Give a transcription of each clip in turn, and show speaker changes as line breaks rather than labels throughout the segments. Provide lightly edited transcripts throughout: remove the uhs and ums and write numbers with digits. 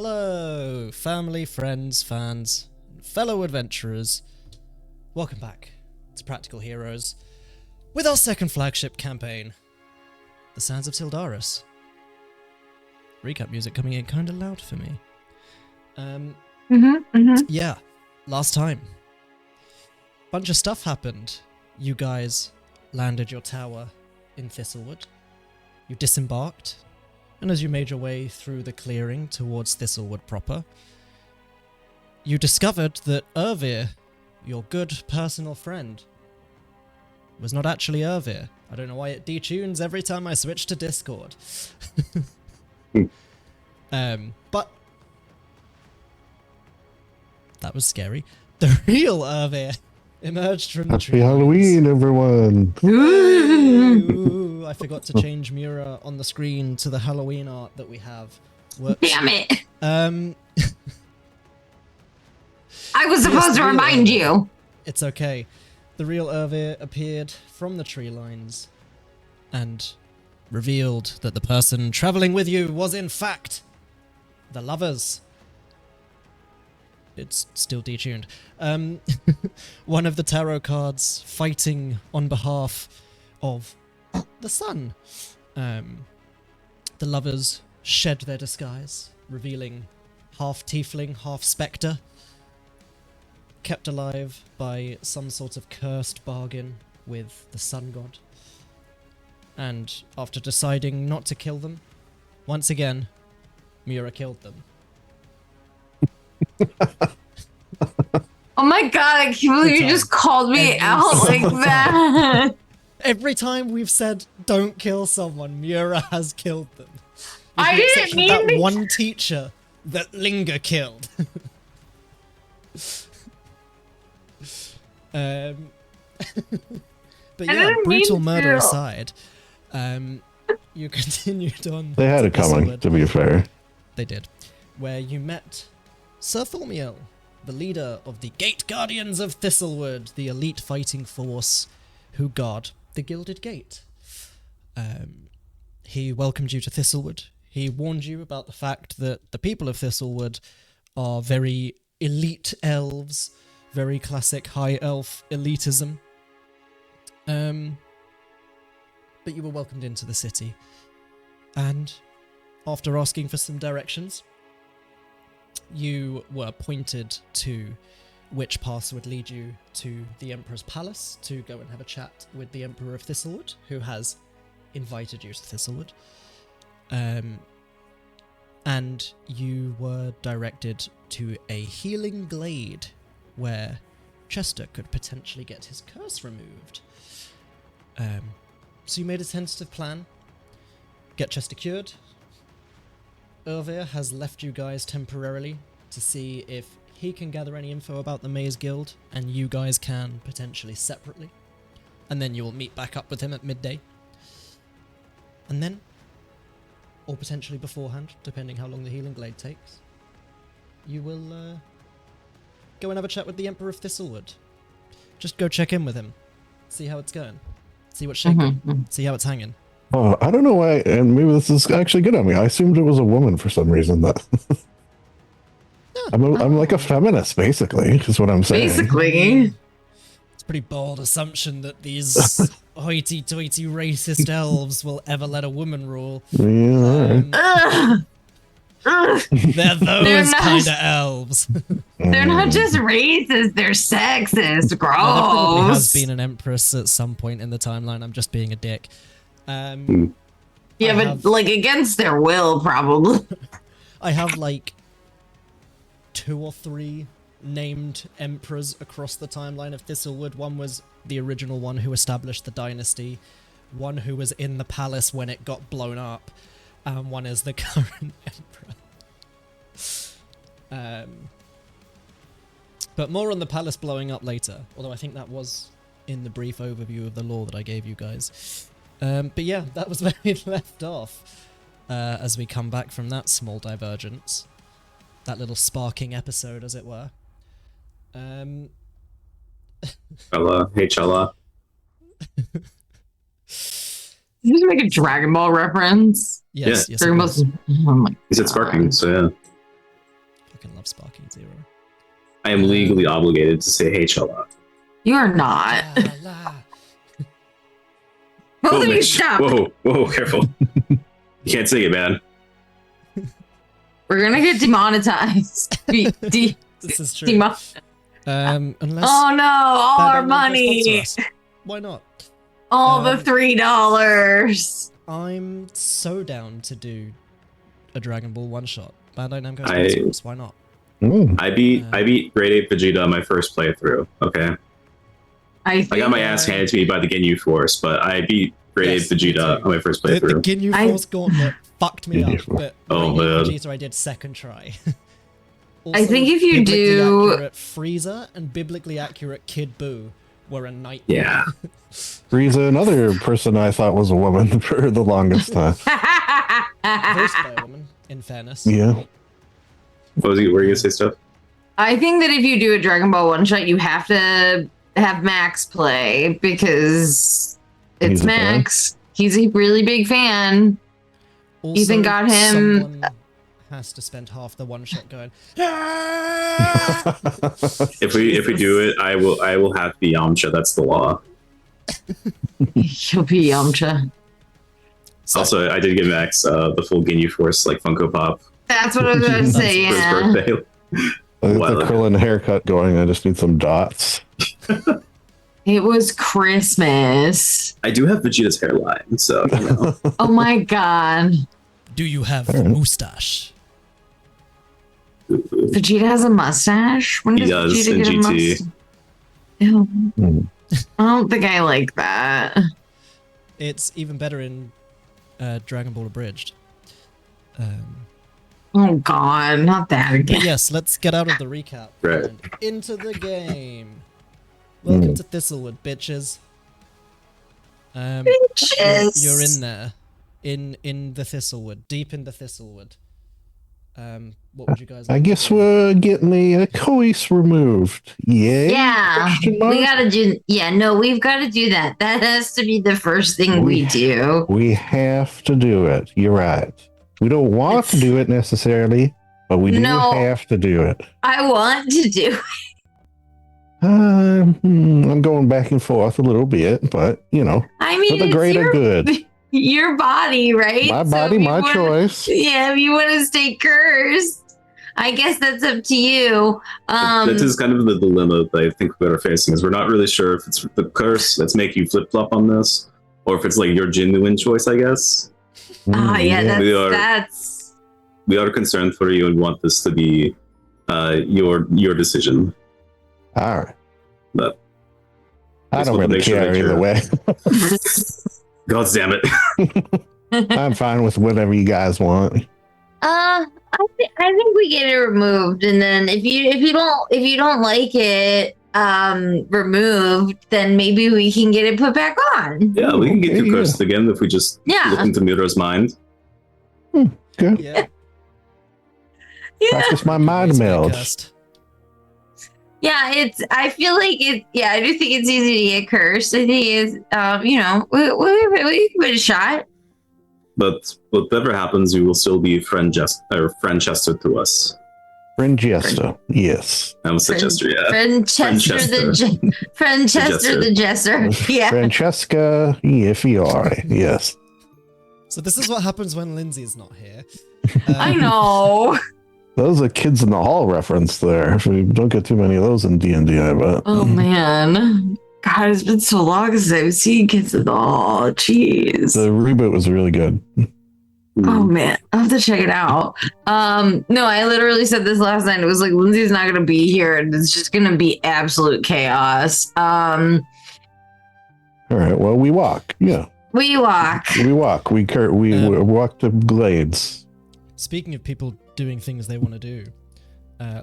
Hello, family, friends, fans, fellow adventurers. Welcome back to Practical Heroes with our second flagship campaign, The Sands of Syldaris. Recap music coming in kind of loud for me. Yeah, last time. Bunch of stuff happened. You guys landed your tower in Thiselwood. You disembarked. And as you made your way through the clearing towards Thiselwood proper, you discovered that Ervir, your good personal friend, was not actually Ervir. I don't know why it detunes every time I switch to Discord. But that was scary. The real Ervir emerged from the tree.
Happy Halloween, everyone!
Ooh, I forgot to change Mura on the screen to the Halloween art that we have. Whoops.
Damn it! I was supposed to remind you.
It's okay. The real Ervir appeared from the tree lines and revealed that the person traveling with you was in fact the lovers. It's still detuned. One of the tarot cards fighting on behalf of the sun. The lovers shed their disguise, revealing half tiefling, half spectre, kept alive by some sort of cursed bargain with the sun god. And after deciding not to kill them, once again, Mura killed them.
Oh my god, I can't believe you just called me out like that.
Every time we've said don't kill someone, Mura has killed them.
I didn't mean
that
to...
one teacher that Linger killed. But yeah, brutal murder aside, you continued on.
They had it coming, to be fair.
They did. Where you met Sir Thormiel, the leader of the Gate Guardians of Thiselwood, the elite fighting force who guard the Gilded Gate. He welcomed you to Thiselwood. He warned you about the fact that the people of Thiselwood are very elite elves, very classic high elf elitism. But you were welcomed into the city. And after asking for some directions, you were pointed to which paths would lead you to the Emperor's Palace to go and have a chat with the Emperor of Thiselwood, who has invited you to Thiselwood. And you were directed to a Healing Glade, where Chester could potentially get his curse removed. So you made a tentative plan. Get Chester cured. Ervir has left you guys temporarily to see if he can gather any info about the Maze Guild, and you guys can potentially separately. And then you will meet back up with him at midday. And then, or potentially beforehand, depending how long the Healing Glade takes, you will go and have a chat with the Emperor of Thiselwood. Just go check in with him. See how it's going. See what's shaking. See how it's hanging.
Oh, I don't know why, and maybe this is actually good on me. I assumed it was a woman for some reason. That I'm like a feminist, basically, is what I'm saying.
Basically.
It's a pretty bold assumption that these hoity-toity racist elves will ever let a woman rule.
Yeah,
They're those kind of elves.
They're not just racist, they're sexist. Gross.
Well, there probably has been an empress at some point in the timeline. I'm just being a dick.
Yeah, but like against their will, probably.
I have like 2 or 3 named emperors across the timeline of Thiselwood. One was the original one who established the dynasty, one who was in the palace when it got blown up, and one is the current emperor. But more on the palace blowing up later, although I think that was in the brief overview of the lore that I gave you guys. But yeah, that was where we left off as we come back from that small divergence. That little sparking episode, as it were.
Chella. Hey, Chella.
Did you just make a Dragon Ball reference?
Yes,
Yeah.
yes.
Dragon Ball. Oh my
He said
God.
sparking, so yeah.
Sparky Zero.
I am legally obligated to say HLA.
You are not. Both of you
Mitch.
stop.
Whoa, careful. You can't say it, man.
We're gonna get demonetized.
This is true. Unless
Oh no, all
Bad
our
Dad
money.
sponsor us. Why not?
All the $3.
I'm so down to do a Dragon Ball one shot. Bandai Namco
I-
sponsor us. Why not?
I beat Grade 8 Vegeta on my first playthrough. Okay. I got my ass handed to me by the Ginyu Force, but I beat Grade 8 Vegeta on my first
The
playthrough.
Ginyu Force Gauntlet fucked me up, but
Oh,
Grade 8
man.
Vegeta I did second try.
I think if you
biblically
do-
accurate Frieza and biblically accurate Kid Buu were a nightmare.
Yeah.
Frieza, another person I thought was a woman for the longest time.
Voiced by a woman, in fairness.
Yeah.
What was you? Were you gonna say stuff?
I think that if you do a Dragon Ball one shot, you have to have Max play because it's
He's a fan?
Max. He's a really big fan.
Also,
Ethan got him-
someone has to spend half the one shot going.
If we do it, I will have to be Yamcha. That's the law.
He'll be Yamcha.
Also, I did give Max the full Ginyu Force like Funko Pop
That's what I was going to say.
for his
Yeah.
birthday.
I got
Wow.
the curling haircut going. I just need some dots.
It was Christmas.
I do have Vegeta's hairline, so you know.
Oh my god.
Do you have
Alright.
moustache?
Vegeta has a mustache? When
He does
Vegeta
in
get a
GT.
mustache? Ew.
Hmm.
I don't think I like that.
It's even better in Dragon Ball Abridged.
Oh god, not that
But
again.
yes, let's get out of the recap.
Right.
and into the game. Welcome to Thiselwood, bitches.
Bitches.
You're in there. In the Thiselwood. Deep in the Thiselwood. What would you guys like
I
to
guess
do?
we're getting the cois removed. Yeah.
Yeah,
Question mark?
we gotta do. Yeah, no, we've got to do that. That has to be the first thing we do.
We have to do it. You're right. We don't want to do it necessarily, but we do
No.
have to do it.
I want to do.
I'm going back and forth a little bit, but you know,
I mean,
for the
it's
greater good.
your body, right?
My
So
body,
if you
my
wanna-
choice.
Yeah, if you want to stay cursed, I guess that's up to you.
That is kind of the dilemma that I think we're facing. Is we're not really sure if it's the curse that's making you flip flop on this, or if it's like your genuine choice. I guess
Yeah,
We are-
that's
we are concerned for you and want this to be your decision.
All right.
But
I
just
don't
want to
really
make sure
care
that
either
you're-
way.
God damn it!
I'm fine with whatever you guys want.
I think we get it removed, and then if you don't like it removed, then maybe we can get it put back on.
Yeah, we can get
Okay,
you cursed again if we just
Yeah.
look into Mira's mind.
Good.
Yeah.
Yeah,
Practice my mind
Ways to get
meld.
cursed.
yeah. I feel like it. Yeah, I do think it's easy to get cursed. I think it's we give it a shot.
But whatever happens, you will still be Francesca to us.
Francesca. Yes.
I almost said Chester, yeah.
Francesca the Jester. Yeah.
Francesca Fiore. Yes.
So this is what happens when Lindsay's not here.
I know.
That was a Kids in the Hall reference there. We don't get too many of those in D&D, I bet.
Oh man. God, it's been so long since I've seen Kids at all. Jeez.
The reboot was really good.
Oh man, I'll have to check it out. No, I literally said this last night. It was like Lindsay's not gonna be here, and it's just gonna be absolute chaos.
All right. Well, we walk. Yeah.
We walk.
We walk. We walk to Glades.
Speaking of people doing things they want to do,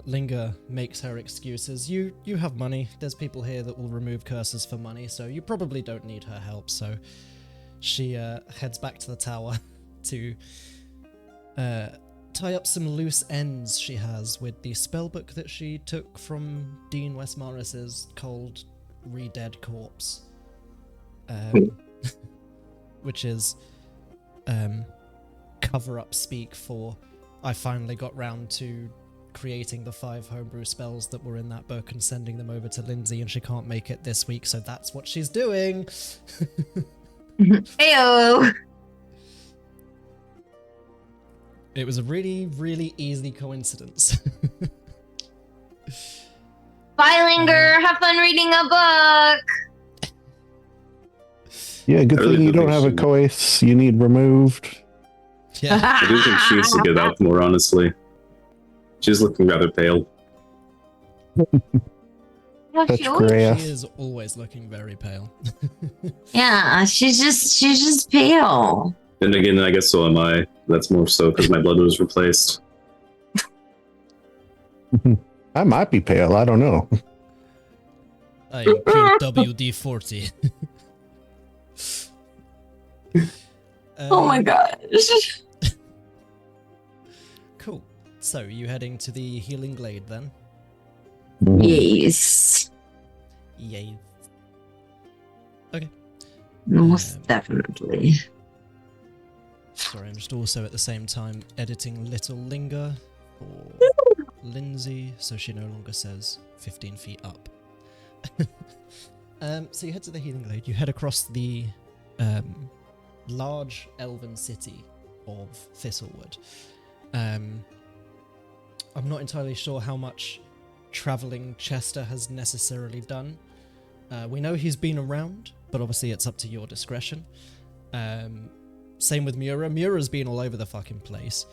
Linger makes her excuses. You have money. There's people here that will remove curses for money, so you probably don't need her help. So she heads back to the tower to tie up some loose ends she has with the spellbook that she took from Dean Westmaris's cold, re-dead corpse. Which is cover-up speak for I finally got round to creating the 5 homebrew spells that were in that book and sending them over to Lindsay, and she can't make it this week, so that's what she's doing.
Heyo.
It was a really, really easy coincidence.
Bye, Linger. Have fun reading a book.
Yeah, good thing you don't have a choice you need removed.
Yeah.
I do think she needs to get out more, honestly. She's looking rather pale.
That's
She
great.
is always looking very pale.
Yeah, she's just pale.
And again, I guess so am I. That's more so because my blood was replaced.
I might be pale. I don't know.
I am pure WD-40.
Oh my gosh.
Cool. So, you heading to the Healing Glade then?
Yes.
Yay. Okay.
Most definitely.
Sorry, I'm just also at the same time editing Little Linger for Lindsay, so she no longer says 15 feet up. So you head to the Healing Glade. You head across the large elven city of Thiselwood. I'm not entirely sure how much traveling Chester has necessarily done. We know he's been around, but obviously it's up to your discretion. Same with Mura. Mura's been all over the fucking place.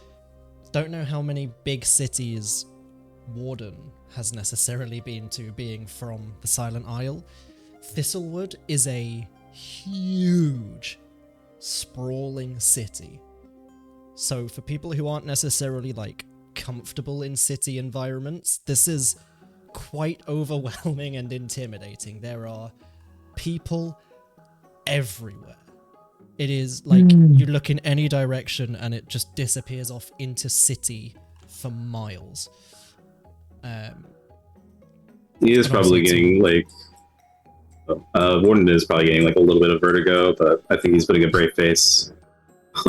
Don't know how many big cities Warden has necessarily been to, being from the Silent Isle. Thiselwood is a huge, sprawling city. So for people who aren't necessarily, like, comfortable in city environments, this is quite overwhelming and intimidating. There are people everywhere. It is like you look in any direction and it just disappears off into city for miles.
He is probably getting like Warden is probably getting like a little bit of vertigo, but I think he's putting a brave face.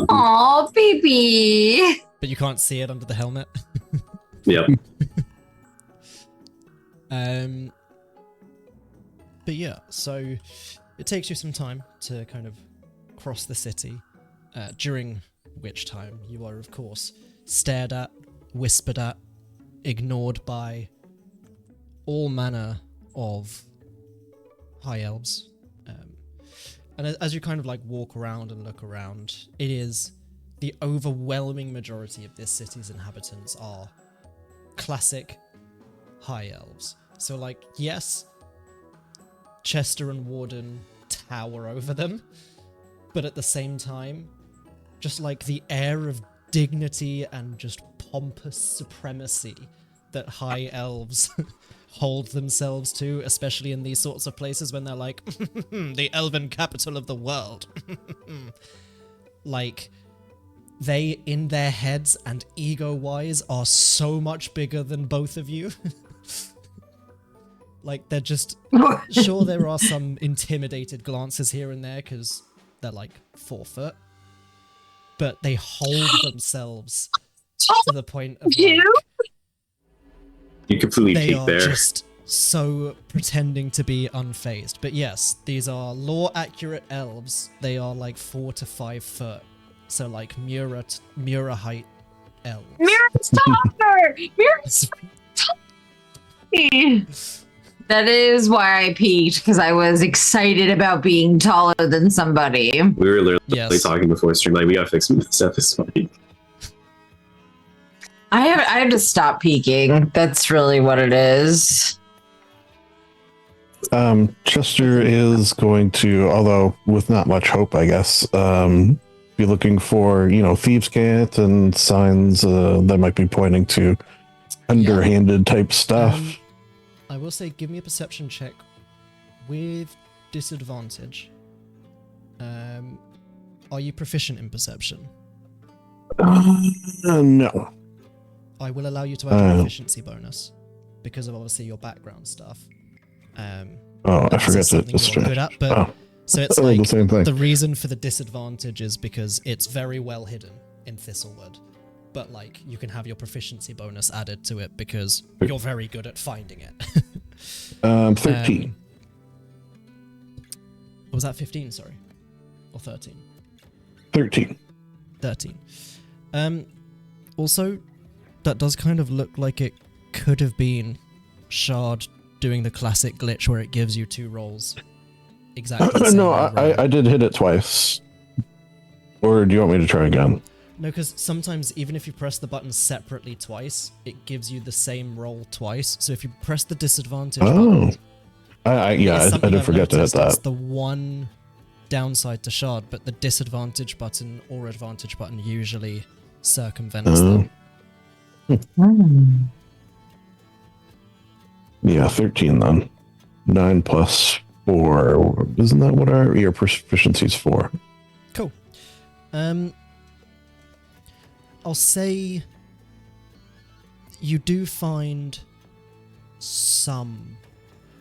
Aw, baby.
But you can't see it under the helmet.
Yep.
But yeah, so it takes you some time to kind of cross the city, during which time you are, of course, stared at, whispered at, ignored by all manner of high elves. And as you kind of like walk around and look around, it is the overwhelming majority of this city's inhabitants are classic high elves. So like, yes, Chester and Warden tower over them, but at the same time, just like the air of dignity and just pompous supremacy that high elves hold themselves to, especially in these sorts of places when they're like, the elven capital of the world. Like, they, in their heads and ego-wise, are so much bigger than both of you. Like, they're just... Sure, there are some intimidated glances here and there, because they're, like, 4 foot. But they hold themselves to the point of, like...
You completely
They
peaked
are
there.
just so pretending to be unfazed. But yes, these are lore-accurate elves. They are, like, 4 to 5 foot. So, like, Mura height elves.
Mira's taller! Mira's taller! That is why I peaked, because I was excited about being taller than somebody.
We were literally
Yes.
talking before stream, like, we gotta fix this episode.
I have to stop peaking. That's really what it is.
Chester is going to, although with not much hope, I guess, be looking for, thieves' cant and signs that might be pointing to underhanded type stuff.
I will say, give me a perception check with disadvantage. Are you proficient in perception?
No.
I will allow you to add a proficiency bonus because of obviously your background stuff.
I
This
forgot
is
to
something you're good at, but so it's
the
like
same thing.
the reason for the disadvantage is because it's very well hidden in Thiselwood. but like you can have your proficiency bonus added to it because you're very good at finding it.
13.
Was that 15? Sorry, or 13?
13.
13. Also, that does kind of look like it could have been Shard doing the classic glitch where it gives you 2 rolls. Exactly. The same
No,
row.
I did hit it twice. Or do you want me to try again?
No, because sometimes even if you press the button separately twice, it gives you the same roll twice. So if you press the disadvantage button...
I did forget to hit that.
That's the one downside to Shard, but the disadvantage button or advantage button usually circumvents them.
Yeah, 13 then. 9 plus 4. Isn't that what your proficiency's for?
Cool. I'll say you do find some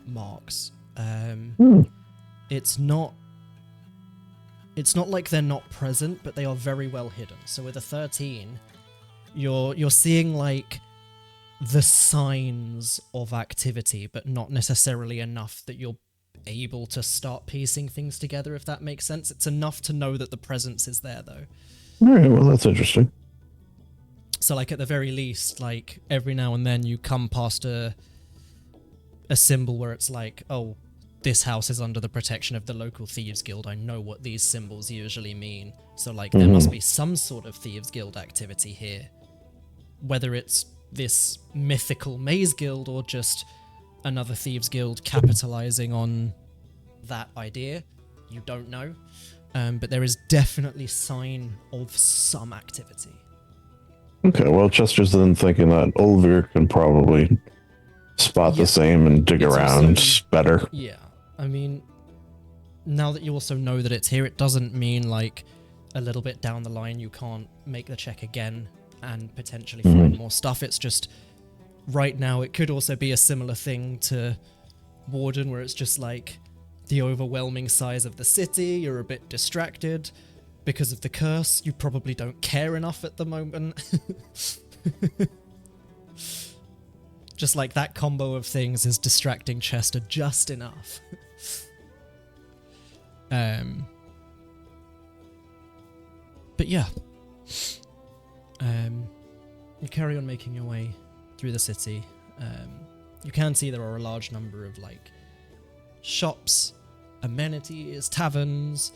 marks. It's not like they're not present, but they are very well hidden. So with a 13, you're seeing like the signs of activity, but not necessarily enough that you're able to start piecing things together, if that makes sense. It's enough to know that the presence is there, though.
All right, well, that's interesting.
So, like, at the very least, like, every now and then you come past a symbol where it's like, oh, this house is under the protection of the local Thieves Guild. I know what these symbols usually mean. So, like, there must be some sort of Thieves Guild activity here. Whether it's this mythical maze guild or just another Thieves Guild capitalizing on that idea, you don't know. But there is definitely sign of some activity. Okay,
well, Chester's then thinking that Ulvir can probably spot the same and dig around also, better.
Yeah, I mean, now that you also know that it's here, it doesn't mean, like, a little bit down the line you can't make the check again and potentially find more stuff. It's just, right now, it could also be a similar thing to Warden, where it's just, like, the overwhelming size of the city, you're a bit distracted. Because of the curse, you probably don't care enough at the moment. Just like that combo of things is distracting Chester just enough. But yeah. You carry on making your way through the city. You can see there are a large number of like shops, amenities, taverns,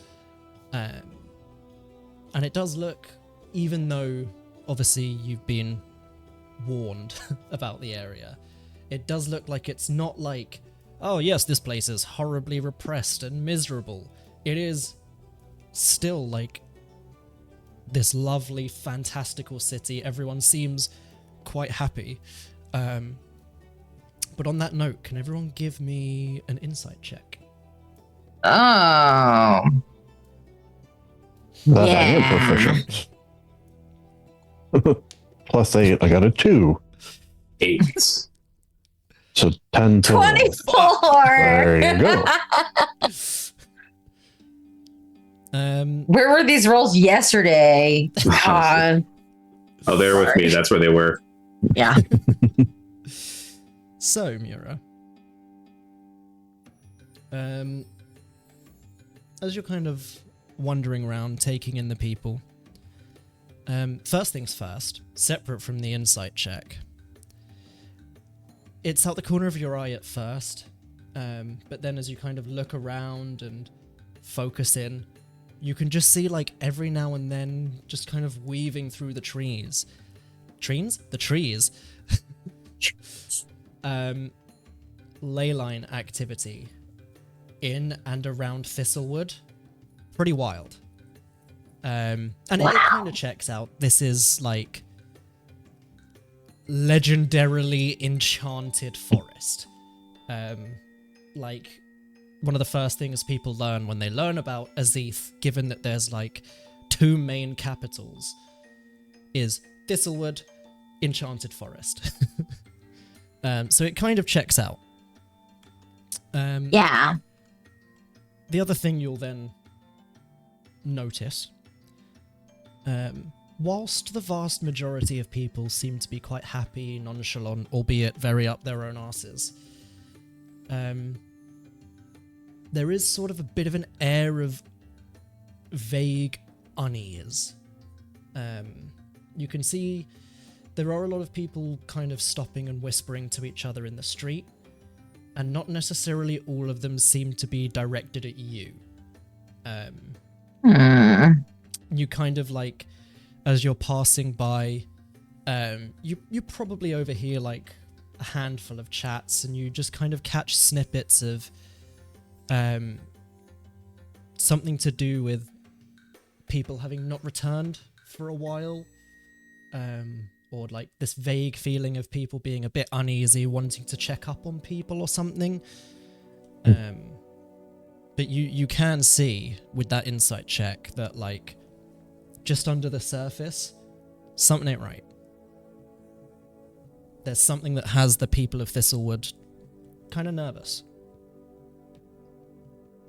and it does look, even though obviously you've been warned about the area, it does look like it's not like, oh yes, this place is horribly repressed and miserable. It is still like this lovely, fantastical city. Everyone seems quite happy. But on that note, can everyone give me an insight check?
Oh.
That I am proficient. Plus 8, I got a 2.
8.
So 10 total.
24!
There you go.
Where were these rolls yesterday?
Oh, they were with me. That's where they were.
Yeah.
So, Mura. As you're kind of wandering around, taking in the people. First things first, separate from the insight check. It's out the corner of your eye at first, but then as you kind of look around and focus in, you can just see, like, every now and then, just kind of weaving through the trees. Trees? The trees. Leyline activity in and around Thiselwood. Pretty wild. And it kind of checks out. This is like legendarily enchanted forest. Like one of the first things people learn when they learn about Azith, given that there's like 2 main capitals, is Thiselwood, enchanted forest. So it kind of checks out.
Yeah.
The other thing you'll then notice whilst the vast majority of people seem to be quite happy, nonchalant, albeit very up their own asses, there is sort of a bit of an air of vague unease. You can see there are a lot of people kind of stopping and whispering to each other in the street, and not necessarily all of them seem to be directed at you. You kind of like, as you're passing by, you probably overhear like a handful of chats, and you just kind of catch snippets of something to do with people having not returned for a while, or like this vague feeling of people being a bit uneasy, wanting to check up on people or something. But you can see with that insight check that like just under the surface, something ain't right. There's something that has the people of Thiselwood kind of nervous.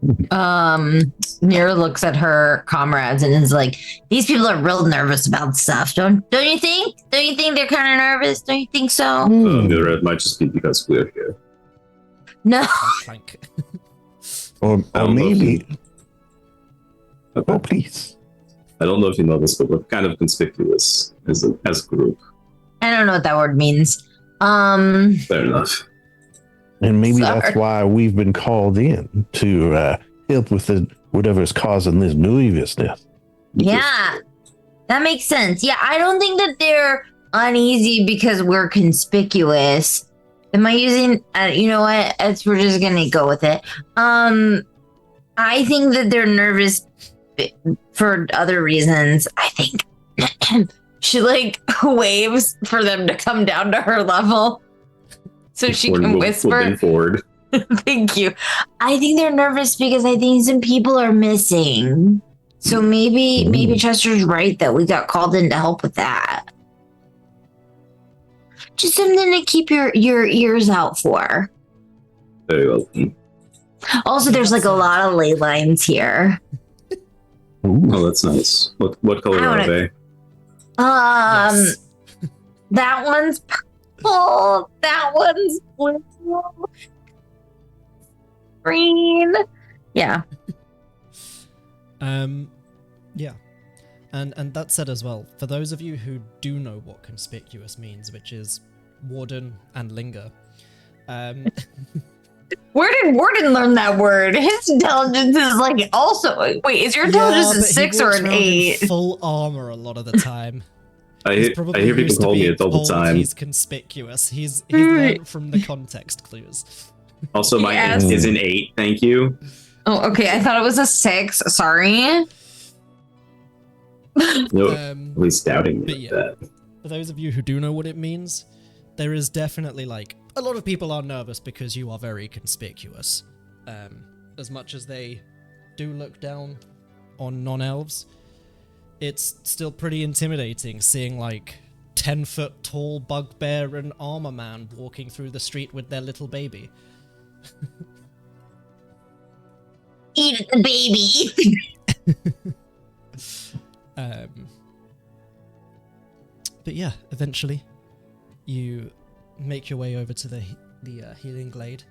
Nira looks at her comrades and is like, these people are real nervous about stuff. Don't you think? Don't you think they're kind of nervous? Don't you think so?
Nira, it might just be because we're here.
No.
Clank.
Or maybe.
Okay.
Oh, please.
I don't know if you know this, but we're kind of conspicuous as a group.
I don't know what that word means.
Fair enough.
And maybe
Sorry.
that's why we've been called in to help with whatever's causing this nervousness.
Yeah, that makes sense. Yeah, I don't think that they're uneasy because we're conspicuous. Am I using? You know what? We're just gonna go with it. I think that they're nervous for other reasons. I think she like waves for them to come down to her level so she can whisper.
Forward.
Thank you. I think they're nervous because I think some people are missing. So maybe Chester's right that we got called in to help with that. Just something to keep your ears out for.
Very well.
Also, there's like a lot of ley lines here.
Oh, that's nice. What color are they?
Yes.
That one's purple. That one's blue. Green. Yeah.
Yeah. And that said as well, for those of you who do know what conspicuous means, which is Warden and Linger,
Where did Warden learn that word? His intelligence is like also. Wait, is your intelligence a 6 or an 8?
Full armor a lot of the time.
I hear people call me it all the time.
He's conspicuous. He's learned from the context clues.
Also, my int is an 8. Thank you.
Oh, okay. I thought it was a 6. Sorry.
No, at least doubting me
yeah.
that.
For those of you who do know what it means, there is definitely like a lot of people are nervous because you are very conspicuous. As much as they do look down on non-elves, it's still pretty intimidating seeing like 10-foot tall bugbear and armor man walking through the street with their little baby.
Eat the baby.
But yeah, eventually you make your way over to the Healing Glade.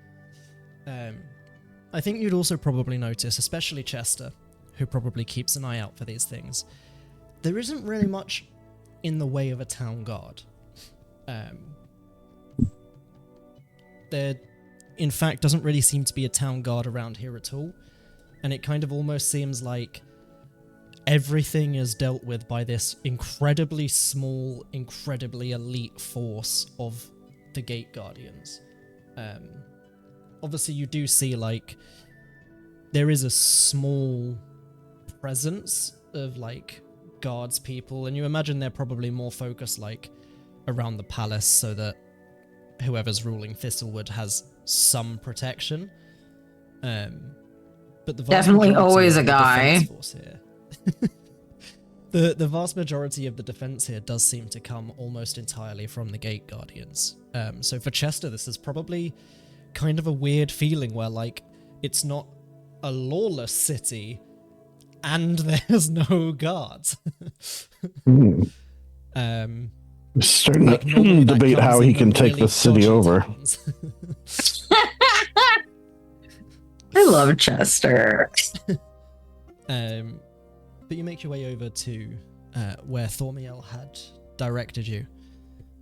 I think you'd also probably notice, especially Chester, who probably keeps an eye out for these things, there isn't really much in the way of a town guard. There, in fact, doesn't really seem to be a town guard around here at all, and it kind of almost seems like everything is dealt with by this incredibly small, incredibly elite force of the Gate Guardians. Obviously, you do see, like, there is a small presence of, like, guards people, and you imagine they're probably more focused, like, around the palace so that whoever's ruling Thiselwood has some protection. But the
Definitely always a guy.
Force here, the vast majority of the defense here does seem to come almost entirely from the Gate Guardians. So for Chester, this is probably kind of a weird feeling where, like, it's not a lawless city, and there's no guards.
Hmm. Starting
Like,
to
normally that
debate
comes
how
in
he
the
can take
really
the city
dodgy
over.
towns.
I love Chester.
But you make your way over to where Thormiel had directed you.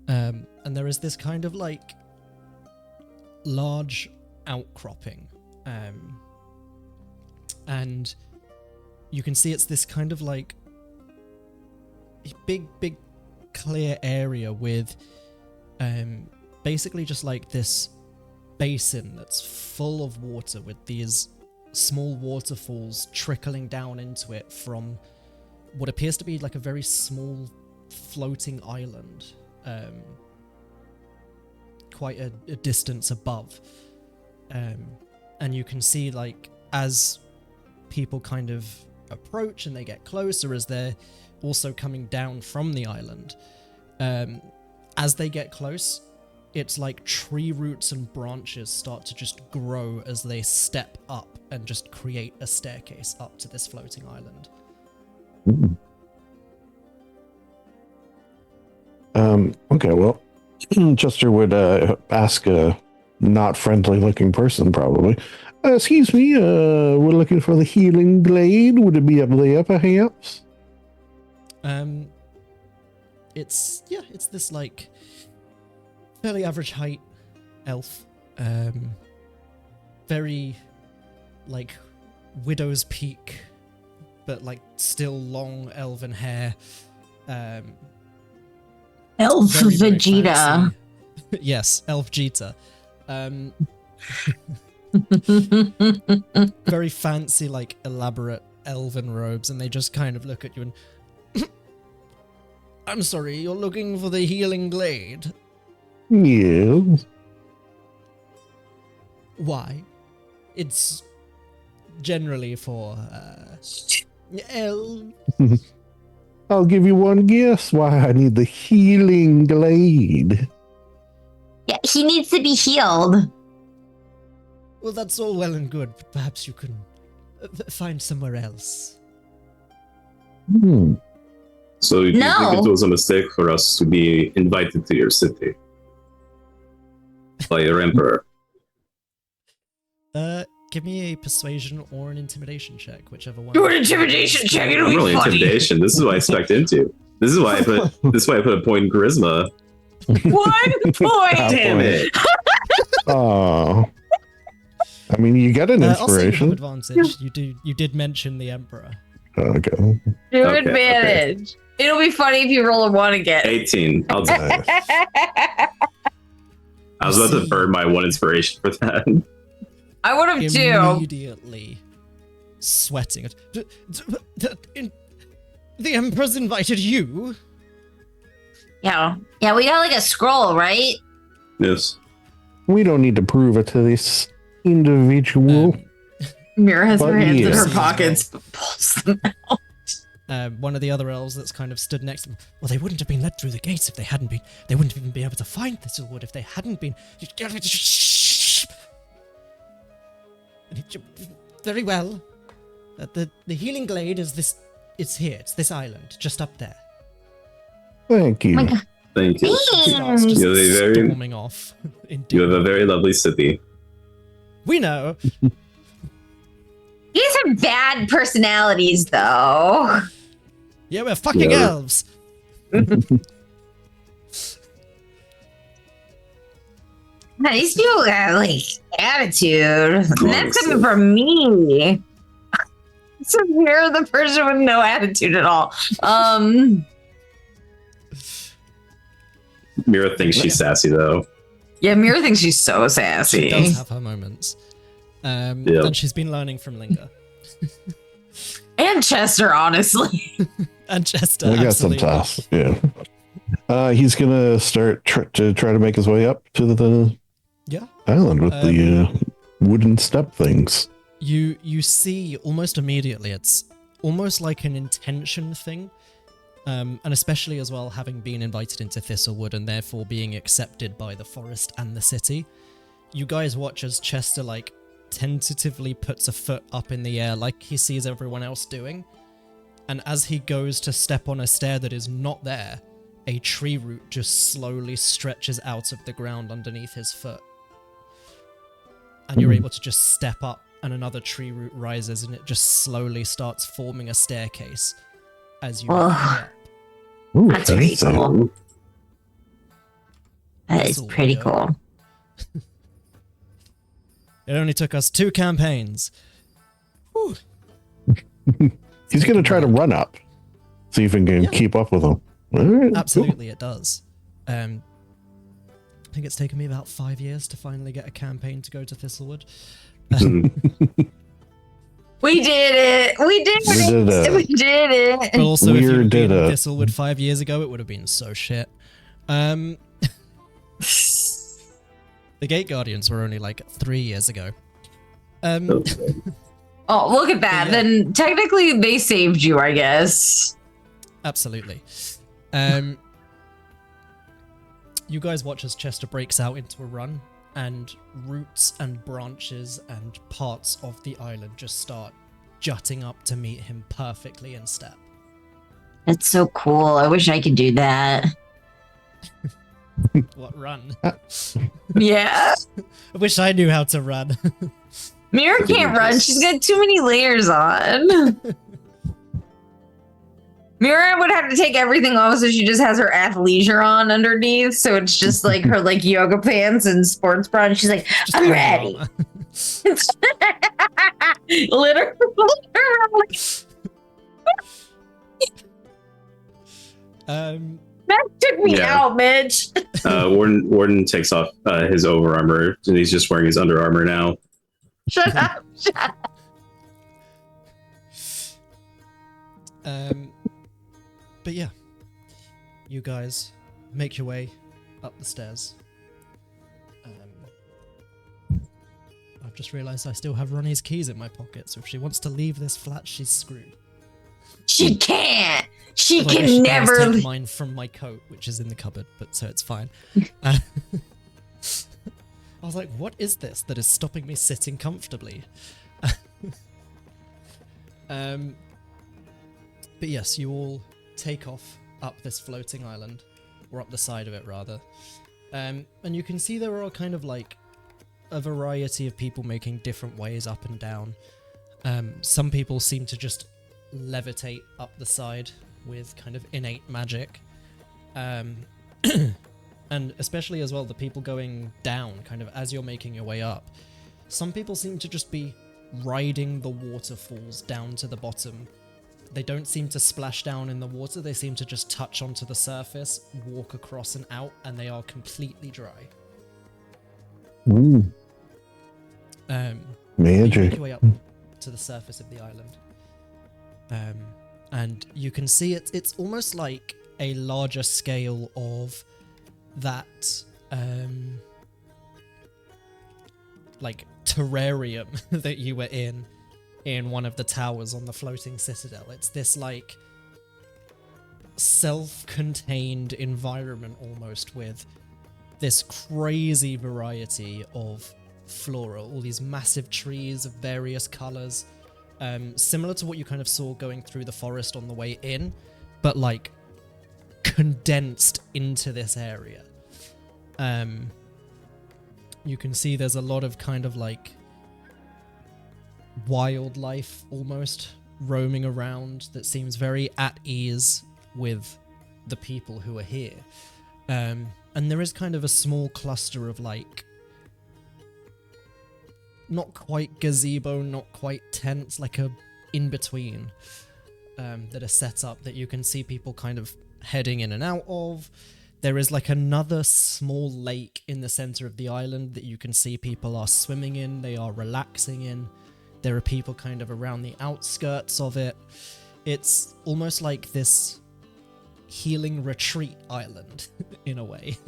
And there is this kind of like large outcropping. And you can see it's this kind of like big clear area with basically just like this basin that's full of water with these small waterfalls trickling down into it from what appears to be like a very small floating island, quite a distance above. And you can see, like, as people kind of approach and they get closer, as they're also coming down from the island, as they get close, it's like tree roots and branches start to just grow as they step up and just create a staircase up to this floating island.
Okay, well, Chester would ask a not friendly looking person, probably. Excuse me, we're looking for the Healing Glade. Would it be up there, perhaps?
It's this like fairly average height elf. Very like widow's peak, but like still long elven hair.
Elf
Very, very
Vegeta.
fancy. Yes, Elf Vegeta. Very fancy, like elaborate elven robes, and they just kind of look at you and I'm sorry, you're looking for the Healing Glade?
Yes.
Why? It's generally for elves.
I'll give you one guess why I need the Healing Glade.
Yeah, he needs to be healed.
Well, that's all well and good, but perhaps you can find somewhere else.
So you
No.
think it was a mistake for us to be invited to your city by your emperor?
Give me a persuasion or an intimidation check, whichever one.
Do an intimidation check, it'll
I'm
be
really
funny.
intimidation. This is what I expect into. This is why I put a point in charisma.
1 point.
Damn it.
Oh. I mean, you get an
Also, you have
inspiration.
advantage. You did mention the Emperor.
Okay.
Do
Okay,
advantage. It'll be funny if you roll a 1 again.
18. I'll do it.
Nice.
I was about to burn my one inspiration for that.
I would have too.
Immediately sweating. The Emperor's invited you?
Yeah. Yeah, we got like a scroll, right?
Yes.
We don't need to prove it to this individual.
Mira has her
But
hands in
yes.
her pockets, but pulls them out.
One of the other elves that's kind of stood next to them. Well, they wouldn't have been let through the gates if they hadn't been. They wouldn't even be able to find Thiselwood if they hadn't been. Very well. The Healing Glade is this. It's here. It's this island, just up there.
Thank you.
Oh my God.
Thank you.
Starts just
You're the very-
storming off.
You have a very lovely city.
We know.
These are bad personalities, though.
Yeah, we're fucking
Yeah.
elves.
Man, these people got like attitude. And that's
Honestly.
coming from me. So you're the person with no attitude at all.
Mira thinks she's sassy though.
Yeah, Mira thinks she's so
She
sassy.
does have her moments. And she's been learning from Linger.
And Chester, honestly.
And Chester,
I got some
absolutely.
tasks. Yeah. He's gonna start to try to make his way up to the
Yeah.
island with the wooden step things.
You see almost immediately, it's almost like an intention thing. And especially as well, having been invited into Thiselwood and therefore being accepted by the forest and the city. You guys watch as Chester, like, tentatively puts a foot up in the air like he sees everyone else doing. And as he goes to step on a stair that is not there, a tree root just slowly stretches out of the ground underneath his foot. And you're able to just step up, and another tree root rises, and it just slowly starts forming a staircase as you walk up.
Ooh,
That's pretty
fancy.
cool. That is
Thiselwood,
pretty
yo.
cool.
It only took us 2 campaigns. Whew.
He's going to try to run up, see if he can keep up with him. All right,
Absolutely, it does. I think it's taken me about 5 years to finally get a campaign to go to Thiselwood.
We did it! We did it! We did it!
But also, if you
Weird
had been in
did it.
Thiselwood 5 years ago, it would have been so shit. The Gate Guardians were only like 3 years ago.
Oh, look at that.
Yeah.
Then technically they saved you, I guess.
Absolutely. You guys watch as Chester breaks out into a run, and roots and branches and parts of the island just start jutting up to meet him perfectly in step.
That's so cool. I wish I could do that.
What, run?
Yeah.
I wish I knew how to run.
Mira can't run. She's got too many layers on. Mira would have to take everything off, so she just has her athleisure on underneath. So it's just like her like yoga pants and sports bra. And she's like,
Just
I'm
put it
ready.
on.
Literally. That took me
Yeah.
out, Mitch.
Warden takes off his over armor, and he's just wearing his under armor now.
Shut up. Shut up.
But yeah, you guys make your way up the stairs. I've just realised I still have Ronnie's keys in my pocket, so if she wants to leave this flat, she's screwed.
She can't. She
Although I
can
should
never.
take mine from my coat, which is in the cupboard, but so it's fine. I was like, what is this that is stopping me sitting comfortably? But yes, you all take off up this floating island, or up the side of it rather. And you can see there are kind of like a variety of people making different ways up and down. Some people seem to just levitate up the side with kind of innate magic. And especially as well, the people going down, kind of as you're making your way up, some people seem to just be riding the waterfalls down to the bottom. They don't seem to splash down in the water, they seem to just touch onto the surface, walk across and out, and they are completely dry.
Ooh,
You make
magic.
your way up to the surface of the island. And you can see it's almost like a larger scale of that like terrarium that you were in one of the towers on the floating citadel. It's this like self-contained environment almost, with this crazy variety of flora, all these massive trees of various colors, similar to what you kind of saw going through the forest on the way in, but like condensed into this area. You can see there's a lot of kind of like wildlife almost roaming around that seems very at ease with the people who are here. And there is kind of a small cluster of like not quite gazebo, not quite tents, like a in-between that are set up that you can see people kind of heading in and out of. There is like another small lake in the center of the island that you can see people are swimming in, they are relaxing in. There are people kind of around the outskirts of it. It's almost like this healing retreat island in a way.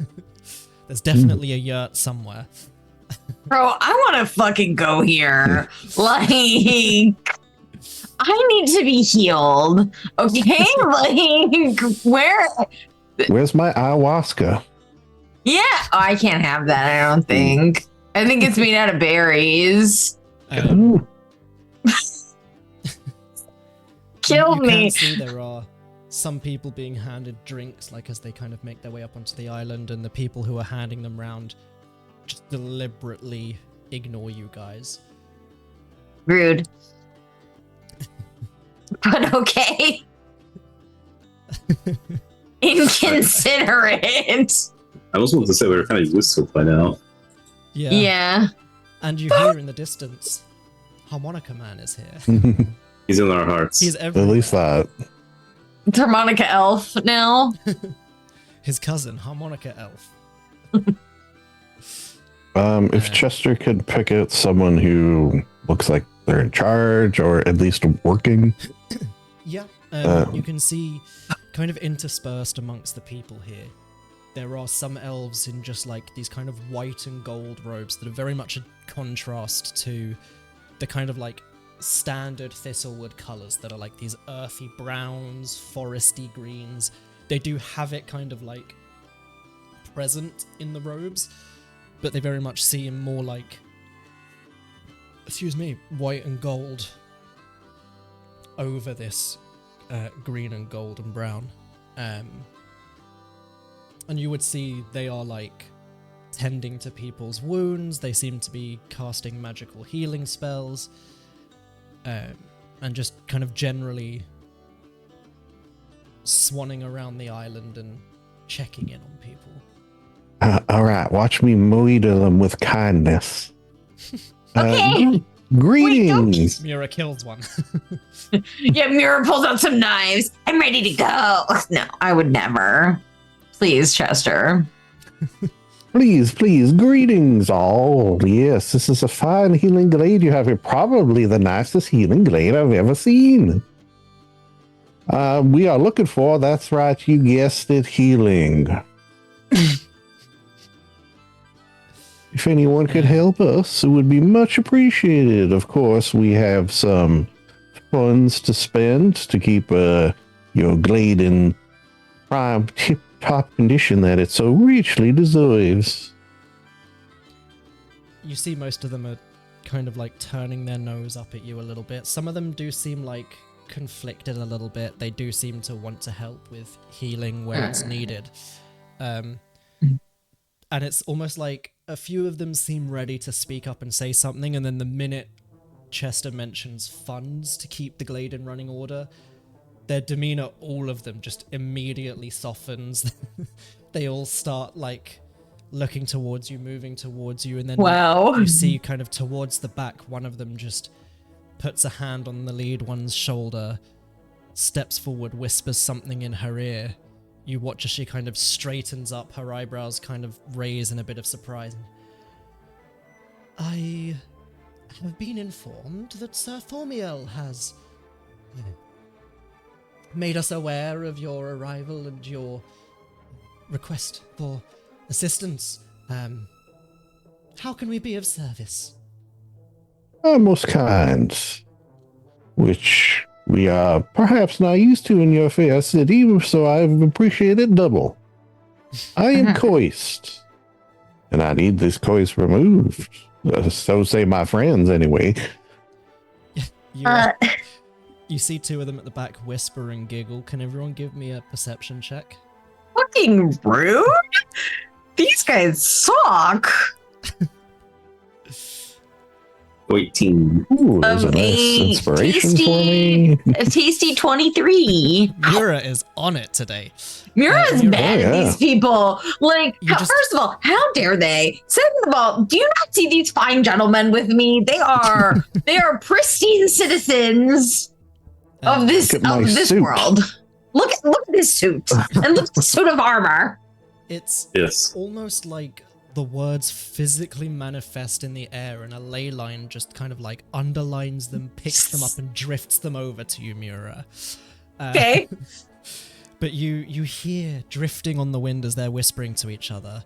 There's definitely a yurt somewhere.
Bro, I want to fucking go here. Like, I need to be healed. Okay? Like, where?
Where's my ayahuasca?
Yeah. Oh, I can't have that, I don't think. I think it's made out of berries. Kill
you
me.
can see there are some people being handed drinks, like as they kind of make their way up onto the island, and the people who are handing them round just deliberately ignore you guys.
Rude. But okay. Inconsiderate.
I was going to say we were kind of useful by now.
Yeah.
And you hear in the distance, Harmonica Man is here.
He's in our hearts.
He's
At
everywhere.
least that.
It's Harmonica Elf now.
His cousin, Harmonica Elf.
If Chester could pick out someone who looks like they're in charge or at least working.
Yeah, you can see kind of interspersed amongst the people here. There are some elves in just like these kind of white and gold robes that are very much a contrast to the kind of like standard Thiselwood colours that are like these earthy browns, foresty greens. They do have it kind of like present in the robes, but they very much seem more like, white and gold over this green and gold and brown. And you would see they are like tending to people's wounds. They seem to be casting magical healing spells, and just kind of generally swanning around the island and checking in on people.
All right, watch me moidle them with kindness.
Okay.
Greetings.
Mira kills one.
Yeah, Mira pulls out some knives. I'm ready to go. No, I would never. Please, Chester.
Please, greetings all. Yes, this is a fine healing glade you have here. Probably the nicest healing glade I've ever seen. We are looking for, that's right, you guessed it, healing. If anyone could help us, it would be much appreciated. Of course, we have some funds to spend to keep your glade in prime tip-top condition that it so richly deserves.
You see most of them are kind of like turning their nose up at you a little bit. Some of them do seem like conflicted a little bit. They do seem to want to help with healing where it's needed. And it's almost like a few of them seem ready to speak up and say something, and then the minute Chester mentions funds to keep the glade in running order, their demeanor, all of them, just immediately softens. They all start like looking towards you, moving towards you, and then you see kind of towards the back, one of them just puts a hand on the lead one's shoulder, steps forward, whispers something in her ear. You watch as she kind of straightens up, her eyebrows kind of raise in a bit of surprise. I have been informed that Sir Formiel has made us aware of your arrival and your request for assistance. How can we be of service?
Most kind. Which we are perhaps not used to in your fair city, so I've appreciated double. I am coist, and I need this coist removed. So say my friends, anyway.
You see two of them at the back whisper and giggle. Can everyone give me a perception check?
Fucking rude. These guys suck.
18.
Ooh, there's a nice inspiration for me.
A tasty 23.
Mira is on it today.
Mira's mad at these people. Like, first of all, how dare they? Second of all, do you not see these fine gentlemen with me? They are pristine citizens of this world. Look at this suit and look at the suit of armor.
It's almost like the words physically manifest in the air, and a ley line just kind of like underlines them, picks them up, and drifts them over to you, Mira.
Okay.
But you hear drifting on the wind as they're whispering to each other.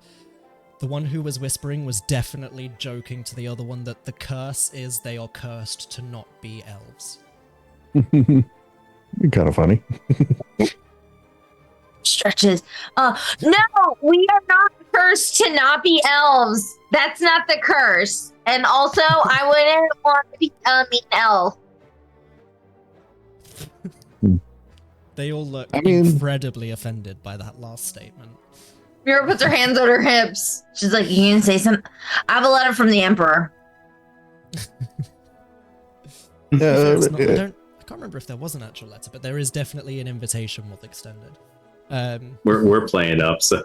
The one who was whispering was definitely joking to the other one that the curse is they are cursed to not be elves.
Kind of funny.
stretches. No, we are not cursed to not be elves. That's not the curse. And also, I wouldn't want to be a mean elf.
They all look incredibly offended by that last statement.
Mira puts her hands on her hips. She's like, you can say something. I have a letter from the Emperor.
I can't remember if there was an actual letter, but there is definitely an invitation with extended.
We're playing up, so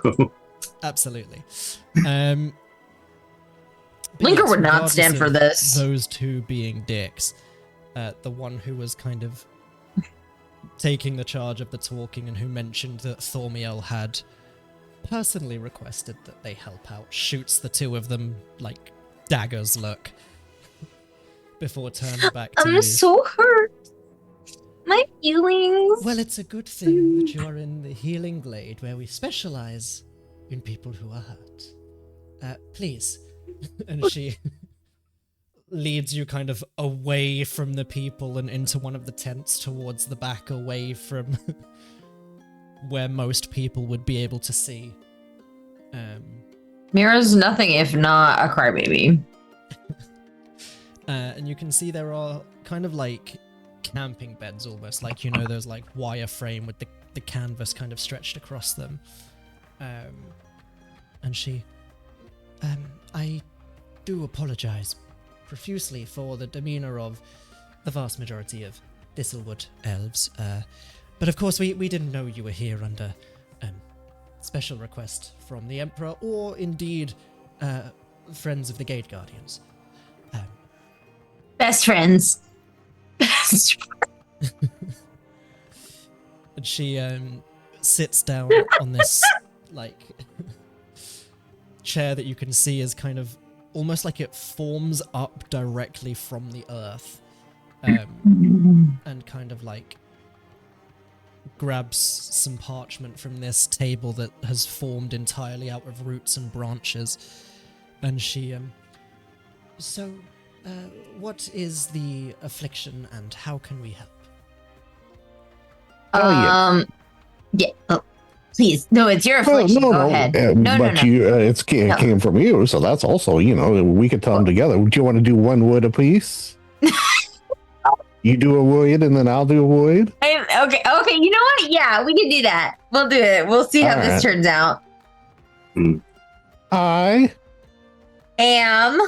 absolutely.
Linger would not stand for this.
Those two being dicks. The one who was kind of taking the charge of the talking and who mentioned that Thormiel had personally requested that they help out, shoots the two of them like daggers look before turning back to you.
I'm so hurt. My feelings.
Well, it's a good thing that you are in the Healing Glade, where we specialize in people who are hurt. Please. And she leads you kind of away from the people and into one of the tents towards the back, away from where most people would be able to see.
Mira's nothing if not a crybaby.
And you can see there are kind of like camping beds almost, like, you know, those like wire frame with the canvas kind of stretched across them. And she, I do apologize profusely for the demeanor of the vast majority of Thiselwood elves. But of course we didn't know you were here under special request from the Emperor, or indeed friends of the Gate Guardians.
Best friends. Best friends.
And she sits down on this like chair that you can see is kind of almost like it forms up directly from the earth, and kind of like grabs some parchment from this table that has formed entirely out of roots and branches, and she so what is the affliction and how can we help?
Yeah. Oh, please. No, it's your affliction. Go ahead.
But it came from you, so that's also, we could tell them together. Would you want to do one wood apiece? You do a wood and then I'll do a wood?
Okay, you know what? Yeah, we can do that. We'll do it. We'll see how this turns out.
I
am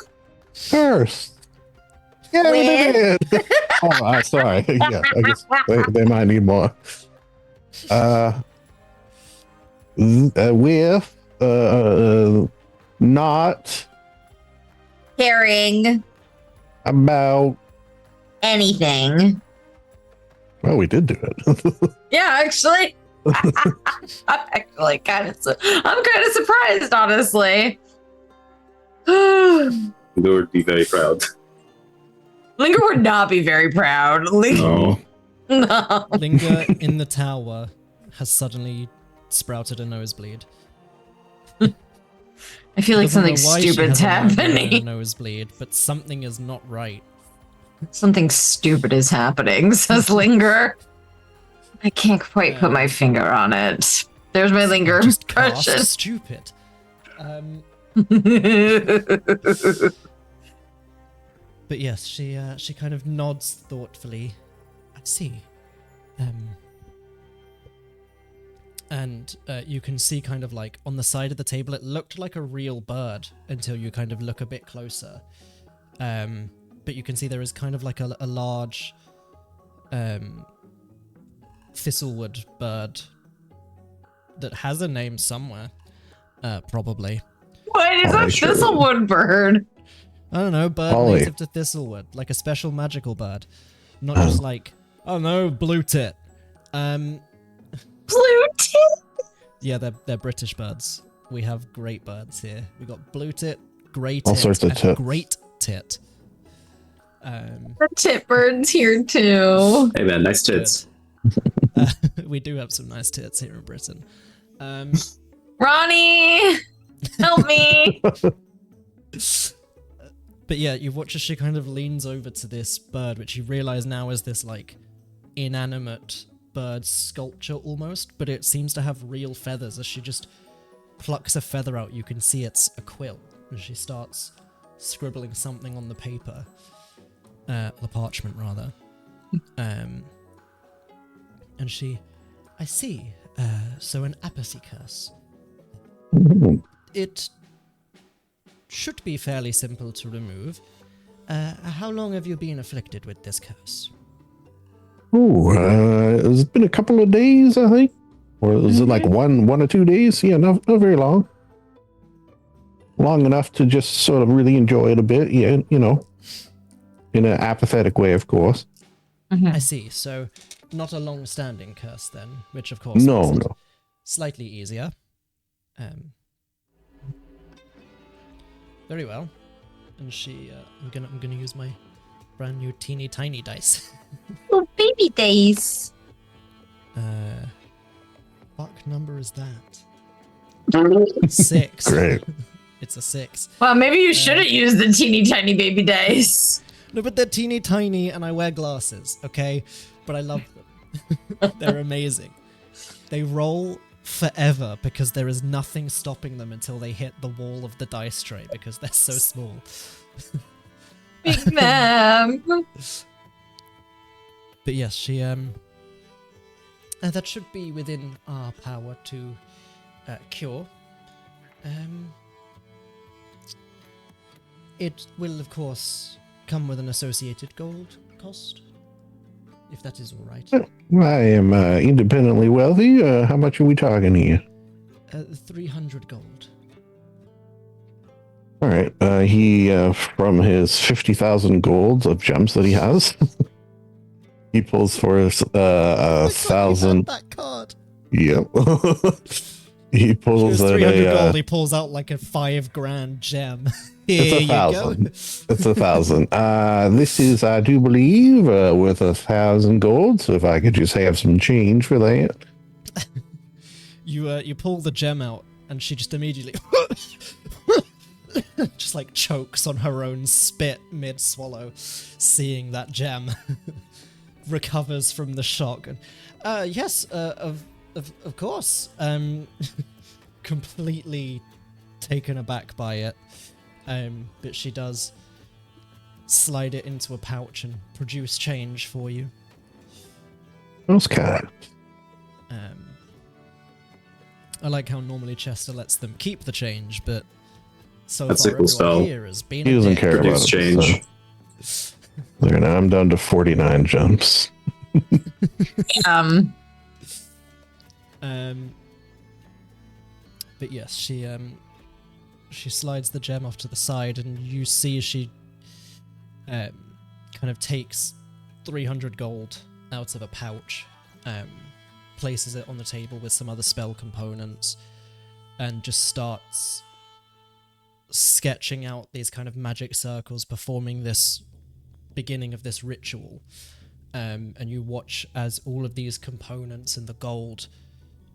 cursed. Yeah, we did. Oh, sorry. Yeah, I guess they might need more. With not
caring
about
anything.
Well, we did do it.
Yeah, actually. I'm kind of surprised, honestly.
Linger would be very proud.
Linger would not be very proud.
No.
No.
Linger in the tower has suddenly sprouted a nosebleed.
I feel like something stupid's happening.
A nosebleed, but something is not right.
Something stupid is happening, says Linger. I can't quite put my finger on it. There's my Linger impression.
Stupid. But yes, she kind of nods thoughtfully. I see. And you can see kind of like on the side of the table, it looked like a real bird until you kind of look a bit closer. But you can see there is kind of like a large Thiselwood bird that has a name somewhere, probably.
What is a Thiselwood bird?
I don't know, bird native to Thiselwood, like a special magical bird. Not just like, oh no, blue tit.
Blue tit?
Yeah, they're British birds. We have great birds here. We got blue tit, grey tit,
all sorts of tit.
Great tit.
The tit bird's here too.
Hey man, nice tits.
We do have some nice tits here in Britain.
Ronnie, help me.
But yeah, you watch as she kind of leans over to this bird, which you realize now is this like inanimate bird sculpture almost, but it seems to have real feathers. As she just plucks a feather out, you can see it's a quill, and she starts scribbling something on the paper, the parchment rather. And I see, so an apathy curse. It should be fairly simple to remove. How long have you been afflicted with this curse?
It's been a couple of days, I think. Or is it like one or 2 days? Yeah, not very long. Long enough to just sort of really enjoy it a bit, yeah, you know, in an apathetic way, of course.
I see. So, not a long-standing curse then, which of course
no.
Slightly easier. Very well. And I'm gonna use my brand new teeny tiny dice.
Oh, baby days.
Fuck number is that? 6.
Great.
It's a 6.
Well, maybe you shouldn't use the teeny tiny baby dice.
No, but they're teeny tiny and I wear glasses, okay? But I love them. They're amazing. They roll forever because there is nothing stopping them until they hit the wall of the dice tray because they're so small.
Big man.
But yes, she that should be within our power to cure. It will, of course, come with an associated gold cost, if that is all right.
I am independently wealthy. How much are we talking here?
300 gold.
All right. He, from his 50,000 golds of gems that he has, he pulls for his 1,000.
That card.
Yep. He pulls
Here's
out
300 gold. He pulls out like a $5,000 gem. Here
it's
you go.
1,000. It's 1,000. This is, I do believe, worth 1,000 gold. So if I could just have some change for that.
You pull the gem out, and she just immediately just like chokes on her own spit mid-swallow, seeing that gem. Recovers from the shock. And, yes, of course. Completely taken aback by it. But she does slide it into a pouch and produce change for you.
Okay.
I like how normally Chester lets them keep the change, but so
That's
far
a cool
everyone
spell.
here has been
He doesn't care about
Produce
it.
change.
So. There, now I'm down to 49 gems.
But yes, she slides the gem off to the side, and you see she kind of takes 300 gold out of a pouch, places it on the table with some other spell components, and just starts sketching out these kind of magic circles, performing this beginning of this ritual. And you watch as all of these components and the gold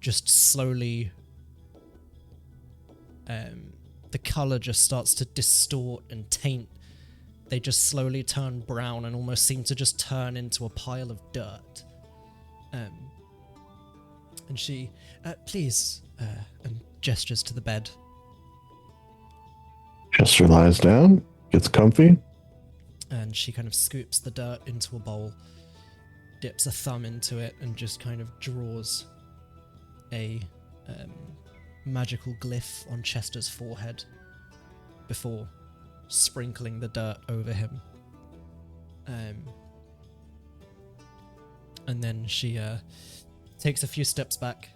just slowly, the color just starts to distort and taint. They just slowly turn brown and almost seem to just turn into a pile of dirt. And she, please, and gestures to the bed.
Chester lies down, gets comfy.
And she kind of scoops the dirt into a bowl, dips a thumb into it, and just kind of draws a magical glyph on Chester's forehead before sprinkling the dirt over him. And then she takes a few steps back,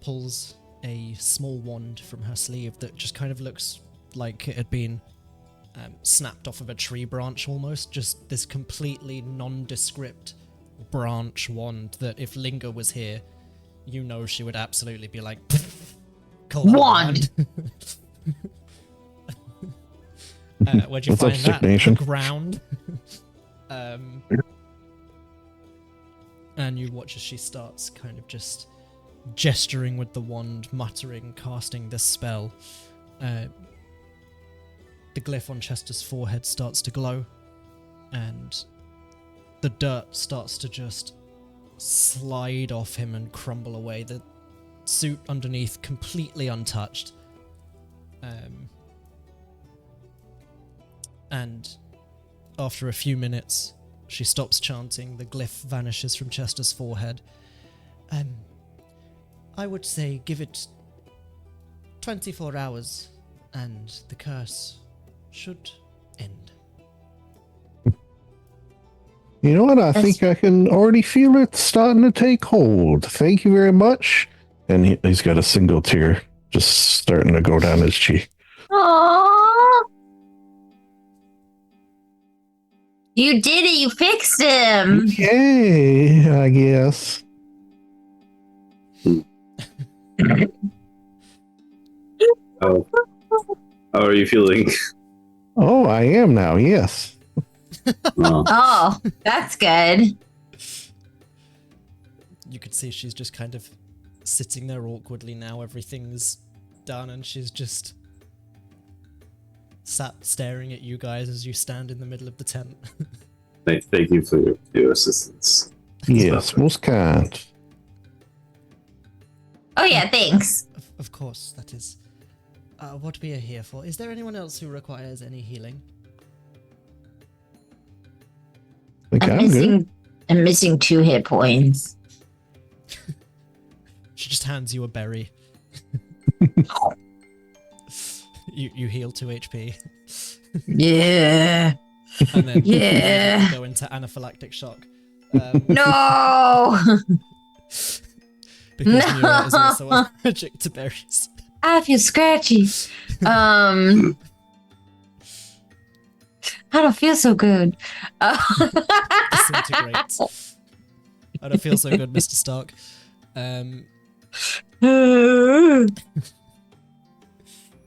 pulls a small wand from her sleeve that just kind of looks like it had been snapped off of a tree branch almost. Just this completely nondescript branch wand that if Linger was here, you know she would absolutely be like, call that
Wand.
Where'd you
What's up,
find
Sick
that?
Nation?
The ground. And you watch as she starts kind of just gesturing with the wand, muttering, casting this spell. The glyph on Chester's forehead starts to glow, and the dirt starts to just slide off him and crumble away. The suit underneath completely untouched. And after a few minutes, she stops chanting. The glyph vanishes from Chester's forehead. I would say give it 24 hours and the curse should end.
You know what? I think I can already feel it starting to take hold. Thank you very much. And he's got a single tear just starting to go down his cheek.
Aww. You did it. You fixed him.
Yay, I guess.
How are you feeling?
Oh, I am now, yes.
Oh, that's good.
You could see she's just kind of sitting there awkwardly now. Everything's done and she's just sat staring at you guys as you stand in the middle of the tent.
Thank you for your assistance.
Yes, most kind.
Oh yeah, thanks.
Of course, that is what we are here for. Is there anyone else who requires any healing?
I think I'm good.
I'm missing 2 hit points.
She just hands you a berry. you heal 2 HP.
Yeah.
And then
Yeah.
go into anaphylactic shock.
No.
Because Mira is also allergic to berries.
I feel scratchy. I don't feel so good.
Disintegrate. I don't feel so good, Mr. Stark.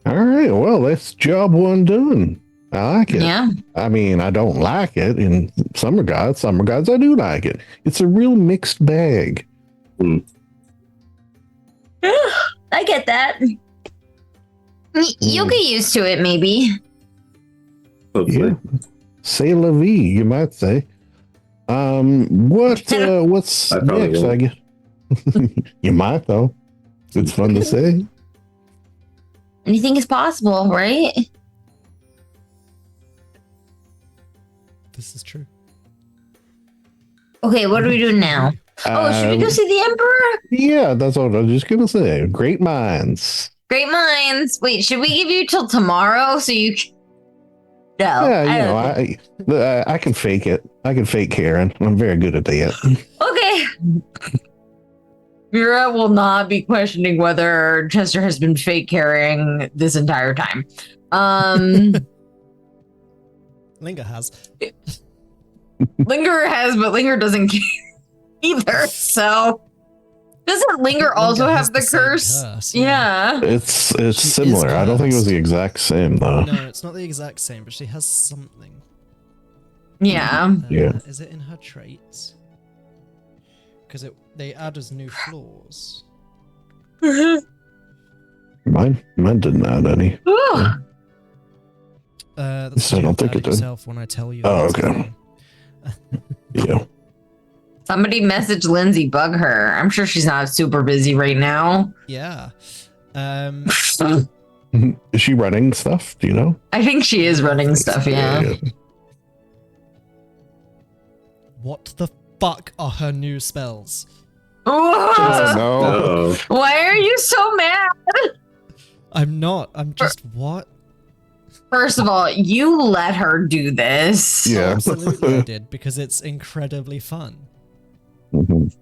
All right, well, that's job 1 done. I like it.
Yeah.
I mean, I don't like it in some regards. Some regards, I do like it. It's a real mixed bag.
I get that. You'll get used to it, maybe.
Hopefully.
Yeah. C'est la vie, you might say. What's
I probably
next,
won't.
I guess? You might, though. It's fun to say.
Anything is possible, right?
This is true.
Okay, what are we doing now? Oh, should we go see the Emperor?
Yeah, that's what I was just gonna say. Great minds.
Great minds. Wait, should we give you till tomorrow so you can... No.
Yeah,
I
you
don't
know, I can fake it. I can fake Karen. I'm very good at that.
Okay.
Mira will not be questioning whether Chester has been fake carrying this entire time.
Linger has.
Linger has, but Linger doesn't care either. So doesn't Linger also
has
have the
same
curse?
Yeah.
Yeah.
It's
She is
similar. I don't think it was
cursed.
the exact same though.
No, it's not the exact same, but she has something.
Yeah.
Yeah.
Is it in her traits? Because they add as new flaws.
Mine didn't add any.
Ooh.
That's
So I don't think
add
it did.
yourself when I tell you.
Oh,
that's
okay. Yeah.
Somebody message Lindsay, bug her. I'm sure she's not super busy right now.
Yeah.
Is she running stuff? Do you know?
I think she is running stuff, yeah.
What the fuck are her new spells?
Ooh.
Oh, no.
Oh,
Why are you so mad?
I'm not. I'm just what?
First of all, you let her do this.
Yeah.
Absolutely I did, because it's incredibly fun.
Mhm.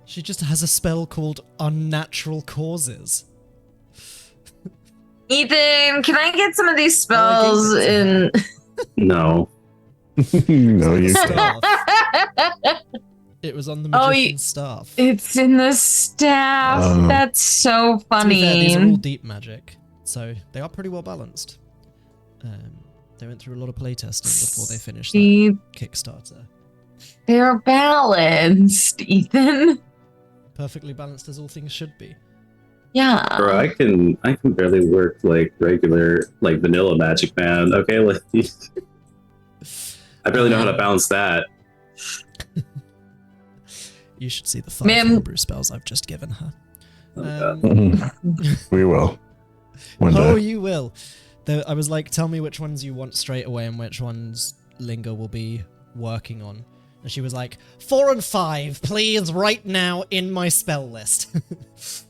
She just has a spell called Unnatural Causes.
Ethan, can I get some of these
Oh, I
spells
gave it
in?
no.
No, you can't.
Staff. It was on the
Oh,
magician's staff.
It's in the staff.
Oh.
That's so
To be fair, these are all
funny.
deep magic, so they are pretty well balanced. They went through a lot of playtesting before they finished that
See,
Kickstarter.
they're balanced, Ethan.
Perfectly balanced as all things should be.
Yeah.
Bro, I can barely work like regular like vanilla magic, man. Okay, like I barely know how to balance that.
You should see the 5
Ma'am.
homebrew spells I've just given her.
We will. One
Oh,
day.
you will. Though I was like, tell me which ones you want straight away and which ones Linger will be working on. And she was like, 4 and 5, please, right now in my spell list.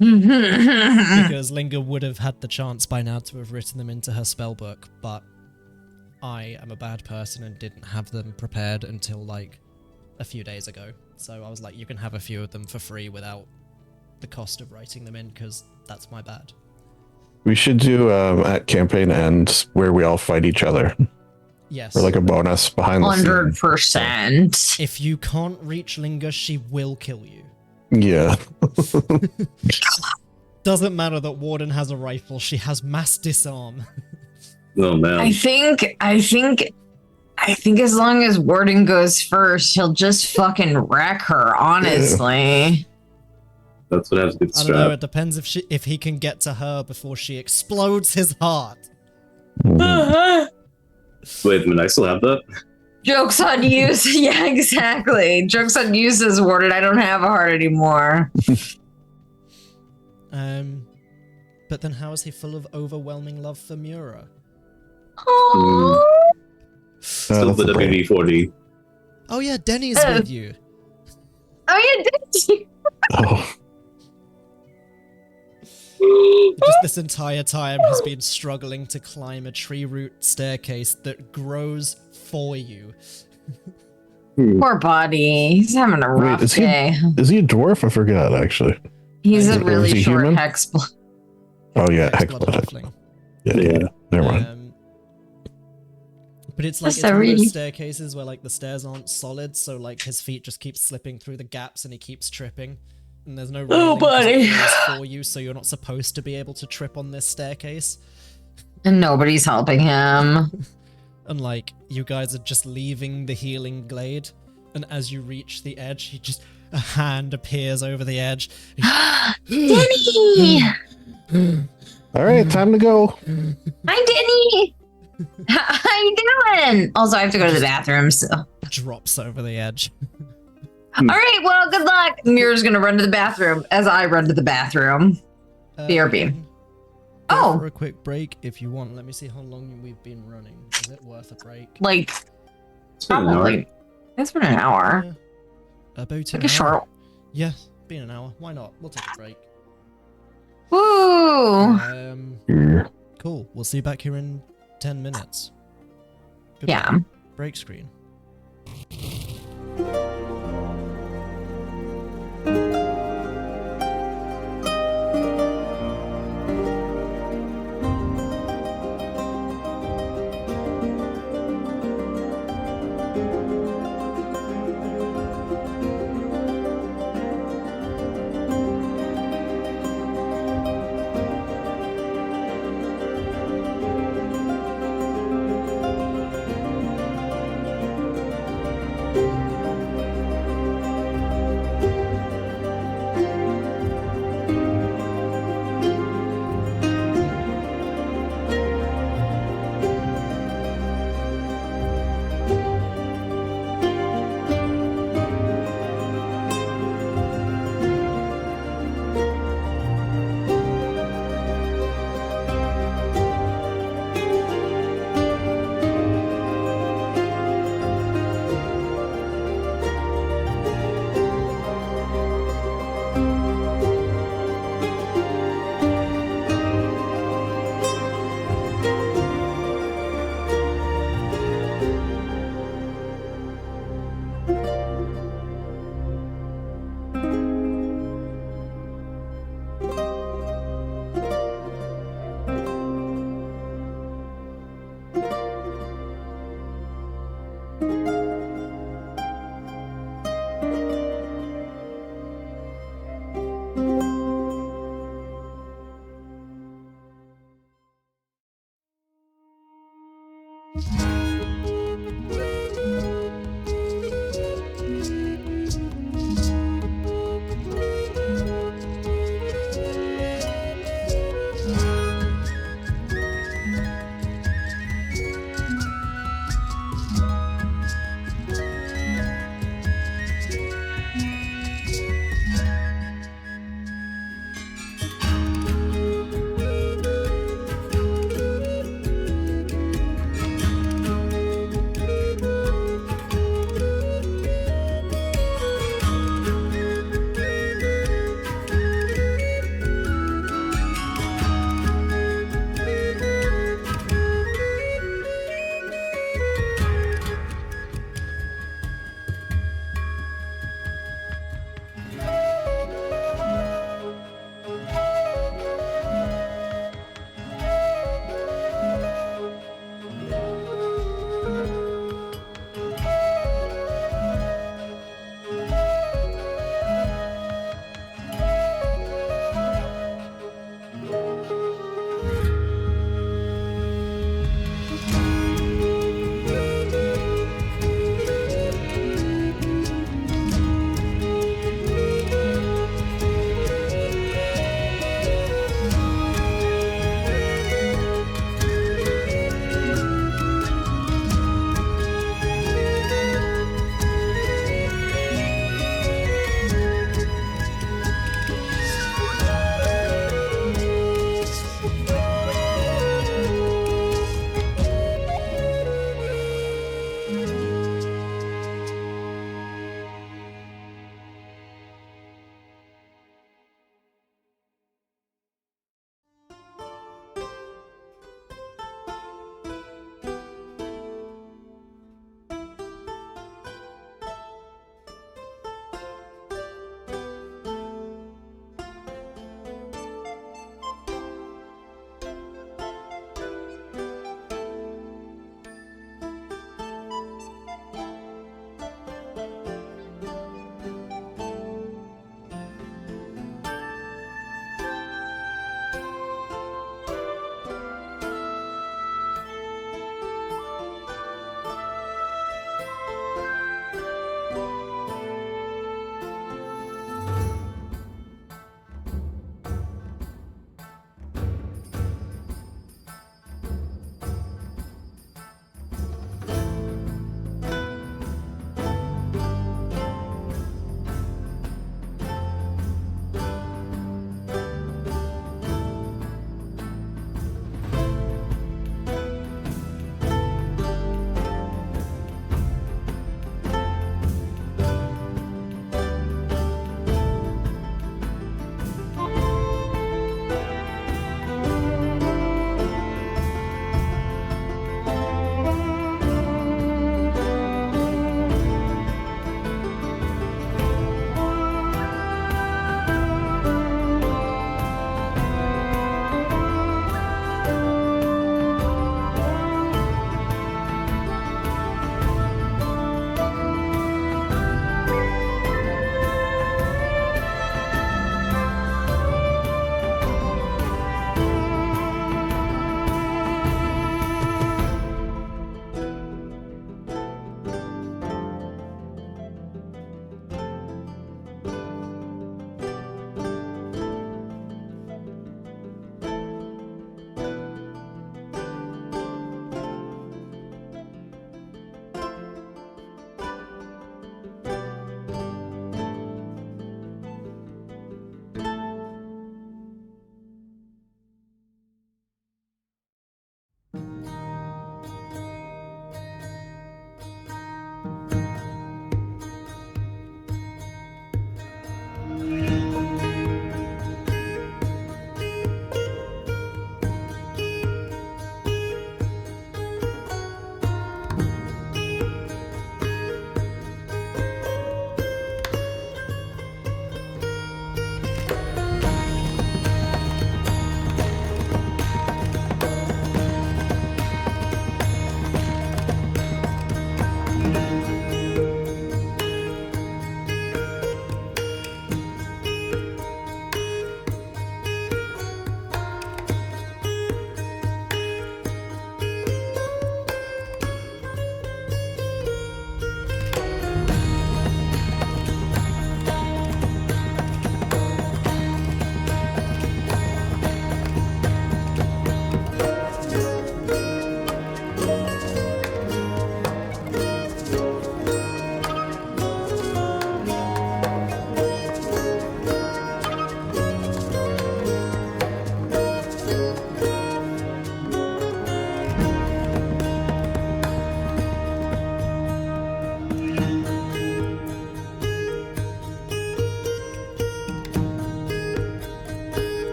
Because Linger would have had the chance by now to have written them into her spell book, but I am a bad person and didn't have them prepared until like a few days ago. So I was like, you can have a few of them for free without the cost of writing them in, because that's my bad.
We should do at campaign end where we all fight each other.
Yes.
Or like a bonus behind the scenes.
100%.
If you can't reach Linger, she will kill you.
Yeah.
Doesn't matter that Warden has a rifle, she has mass disarm.
Oh man.
I think as long as Warden goes first, he'll just fucking wreck her, honestly.
That's what has to be
I don't know,
strapped.
it depends if he can get to her before she explodes his heart.
Wait a minute, I still have that?
Joke's on you. Yeah, exactly. Joke's on you, says Warden. I don't have a heart anymore.
But then how is he full of overwhelming love for Mura?
Oh.
Still
that's
the
a brain.
WD-40.
Oh yeah, Denny's with you.
Oh, yeah,
Oh,
Just this entire time has been struggling to climb a tree root staircase that grows for you.
poor buddy. He's having a rough
is he-
day.
is he a dwarf? I forgot actually.
He's
Or
a
is
really
he
short
human?
hexblood.
Oh yeah,
Hexblood
Hexblood.
halfling.
Yeah. Never mind.
But it's like
That's
it's one
a
of those
really-
staircases where like the stairs aren't solid, so like his feet just keep slipping through the gaps and he keeps tripping. And there's no railing 'cause
buddy.
it goes for you, so you're not supposed to be able to trip on this staircase.
And nobody's helping him.
And like you guys are just leaving the Healing Glade, and as you reach the edge, a hand appears over the edge.
Denny!
All right, time to go.
Hi, Denny! How you doing? Also, I have to go to the bathroom, so.
Drops over the edge.
All right, well, good luck. Mira's gonna run to the bathroom as I run to the bathroom. BRB.
Go
Oh.
For a quick break if you want. Let me see how long we've been running. Is it worth a break?
Like,
It's been an hour.
probably. It's been an hour.
Yeah. About
Like
an
a
hour.
short.
Yeah, been an hour. Why not? We'll take a break.
Woo!
Yeah.
Cool. We'll see you back here in 10 minutes.
Yeah.
Break screen.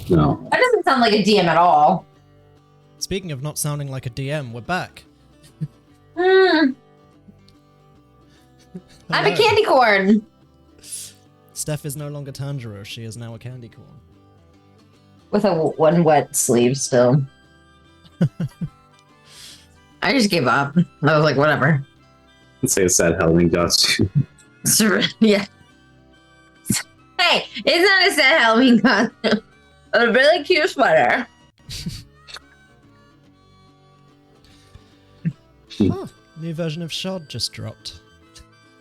No.
That doesn't sound like a DM at all.
Speaking of not sounding like a DM, we're back.
I'm a
Hello.
candy corn.
Steph is no longer Tanjiro, she is now a candy corn.
With a one wet sleeve still. I just gave up. I was like, whatever.
Let's say a sad Halloween costume.
Yeah. Hey, it's not a sad Halloween costume. A really cute sweater.
Oh, new version of Shod just dropped.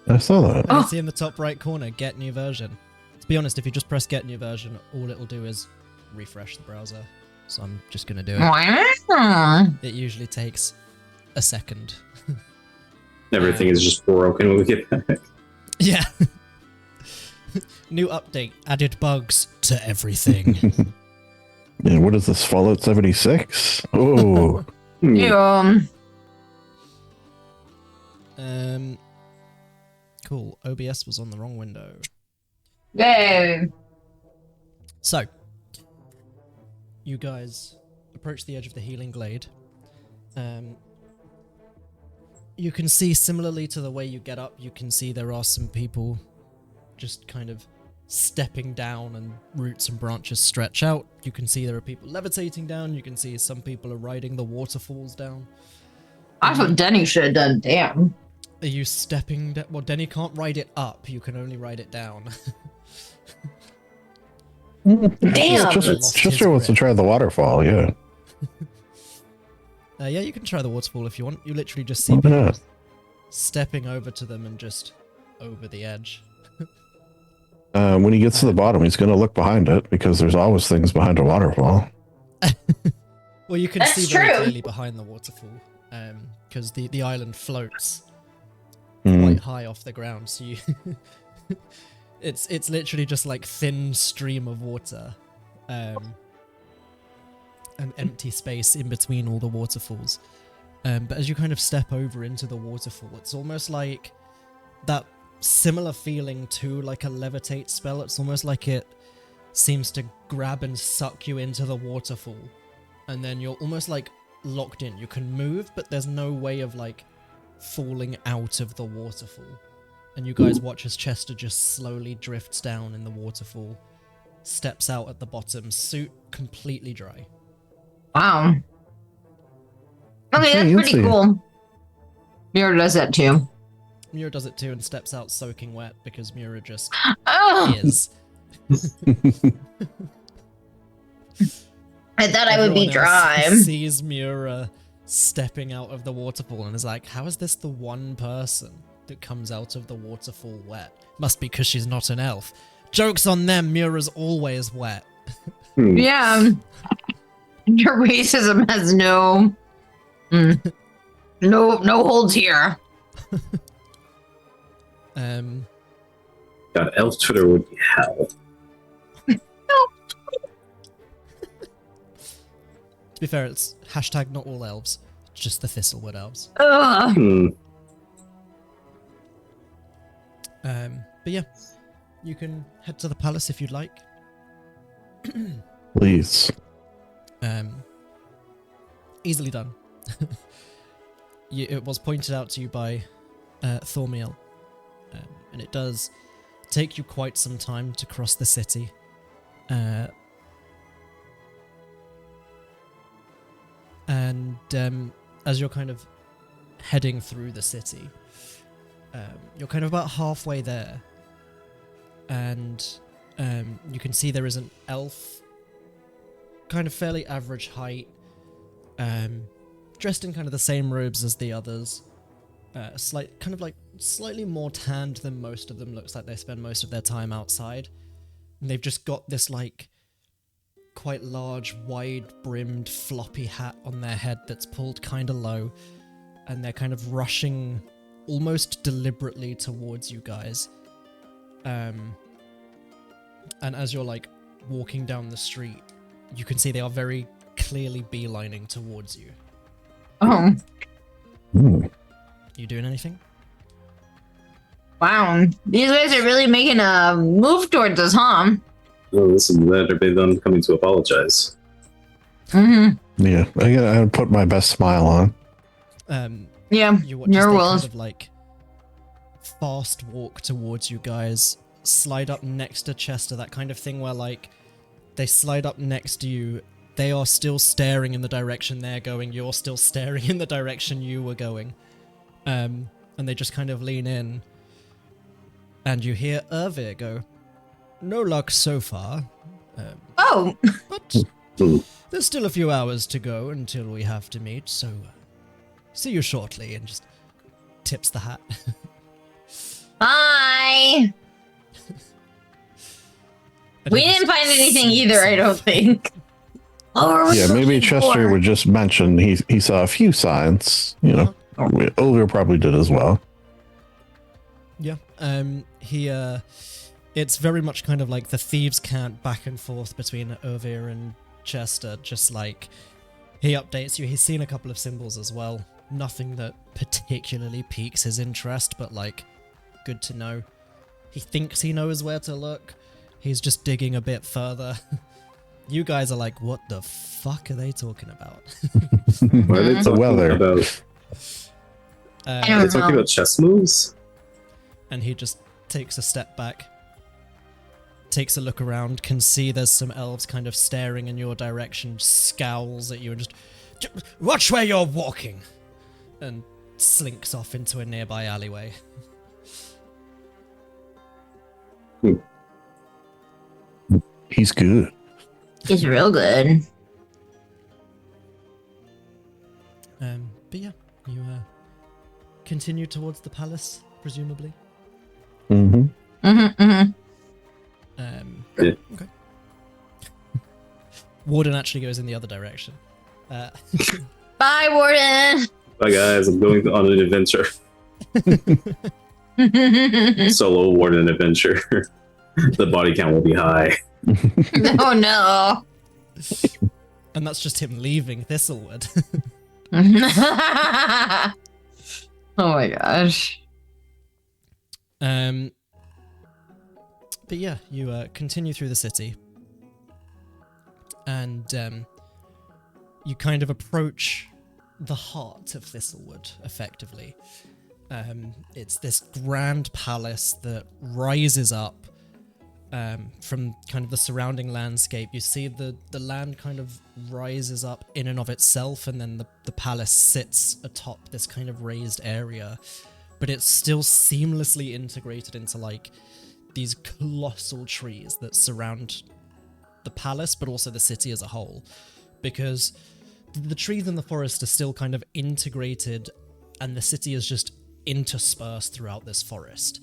I saw that.
And you see in the top right corner, get new version. To be honest, if you just press get new version, all it'll do is refresh the browser. So I'm just gonna do it.
Wow.
It usually takes a second.
Everything is just broken when we get back.
Yeah. New update, added bugs to everything.
Yeah, what is this? Fallout 76? Oh.
Yeah.
Cool. OBS was on the wrong window.
Yay.
So, you guys approach the edge of the Healing Glade. You can see, similarly to the way you get up, you can see there are some people just kind of stepping down and roots and branches stretch out. You can see there are people levitating down. You can see some people are riding the waterfalls down.
That's what Denny should have done. Damn.
Are you stepping down? Well, Denny can't ride it up. You can only ride it down.
Damn.
Chester wants to try the waterfall, yeah.
Yeah, you can try the waterfall if you want. You literally just see
Why
people
not?
stepping over to them and just over the edge.
When he gets to the bottom, he's going to look behind it because there's always things behind a waterfall.
Well, you can
That's
see very
true.
clearly behind the waterfall because the island floats
Hmm.
quite high off the ground. So you it's literally just like thin stream of water, an empty space in between all the waterfalls. But as you kind of step over into the waterfall, it's almost like that similar feeling to like a levitate spell. It's almost like it seems to grab and suck you into the waterfall, and then you're almost like locked in. You can move, but there's no way of like falling out of the waterfall. And you guys watch as Chester just slowly drifts down in the waterfall, steps out at the bottom, suit completely dry.
Wow. Okay, that's pretty
Fancy.
cool. Mira does that too.
Mura does it too and steps out soaking wet because Mura just
Oh,
is.
I thought I would be
Everyone
dry.
else sees Mura stepping out of the waterfall and is like, how is this the one person that comes out of the waterfall wet? Must be because she's not an elf. Joke's on them, Mura's always wet.
Yeah. Your racism has no holds here.
God, elf Twitter would be hell.
To be fair, it's hashtag not all elves, just the Thiselwood elves.
Ugh.
But yeah, you can head to the palace if you'd like.
Please.
Easily done. It was pointed out to you by Thormiel, and it does take you quite some time to cross the city. And as you're kind of heading through the city, you're kind of about halfway there, and you can see there is an elf, kind of fairly average height, dressed in kind of the same robes as the others, slightly more tanned than most of them. Looks like they spend most of their time outside, and they've just got this like quite large, wide-brimmed, floppy hat on their head that's pulled kind of low, and they're kind of rushing almost deliberately towards you guys. And as you're like walking down the street, you can see they are very clearly beelining towards you.
Oh,
You doing anything?
wow. These guys are really making a move towards us, huh?
Oh, this is better be them coming to apologize.
Mm-hmm.
Yeah, I gotta put my best smile on.
Yeah,
You watch as
your
they
wills.
kind of like fast walk towards you guys, slide up next to Chester, that kind of thing where like they slide up next to you, they are still staring in the direction they're going, you're still staring in the direction you were going. And they just kind of lean in, and you hear Ervir go, "No luck so far.
Oh,
But there's still a few hours to go until we have to meet, so see you shortly," and just tips the hat.
Bye.
And
We
he
didn't
just
find anything
sneaks
either, I don't
off.
think. Oh, are we
Yeah, maybe
looking
Chester
for?
would just mention he saw a few signs. You know, Olivia probably did as well.
Yeah. It's very much kind of like the thieves' cant back and forth between Ovir and Chester. Just like he updates you. He's seen a couple of symbols as well. Nothing that particularly piques his interest, but like good to know. He thinks he knows where to look. He's just digging a bit further. You guys are like, what the fuck are they talking about?
What are they
The
talking
weather.
about?
I
Are
don't
they talking
know.
about chess moves?
And he just takes a step back, takes a look around, can see there's some elves kind of staring in your direction, scowls at you, and just watch where you're walking, and slinks off into a nearby alleyway.
He's good.
It's real good.
But yeah, you continue towards the palace, presumably.
Mm-hmm.
mm-hmm, mm-hmm.
Yeah.
Okay. Warden actually goes in the other direction.
Bye, Warden.
Bye guys, I'm going on an adventure. Solo warden adventure. The body count will be high.
Oh no.
And that's just him leaving Thiselwood.
Oh my gosh.
But yeah, you continue through the city, and you kind of approach the heart of Thiselwood, effectively. It's this grand palace that rises up from kind of the surrounding landscape. You see the land kind of rises up in and of itself, and then the palace sits atop this kind of raised area. But it's still seamlessly integrated into like these colossal trees that surround the palace, but also the city as a whole. Because the trees in the forest are still kind of integrated, and the city is just interspersed throughout this forest.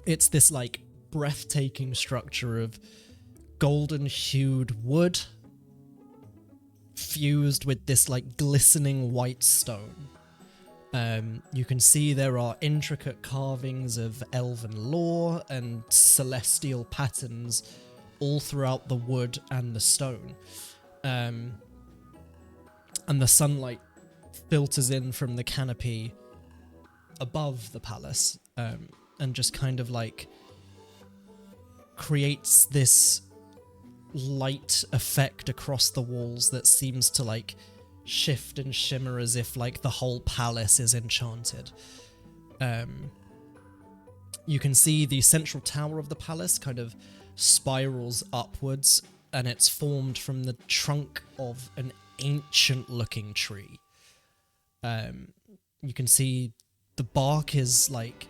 It's this like breathtaking structure of golden hued wood fused with this like glistening white stone. You can see there are intricate carvings of elven lore and celestial patterns all throughout the wood and the stone. And the sunlight filters in from the canopy above the palace, and just kind of like creates this light effect across the walls that seems to like shift and shimmer as if like the whole palace is enchanted. You can see the central tower of the palace kind of spirals upwards, and it's formed from the trunk of an ancient looking tree. You can see the bark is like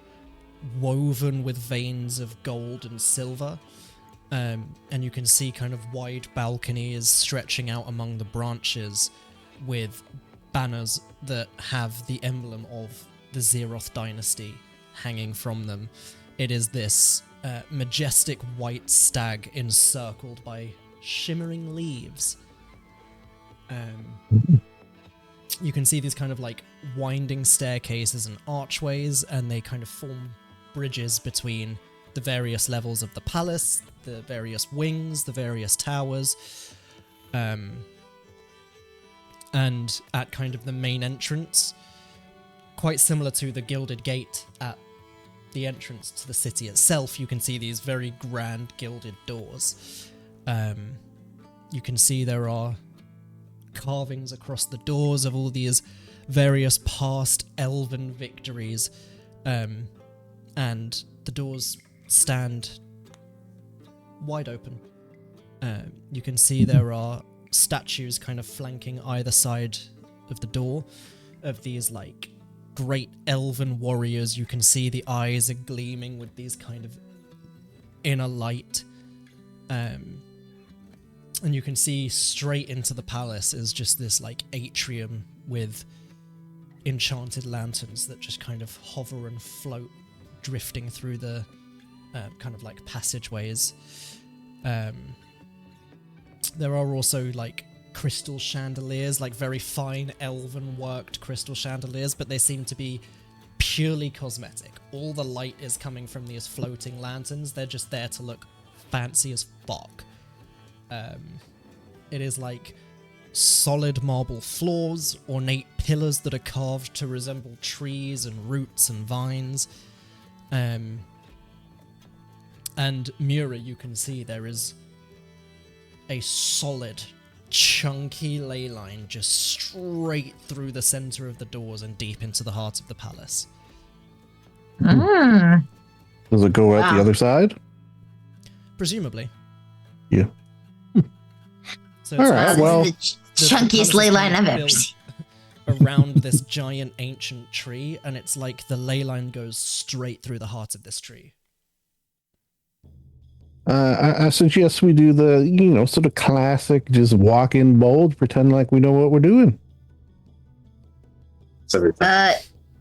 woven with veins of gold and silver. And you can see kind of wide balconies stretching out among the branches with banners that have the emblem of the Zeroth dynasty hanging from them. It is this majestic white stag encircled by shimmering leaves. You can see these kind of like winding staircases and archways, and they kind of form bridges between the various levels of the palace, the various wings, the various towers. And at kind of the main entrance, quite similar to the Gilded Gate at the entrance to the city itself, you can see these very grand gilded doors. You can see there are carvings across the doors of all these various past elven victories, and the doors stand wide open. You can see there are statues kind of flanking either side of the door of these like great elven warriors. You can see the eyes are gleaming with these kind of inner light, and you can see straight into the palace is just this like atrium with enchanted lanterns that just kind of hover and float, drifting through the kind of like passageways. There are also like crystal chandeliers, like very fine elven worked crystal chandeliers, but they seem to be purely cosmetic. All the light is coming from these floating lanterns. They're just there to look fancy as fuck. It is like solid marble floors, ornate pillars that are carved to resemble trees and roots and vines. And Mura, you can see there is a solid, chunky ley line just straight through the center of the doors and deep into the heart of the palace.
Mm.
Does it go out the other side?
Presumably.
Yeah.
So
All right, well,
the chunkiest ley line I've ever
built
seen.
around this giant ancient tree, and it's like the ley line goes straight through the heart of this tree.
I suggest we do the, sort of classic, just walk in bold, pretend like we know what we're doing.
It's everything.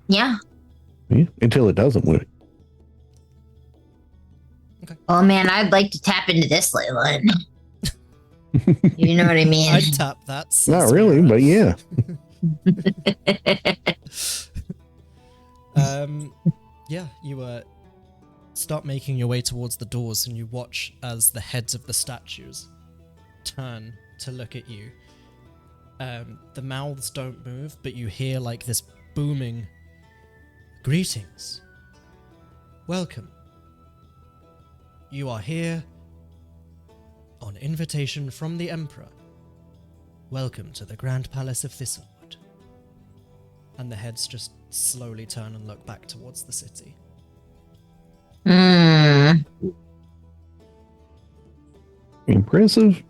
Yeah.
Yeah, until it doesn't work.
Oh man, I'd like to tap into this ley line. You know what I mean?
I'd tap that.
Not really, but yeah.
Yeah, you start making your way towards the doors, and you watch as the heads of the statues turn to look at you. The mouths don't move, but you hear like this booming, "Greetings. Welcome. You are here on invitation from the Emperor. Welcome to the Grand Palace of Thiselwood." And the heads just slowly turn and look back towards the city.
Mm.
Impressive.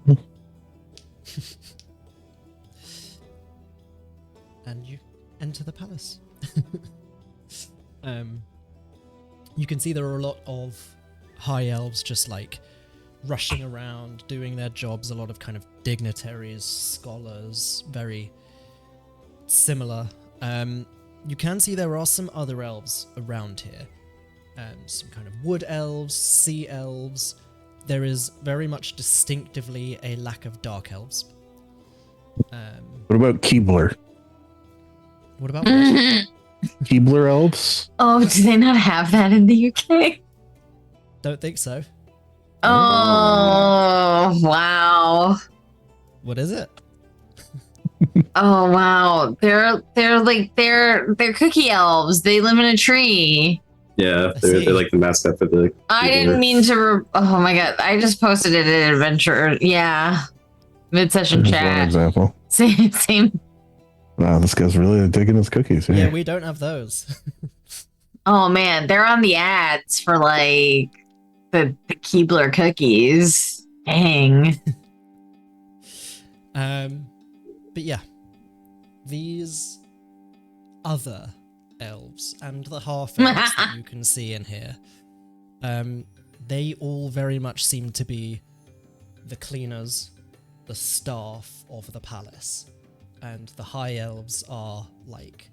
And you enter the palace. You can see there are a lot of high elves just like rushing around, doing their jobs, a lot of kind of dignitaries, scholars, very similar. You can see there are some other elves around here. Some kind of wood elves, sea elves. There is very much distinctively a lack of dark elves.
What about Keebler?
What about what?
Keebler elves?
Oh, do they not have that in the UK?
Don't think so.
Oh, wow.
What is it?
Oh, wow. They're cookie elves. They live in a tree.
Yeah,
I
they're
see.
like the mascot for the.
I didn't mean to. Oh my god! I just posted it in Adventure. Yeah, mid-session
Just one
chat.
example.
Same.
Wow, this guy's really digging his cookies.
Yeah,
Yeah.
we don't have those.
Oh man, they're on the ads for like the Keebler cookies. Dang.
But yeah, these other elves and the half elves that you can see in here, they all very much seem to be the cleaners, the staff of the palace, and the high elves are like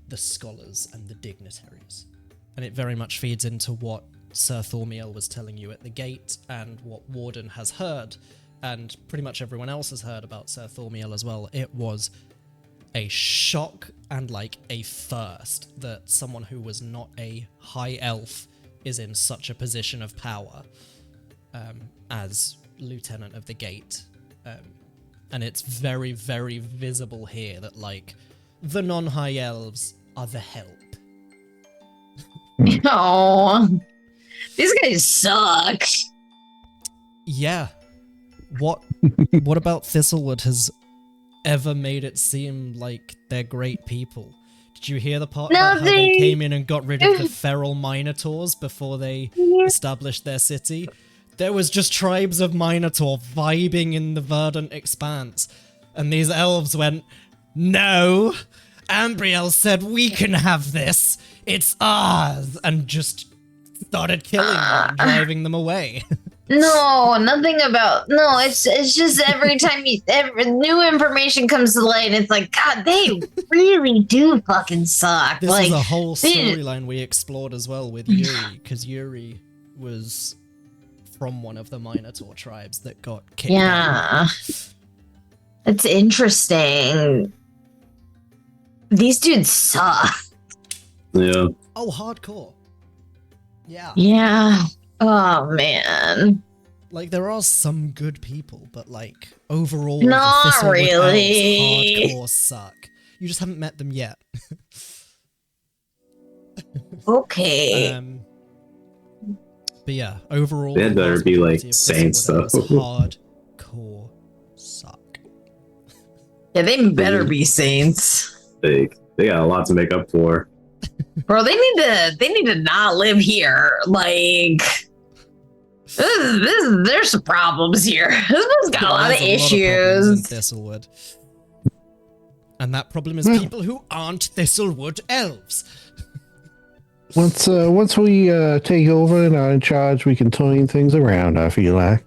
the scholars and the dignitaries. And it very much feeds into what Sir Thormiel was telling you at the gate, and what Warden has heard, and pretty much everyone else has heard about Sir Thormiel as well. It was a shock and like a first that someone who was not a high elf is in such a position of power as Lieutenant of the Gate. And it's very, very visible here that like the non-high elves are the help.
Oh, these guys suck.
Yeah. What about Thiselwood has ever made it seem like they're great people? Did you hear the part about how they came in and got rid of the feral minotaurs before they established their city? There was just tribes of minotaur vibing in the verdant expanse, and these elves went, "No, Ambriel said we can have this. It's ours," and just started killing them, driving them away.
No, nothing about no. It's just every time new information comes to light, it's like, God, they really do fucking suck.
This
like
was a whole storyline we explored as well with Yuri, because Yuri was from one of the Minotaur tribes that got kicked out.
Yeah, it's interesting. These dudes suck.
Yeah.
Oh, hardcore. Yeah.
Yeah. Oh man.
Like, there are some good people, but like, overall,
Not
the Thiselwood
really.
elves hardcore suck. You just haven't met them yet.
Okay.
But yeah, overall,
They
the
better
vast
be, like,
majority of
saints,
Thiselwood elves
though.
hardcore suck.
Yeah, they better be saints.
They got a lot to make up for.
Bro, they need to not live here. Like there's some problems here. This one's got a lot of
There's
issues.
in Thiselwood. And that problem is people who aren't Thiselwood elves.
Once we take over and are in charge, we can turn things around, I feel like.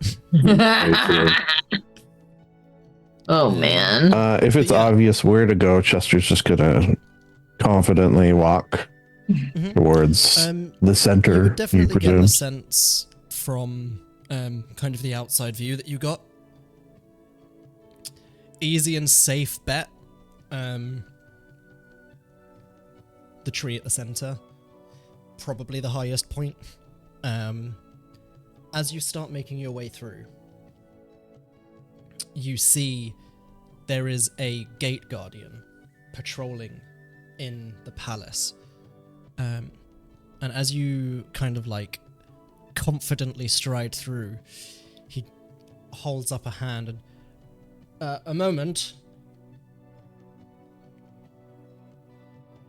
Oh man.
If it's
Yeah.
obvious where to go, Chester's just gonna confidently walk towards the
You
center,
would
you
definitely get
presume.
the sense from kind of the outside view that you got. Easy and safe bet. The tree at the center. Probably the highest point. As you start making your way through, you see there is a gate guardian patrolling in the palace. And as you kind of like confidently stride through, he holds up a hand and a moment.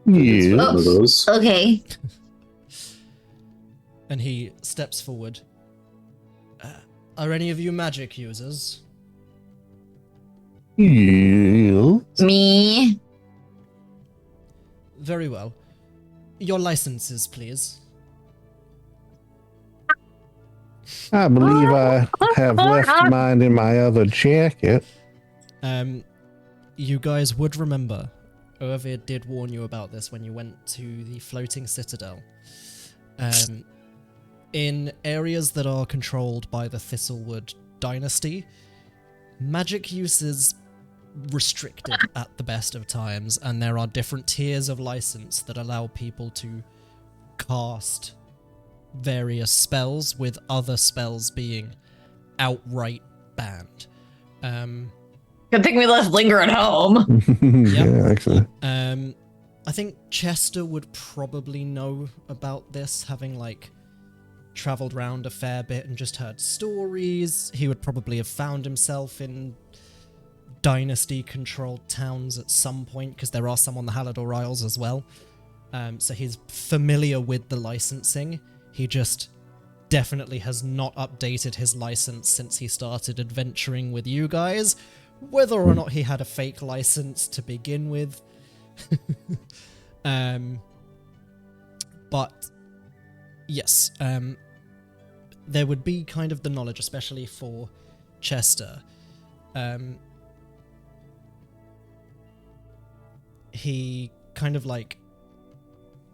Yeah.
One of those.
Okay.
And he steps forward. Are any of you magic users?
Yeah.
Me.
Very well. Your licenses, please.
I believe I have left mine in my other jacket.
You guys would remember, Irvir did warn you about this when you went to the floating citadel. In areas that are controlled by the Thiselwood dynasty, magic use is restricted at the best of times, and there are different tiers of license that allow people to cast various spells, with other spells being outright banned.
Good thing we left Linger at home.
Yeah, actually.
I think Chester would probably know about this, having like traveled around a fair bit and just heard stories. He would probably have found himself in dynasty-controlled towns at some point, because there are some on the Halador Isles as well. So he's familiar with the licensing. He just definitely has not updated his license since he started adventuring with you guys. Whether or not he had a fake license to begin with. But yes, there would be kind of the knowledge, especially for Chester. He kind of like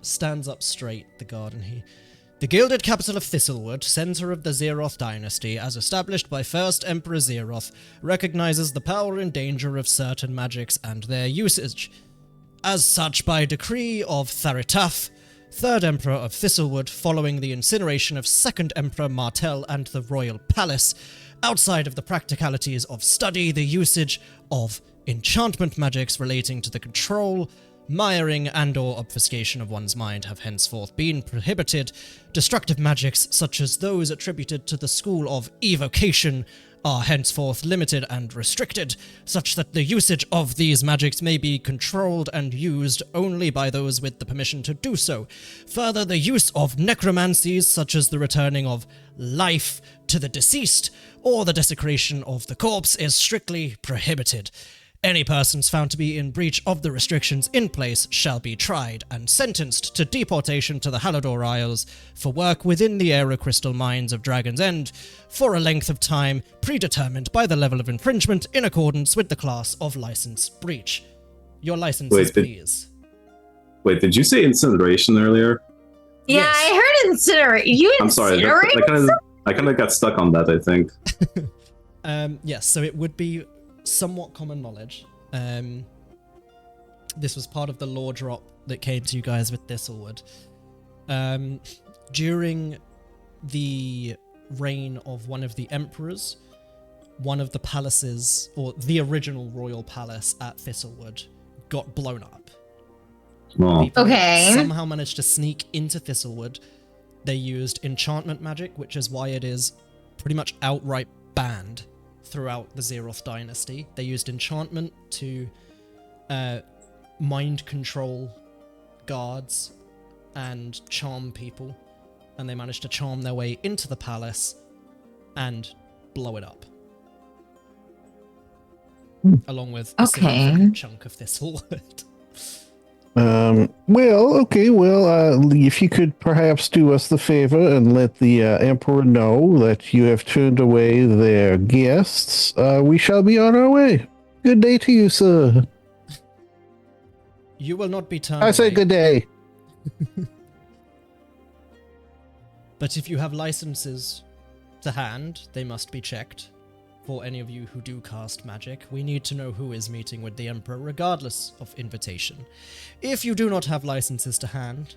stands up straight, the guard, and the gilded capital of Thiselwood, center of the Zeroth dynasty, as established by First Emperor Zeroth, recognizes the power and danger of certain magics and their usage. As such, by decree of Tharitaf, Third Emperor of Thiselwood, following the incineration of Second Emperor Martel and the Royal Palace, outside of the practicalities of study, the usage of enchantment magics relating to the control Miring and or obfuscation of one's mind have henceforth been prohibited. Destructive magics, such as those attributed to the school of evocation, are henceforth limited and restricted, such that the usage of these magics may be controlled and used only by those with the permission to do so. Further, the use of necromancies, such as the returning of life to the deceased, or the desecration of the corpse, is strictly prohibited. Any persons found to be in breach of the restrictions in place shall be tried and sentenced to deportation to the Halador Isles for work within the Aerocrystal mines of Dragon's End for a length of time predetermined by the level of infringement in accordance with the class of license breach. Your licenses, please.
Wait, did you say incineration earlier?
Yeah,
Yes.
I heard incinerate.
I'm sorry, I kind of got stuck on that, I think.
Yes, so it would be somewhat common knowledge. This was part of the lore drop that came to you guys with Thiselwood. During the reign of one of the emperors, one of the palaces, or the original royal palace at Thiselwood, got blown up.
Oh.
People
Okay.
somehow managed to sneak into Thiselwood. They used enchantment magic, which is why it is pretty much outright banned throughout the Zeroth dynasty. They used enchantment to mind control guards and charm people, and they managed to charm their way into the palace and blow it up. Along with a significant chunk of Thiselwood.
If you could perhaps do us the favor and let the Emperor know that you have turned away their guests, we shall be on our way. Good day to you, sir.
You will not be turned
I say
away.
good day.
But if you have licenses to hand, they must be checked. For any of you who do cast magic, we need to know who is meeting with the Emperor regardless of invitation. If you do not have licenses to hand,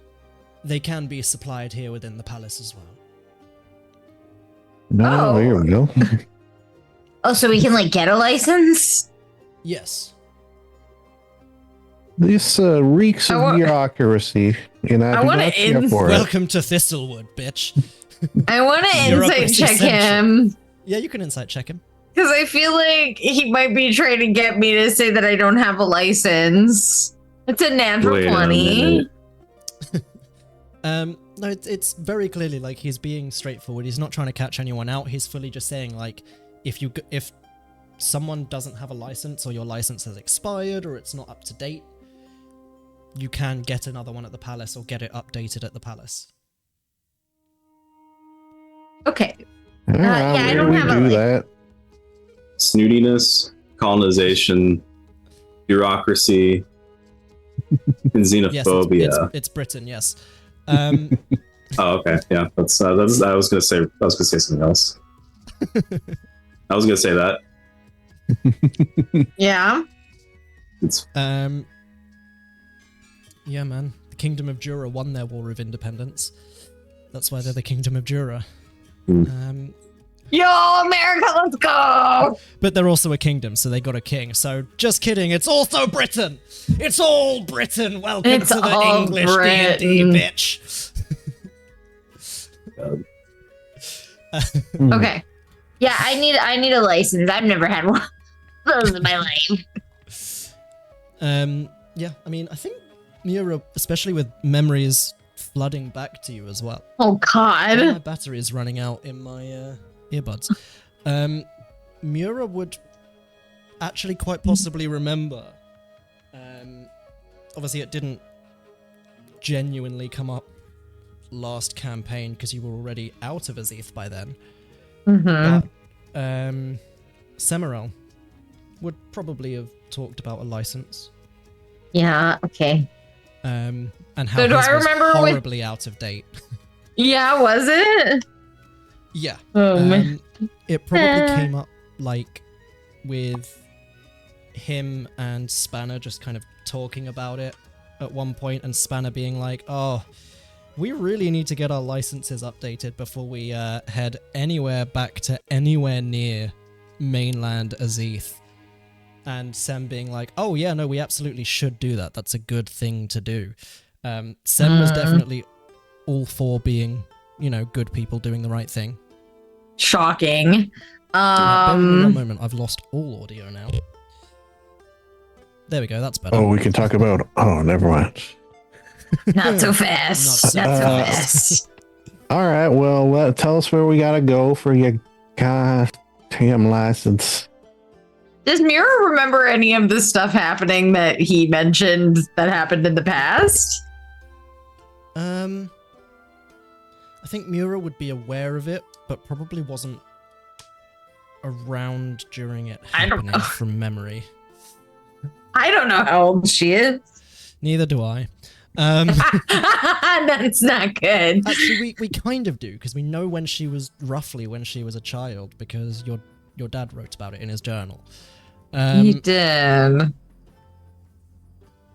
they can be supplied here within the palace as well.
No, here we go.
Oh, so we can like get a license?
Yes.
This reeks
I
of
wa-
bureaucracy, and I do
wanna
not care
in-
for it.
Welcome to Thiselwood, bitch.
I want to insight
Bureaucracy
check
central.
him
Yeah, you can insight check him.
because I feel like he might be trying to get me to say that I don't have a license. It's a natural
Wait a
20.
minute.
No, it's very clearly like he's being straightforward. He's not trying to catch anyone out. He's fully just saying like, if someone doesn't have a license or your license has expired or it's not up to date, you can get another one at the palace or get it updated at the palace.
Okay.
Yeah,
I don't
we
have a
do
license.
that.
Snootiness, colonization, bureaucracy, and
Yes,
xenophobia.
it's Britain. Yes.
Oh, okay, yeah. That's. I was gonna say something else. I was gonna say that.
Yeah.
It's
Yeah, man. The Kingdom of Jura won their War of Independence. That's why they're the Kingdom of Jura.
Yo, America, let's go!
But they're also a kingdom, so they got a king. So, just kidding, it's also Britain! It's all Britain! Welcome
It's
to the
all
English
Britain.
D&D, bitch!
Okay. Yeah, I need a license. I've never had one of those in my life.
Yeah, I mean, I think Mira, especially with memories flooding back to you as well.
Oh, God.
My battery is running out in my earbuds. Mura would actually quite possibly remember. Obviously, it didn't genuinely come up last campaign because you were already out of Azith by then.
Mm-hmm.
But Semirel would probably have talked about a license.
Yeah, okay.
And how
So do
his
I
was
remember with-
horribly out of date.
Yeah, was it?
Yeah.
Oh, man.
It probably came up like with him and Spanner just kind of talking about it at one point, and Spanner being like, "Oh, we really need to get our licenses updated before we head anywhere back to anywhere near mainland Azith." and Sem being like, oh yeah, no, we absolutely should do that. That's a good thing to do. Sem was definitely all for being, good people doing the right thing.
Shocking.
Bear with me one moment. I've lost all audio now. There we go. That's better.
Oh, we can talk about. Oh, never mind.
Not so fast.
Not
Not so
so
fast.
All right. Well, tell us where we gotta go for your goddamn license.
Does Mira remember any of the stuff happening that he mentioned that happened in the past?
I think Mura would be aware of it, but probably wasn't around during it
I don't
happening
know.
from memory.
I don't know how old she is.
Neither do I.
That's not good.
Actually, we kind of do, because we know roughly when she was a child, because your dad wrote about it in his journal.
He did.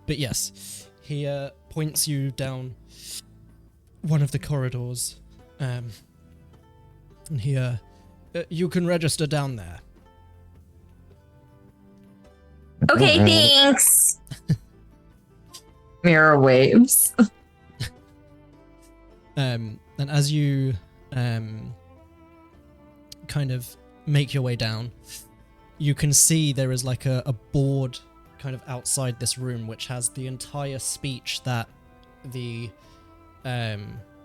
But yes, he points you down one of the corridors, and he you can register down there.
Okay,
Alright.
thanks.
Mira waves.
And as you kind of make your way down, you can see there is like a board kind of outside this room which has the entire speech that the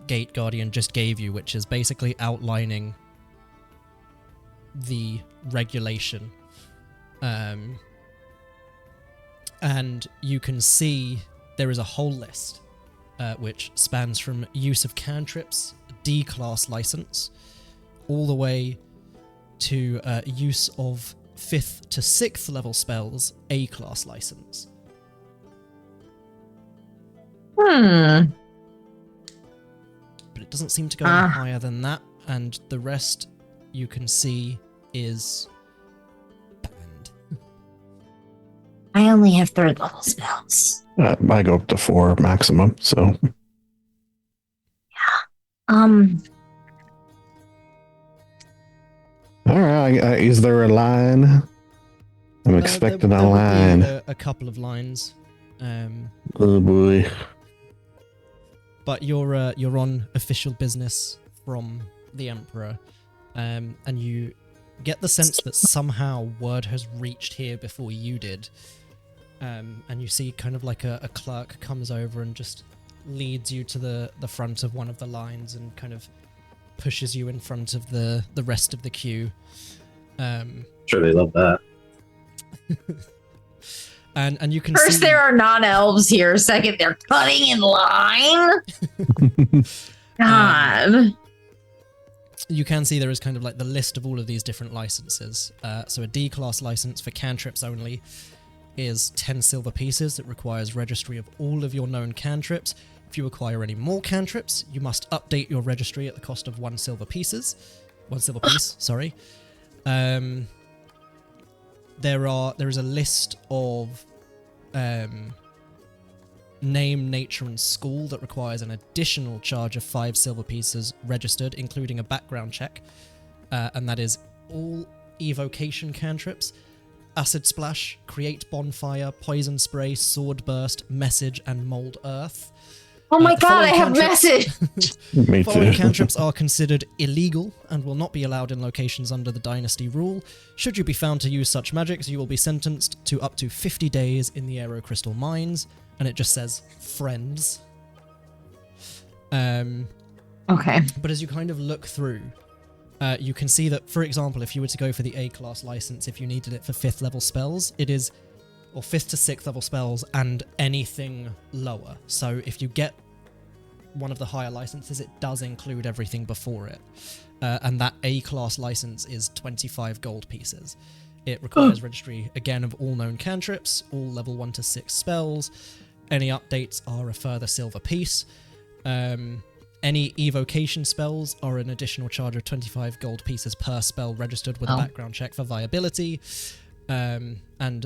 Gate Guardian just gave you, which is basically outlining the regulation. And you can see there is a whole list which spans from use of cantrips, D-class license, all the way to use of 5th to 6th level spells, A-class license.
Hmm.
But it doesn't seem to go any higher than that, and the rest you can see is banned.
I only have 3rd level spells.
I go up to 4 maximum. So all right. Is there a line? I'm expecting
there
a
will be
line.
a couple of lines.
Oh boy.
But you're on official business from the Emperor, and you get the sense that somehow word has reached here before you did. And you see kind of like a clerk comes over and just leads you to the front of one of the lines and kind of pushes you in front of the rest of the queue.
Sure, they love that.
And you can
First,
see
there are non-elves here. Second, they're cutting in line. God.
you can see there is kind of like the list of all of these different licenses. So a D-class license for cantrips only is 10 silver pieces. It requires registry of all of your known cantrips. If you acquire any more cantrips, you must update your registry at the cost of 1 silver piece. Sorry. There is a list of name, nature, and school that requires an additional charge of 5 silver pieces registered, including a background check, and that is all evocation cantrips: acid splash, create bonfire, poison spray, sword burst, message, and mold earth.
Oh my
The
god, I
following
have
cantrips-
message.
Me
Following
too.
cantrips are considered illegal and will not be allowed in locations under the Dynasty rule. Should you be found to use such magics, you will be sentenced to up to 50 days in the Aero Crystal Mines, and it just says friends.
Okay.
But as you kind of look through, you can see that, for example, if you were to go for the A-class license, if you needed it for 5th level spells, it is, or 5th to 6th level spells and anything lower. So if you get one of the higher licenses, it does include everything before it. And that A-class license is 25 gold pieces. It requires registry, again, of all known cantrips, all level 1 to 6 spells. Any updates are a further silver piece. Any evocation spells are an additional charge of 25 gold pieces per spell registered with a background check for viability. And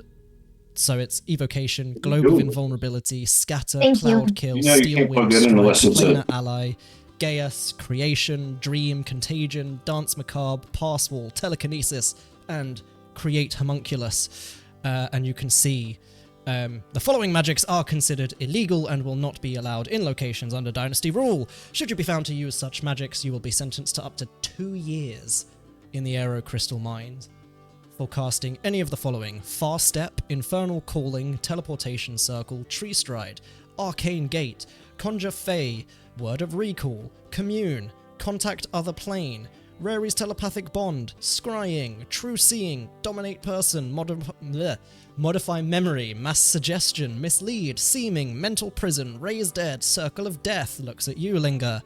so it's evocation, globe of invulnerability, scatter, cloud kill, steel wind, strike, planar ally, Gaius, creation, dream, contagion, dance macabre, pass wall, telekinesis, and create homunculus. and you can see the following magics are considered illegal and will not be allowed in locations under Dynasty rule. Should you be found to use such magics, you will be sentenced to up to 2 years in the Aero Crystal Mines for casting any of the following: Far Step, Infernal Calling, Teleportation Circle, Tree Stride, Arcane Gate, Conjure Fey, Word of Recall, Commune, Contact Other Plane, Rary's Telepathic Bond, Scrying, True Seeing, Dominate Person, Modify Memory, Mass Suggestion, Mislead, Seeming, Mental Prison, Raise Dead, Circle of Death, looks at you, Linger,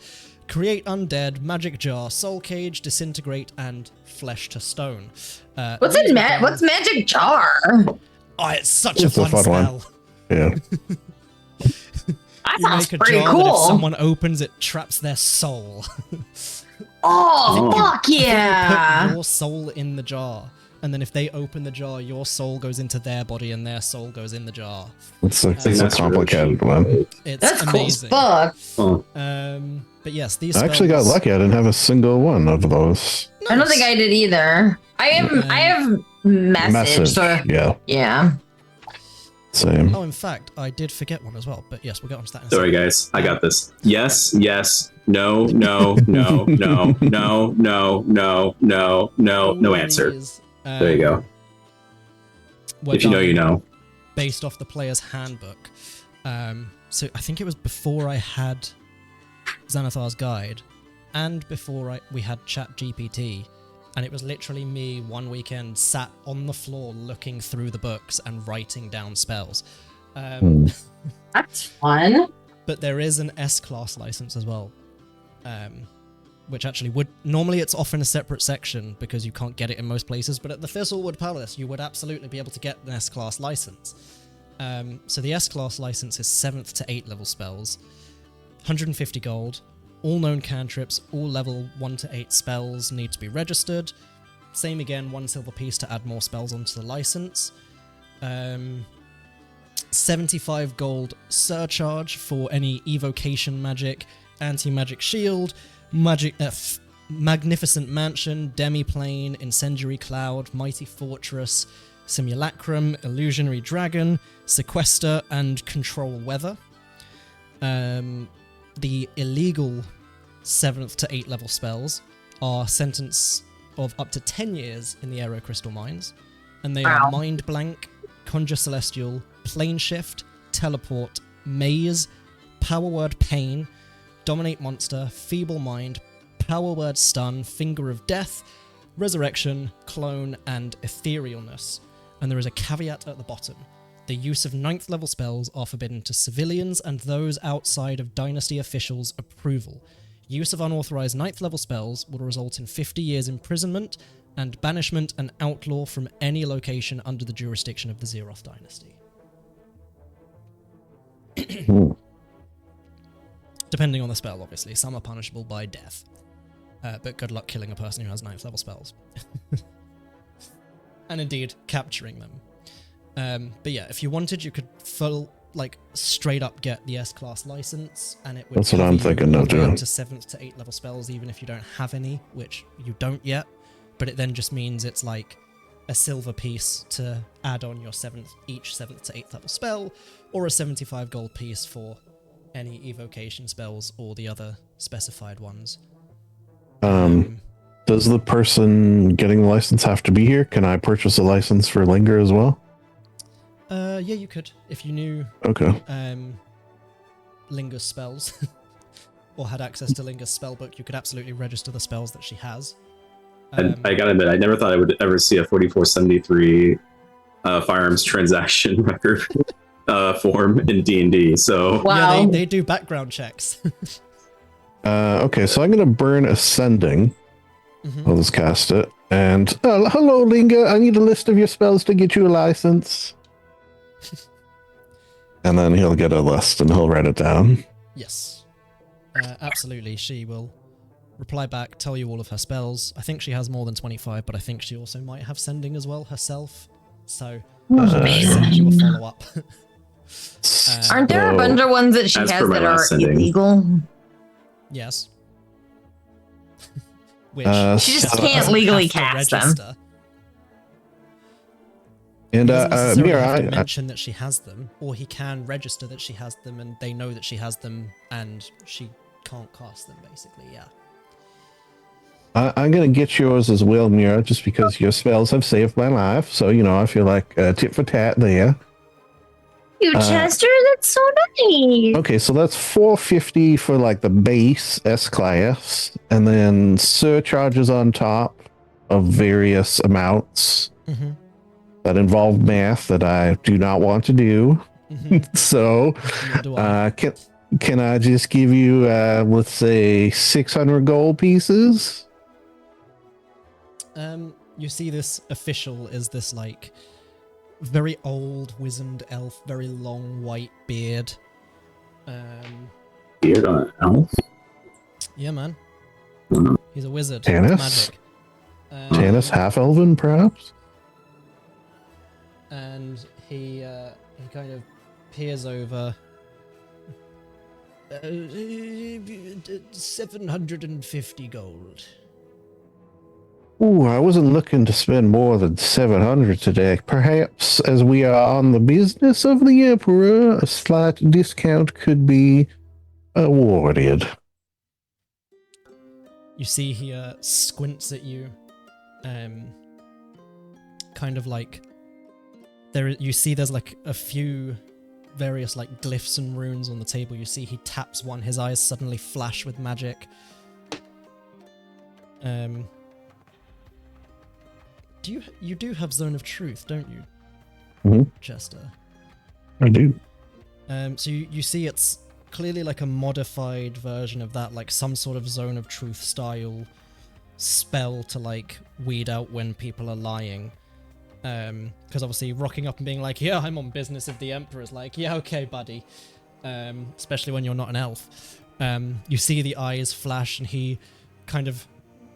Create Undead, Magic Jar, Soul Cage, Disintegrate, and Flesh to Stone.
What's Magic Jar?
Oh, it's such a fun
one.
spell.
Yeah.
That
You
sounds
make a
pretty
jar that if
cool.
someone opens it, traps their soul.
Oh, fuck
Put
yeah.
your soul in the jar, and then if they open the jar, your soul goes into their body and their soul goes in the jar.
It's a
That's
complicated one.
It's
That's
amazing.
cool as fuck.
Oh,
But yes, these
I actually got
spells-
lucky. I didn't have a single one of those.
I don't think I did either. I have message. So yeah.
Same.
Oh, in fact, I did forget one as well. But yes, we'll get onto that in a
sorry,
second.
guys. I got this. Yes, yes. No, no, no, no, no, no, no, no, no, no answer.
These,
There you go.
were
If you know, you
done
know.
Based off the player's handbook. So I think it was before I had Xanathar's Guide, and before we had ChatGPT, and it was literally me one weekend sat on the floor looking through the books and writing down spells.
That's fun.
But there is an S-class license as well, which actually would... Normally it's off in a separate section because you can't get it in most places, but at the Thiselwood Palace you would absolutely be able to get an S-class license. So the S-class license is 7th to 8th level spells, 150 gold, all known cantrips, all level 1 to 8 spells need to be registered. Same again, 1 silver piece to add more spells onto the license. 75 gold surcharge for any evocation magic, anti-magic shield, magnificent mansion, demiplane, incendiary cloud, mighty fortress, simulacrum, illusionary dragon, sequester, and control weather. The illegal 7th to 8th level spells are sentence of up to 10 years in the Aero Crystal Mines, and they are Mind Blank, Conjure Celestial, Plane Shift, Teleport, Maze, Power Word Pain, Dominate Monster, Feeble Mind, Power Word Stun, Finger of Death, Resurrection, Clone, and Etherealness. And there is a caveat at the bottom. The use of 9th level spells are forbidden to civilians and those outside of Dynasty officials' approval. Use of unauthorized 9th level spells will result in 50 years imprisonment and banishment and outlaw from any location under the jurisdiction of the Zeroth Dynasty. Depending on the spell, obviously. Some are punishable by death. But good luck killing a person who has 9th level spells. And indeed, capturing them. But yeah, if you wanted, you could straight up get the S-class license, and it would
That's what I'm
cover you
thinking
all
of
the way up
doing.
to 7th to 8th level spells, even if you don't have any, which you don't yet. But it then just means it's like a silver piece to add on your each 7th to 8th level spell, or a 75 gold piece for any evocation spells or the other specified ones.
Does the person getting the license have to be here? Can I purchase a license for Linger as well?
Yeah, you could, if you knew
Okay.
Linger's spells, or had access to Linger's spellbook, you could absolutely register the spells that she has.
I gotta admit, I never thought I would ever see a 4473 firearms transaction record form in D&D. So
Wow.
Yeah, they do background checks.
Okay, so I'm going to burn Ascending.
Mhm.
I'll just cast it. And, hello, Linger. I need a list of your spells to get you a license. And then he'll get a list and he'll write it down.
Yes. Absolutely. She will reply back, tell you all of her spells. I think she has more than 25, but I think she also might have Sending as well herself. So she'll send you a follow-up.
Aren't there a bunch of ones that she
As
has
per my
that are
last sending.
illegal?
Yes. Which
She just
doesn't
can't
have
legally
to
cast them.
register.
And
He doesn't necessarily
Mira,
have to
I,
mention that she has them, or he can register that she has them, and they know that she has them, and she can't cast them. Basically, yeah.
I'm gonna get yours as well, Mira, just because your spells have saved my life. So I feel like tit for tat there.
You, Chester, that's so nice.
Okay, so that's 450 for like the base S class, and then surcharges on top of various amounts that involve math that I do not want to do. So,
Nor do I.
can I just give you let's say 600 gold pieces?
You see this official is this like very old wizened elf, very long white beard.
Beard on an elf?
Yeah, man.
Mhm.
He's a wizard.
Tannis?
Magic.
Tannis half elven, perhaps?
And he kind of peers over. 750 gold.
Ooh, I wasn't looking to spend more than 700 today. Perhaps, as we are on the business of the Emperor, a slight discount could be awarded.
You see he squints at you, kind of like you see there's like a few various like glyphs and runes on the table. You see he taps one, his eyes suddenly flash with magic. You do have Zone of Truth, don't you, Chester?
I do.
So you see it's clearly like a modified version of that, like some sort of Zone of Truth style spell to like weed out when people are lying. Because obviously rocking up and being like, yeah, I'm on business of the Emperor is like, yeah, okay, buddy. Especially when you're not an elf. You see the eyes flash and he kind of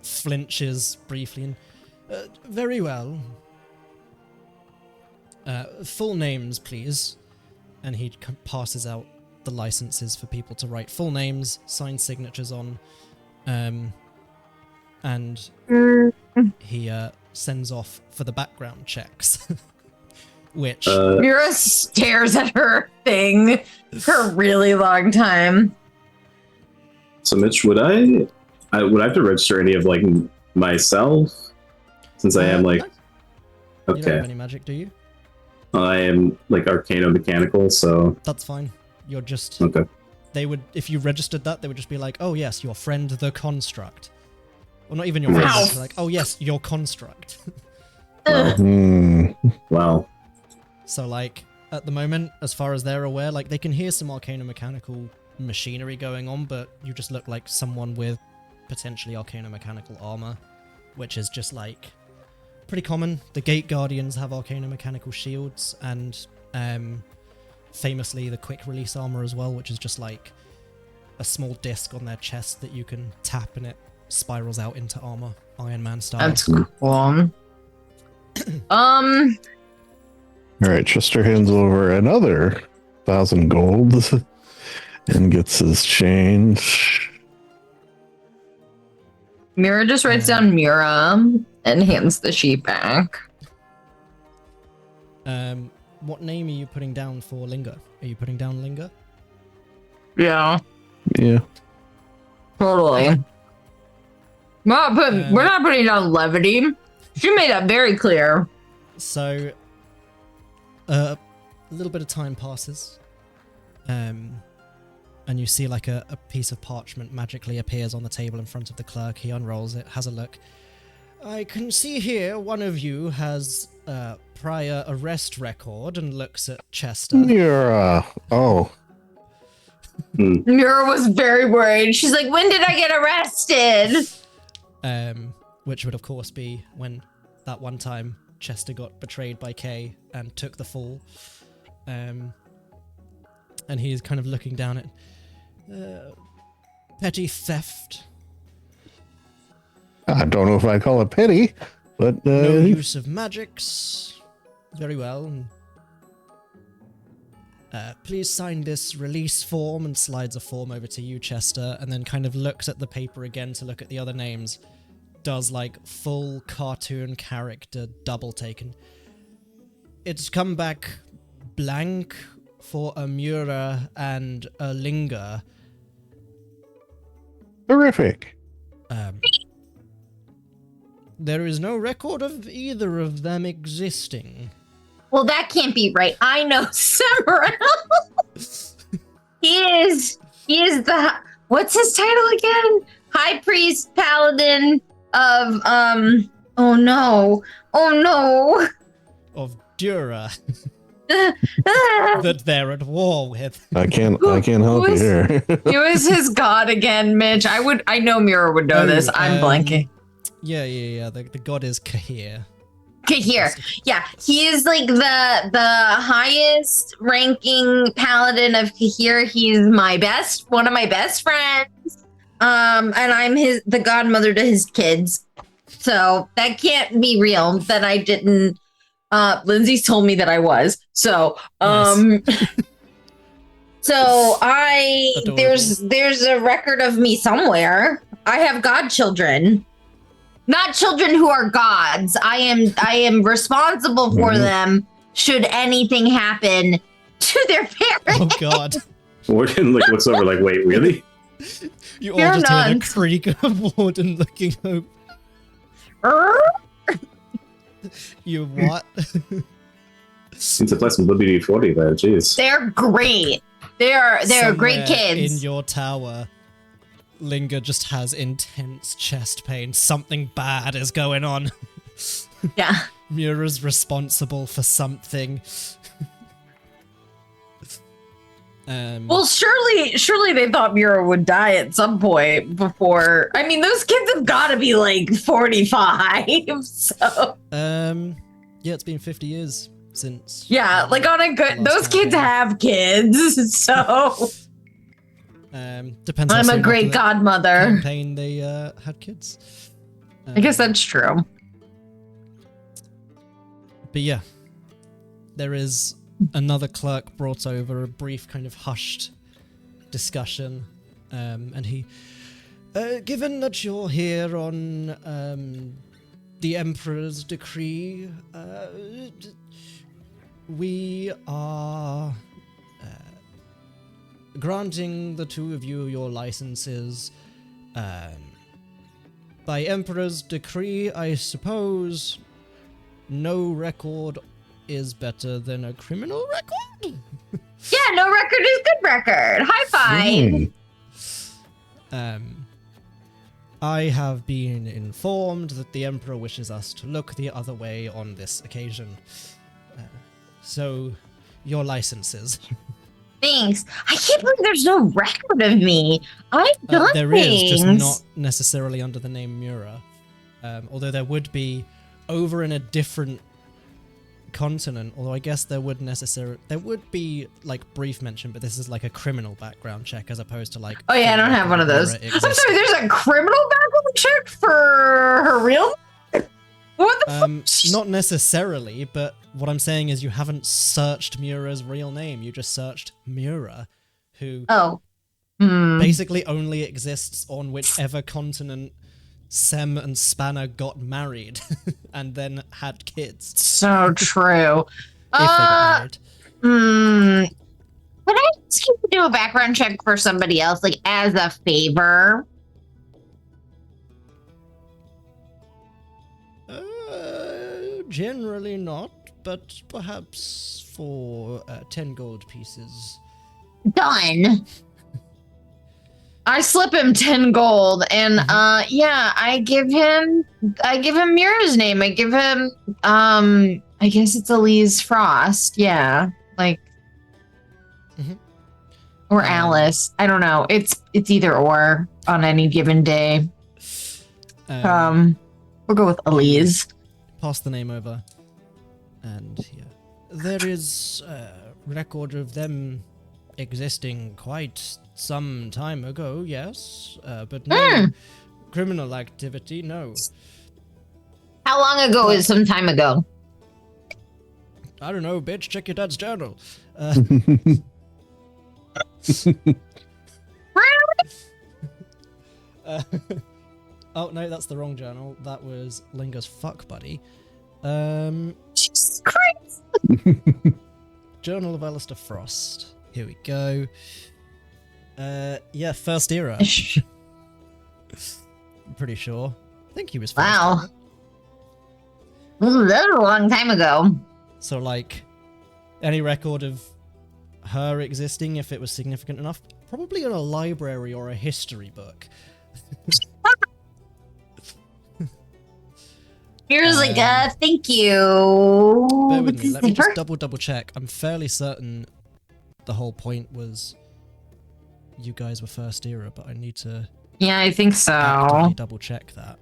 flinches briefly and very well. Full names, please. And he passes out the licenses for people to write full names, sign signatures on, and he sends off for the background checks, which
Mira stares at her thing for a really long time.
So, Mitch, would I have to register any of like myself? Since I am like,
no. You don't have any magic, do you?
I am like arcano mechanical, so
That's fine. You're just
okay.
They would, if you registered that, they would just be like, oh yes, your friend the construct. Well, not even your friend, they'd be like, oh yes, your construct.
Wow.
So like, at the moment, as far as they're aware, like they can hear some arcano mechanical machinery going on, but you just look like someone with potentially arcano mechanical armor, which is just like pretty common. The Gate Guardians have arcano mechanical shields, and famously the quick release armor as well, which is just like a small disc on their chest that you can tap and it spirals out into armor, Iron Man style.
That's cool. All
right, Chester hands over another 1,000 gold and gets his change.
Mira just writes down Mira and hands the sheet back.
What name are you putting down for Linger? Are you putting down Linger?
Yeah,
Yeah.
totally. We're not putting down levity. She made that very clear.
So, a little bit of time passes, and you see like a piece of parchment magically appears on the table in front of the clerk. He unrolls it, has a look. I can see here one of you has a prior arrest record, and looks at Chester.
Mira. Oh.
Mira was very worried. She's like, when did I get arrested?
Which would of course be when that one time Chester got betrayed by Kay and took the fall. And he's kind of looking down at petty theft.
I don't know if I call it petty, but
No use of magics. Very well. Please sign this release form, and slides a form over to you, Chester, and then kind of looks at the paper again to look at the other names. Does like full cartoon character double take and it's come back blank for a Mura and a Linger.
Terrific.
There is no record of either of them existing.
Well, that can't be right. I know Semirel. He is the, what's his title again? High Priest Paladin of, oh no.
Of Dura. That they're at war with.
I can't help you here.
Who is his god again, Mitch? I know Mira would know this. I'm blanking.
Yeah. The god is Kahir.
Kahir. Yeah, he is like the highest ranking paladin of Kahir. He's one of my best friends. And I'm the godmother to his kids. So that can't be real that I didn't. Lindsay's told me that I was. So,
Nice.
so
Adorable.
there's a record of me somewhere. I have godchildren. Not children who are gods. I am responsible for them should anything happen to their parents.
Oh god.
Warden like looks over like, wait, really?
You all
You're
just hear the
nuns.
creak of Warden looking over. You what?
Need to play some WD-40 there, jeez.
They're great. They're great
Somewhere
kids.
In your tower, Linger just has intense chest pain. Something bad is going on.
Yeah.
Mura's responsible for something.
Well, surely they thought Mira would die at some point before. I mean, those kids have got to be like 45. So
yeah, it's been 50 years since.
yeah, like on a good. Those kids have kids. So
Depends. How
I'm a
soon
great
after the
godmother.
campaign they had kids.
I guess that's true.
But yeah, there is another clerk brought over, a brief kind of hushed discussion, and he, given that you're here on the Emperor's decree, we are granting the two of you your licenses. By Emperor's decree, I suppose no record is better than a criminal record?
Yeah, no record is good record. High five.
I have been informed that the Emperor wishes us to look the other way on this occasion. So, your licenses.
Thanks. I can't believe there's no record of me. I've done
There
things.
is, just not necessarily under the name Mura. Although there would be over in a different continent, although I guess there would be like brief mention, but this is like a criminal background check as opposed to like.
Oh yeah, I don't have one of those.
Mura
I'm sorry,
existing.
there's a criminal background check for her real. What the fuck?
Not necessarily, but what I'm saying is you haven't searched Mura's real name. You just searched Mura, who
Oh.
basically only exists on whichever continent Sem and Spanner got married and then had kids.
So true.
If they got married.
Could I ask you to do a background check for somebody else, like as a favor?
Generally not, but perhaps for 10 gold pieces.
Done.
I slip him 10 gold and yeah, I give him Mira's name. I give him I guess it's Elise Frost. Yeah. Like or Alice. I don't know. It's either or on any given day. We'll go with Elise.
Pass the name over. And yeah. There is a record of them existing quite some time ago, yes. But no criminal activity, no.
How long ago is some time ago?
I don't know, bitch, check your dad's journal. Oh, no, that's the wrong journal. That was Linger's fuck buddy.
Jesus Christ.
Journal of Alistair Frost. Here we go. Yeah, first era. I'm pretty sure. I think he was first
Wow.
era.
That was a long time ago.
So, like, any record of her existing, if it was significant enough, probably in a library or a history book.
Here's like, thank you.
Bear with
What's
me,
this
let me just
paper?
double check. I'm fairly certain the whole point was you guys were first era, but I need to
Yeah, I think so.
actively double check that.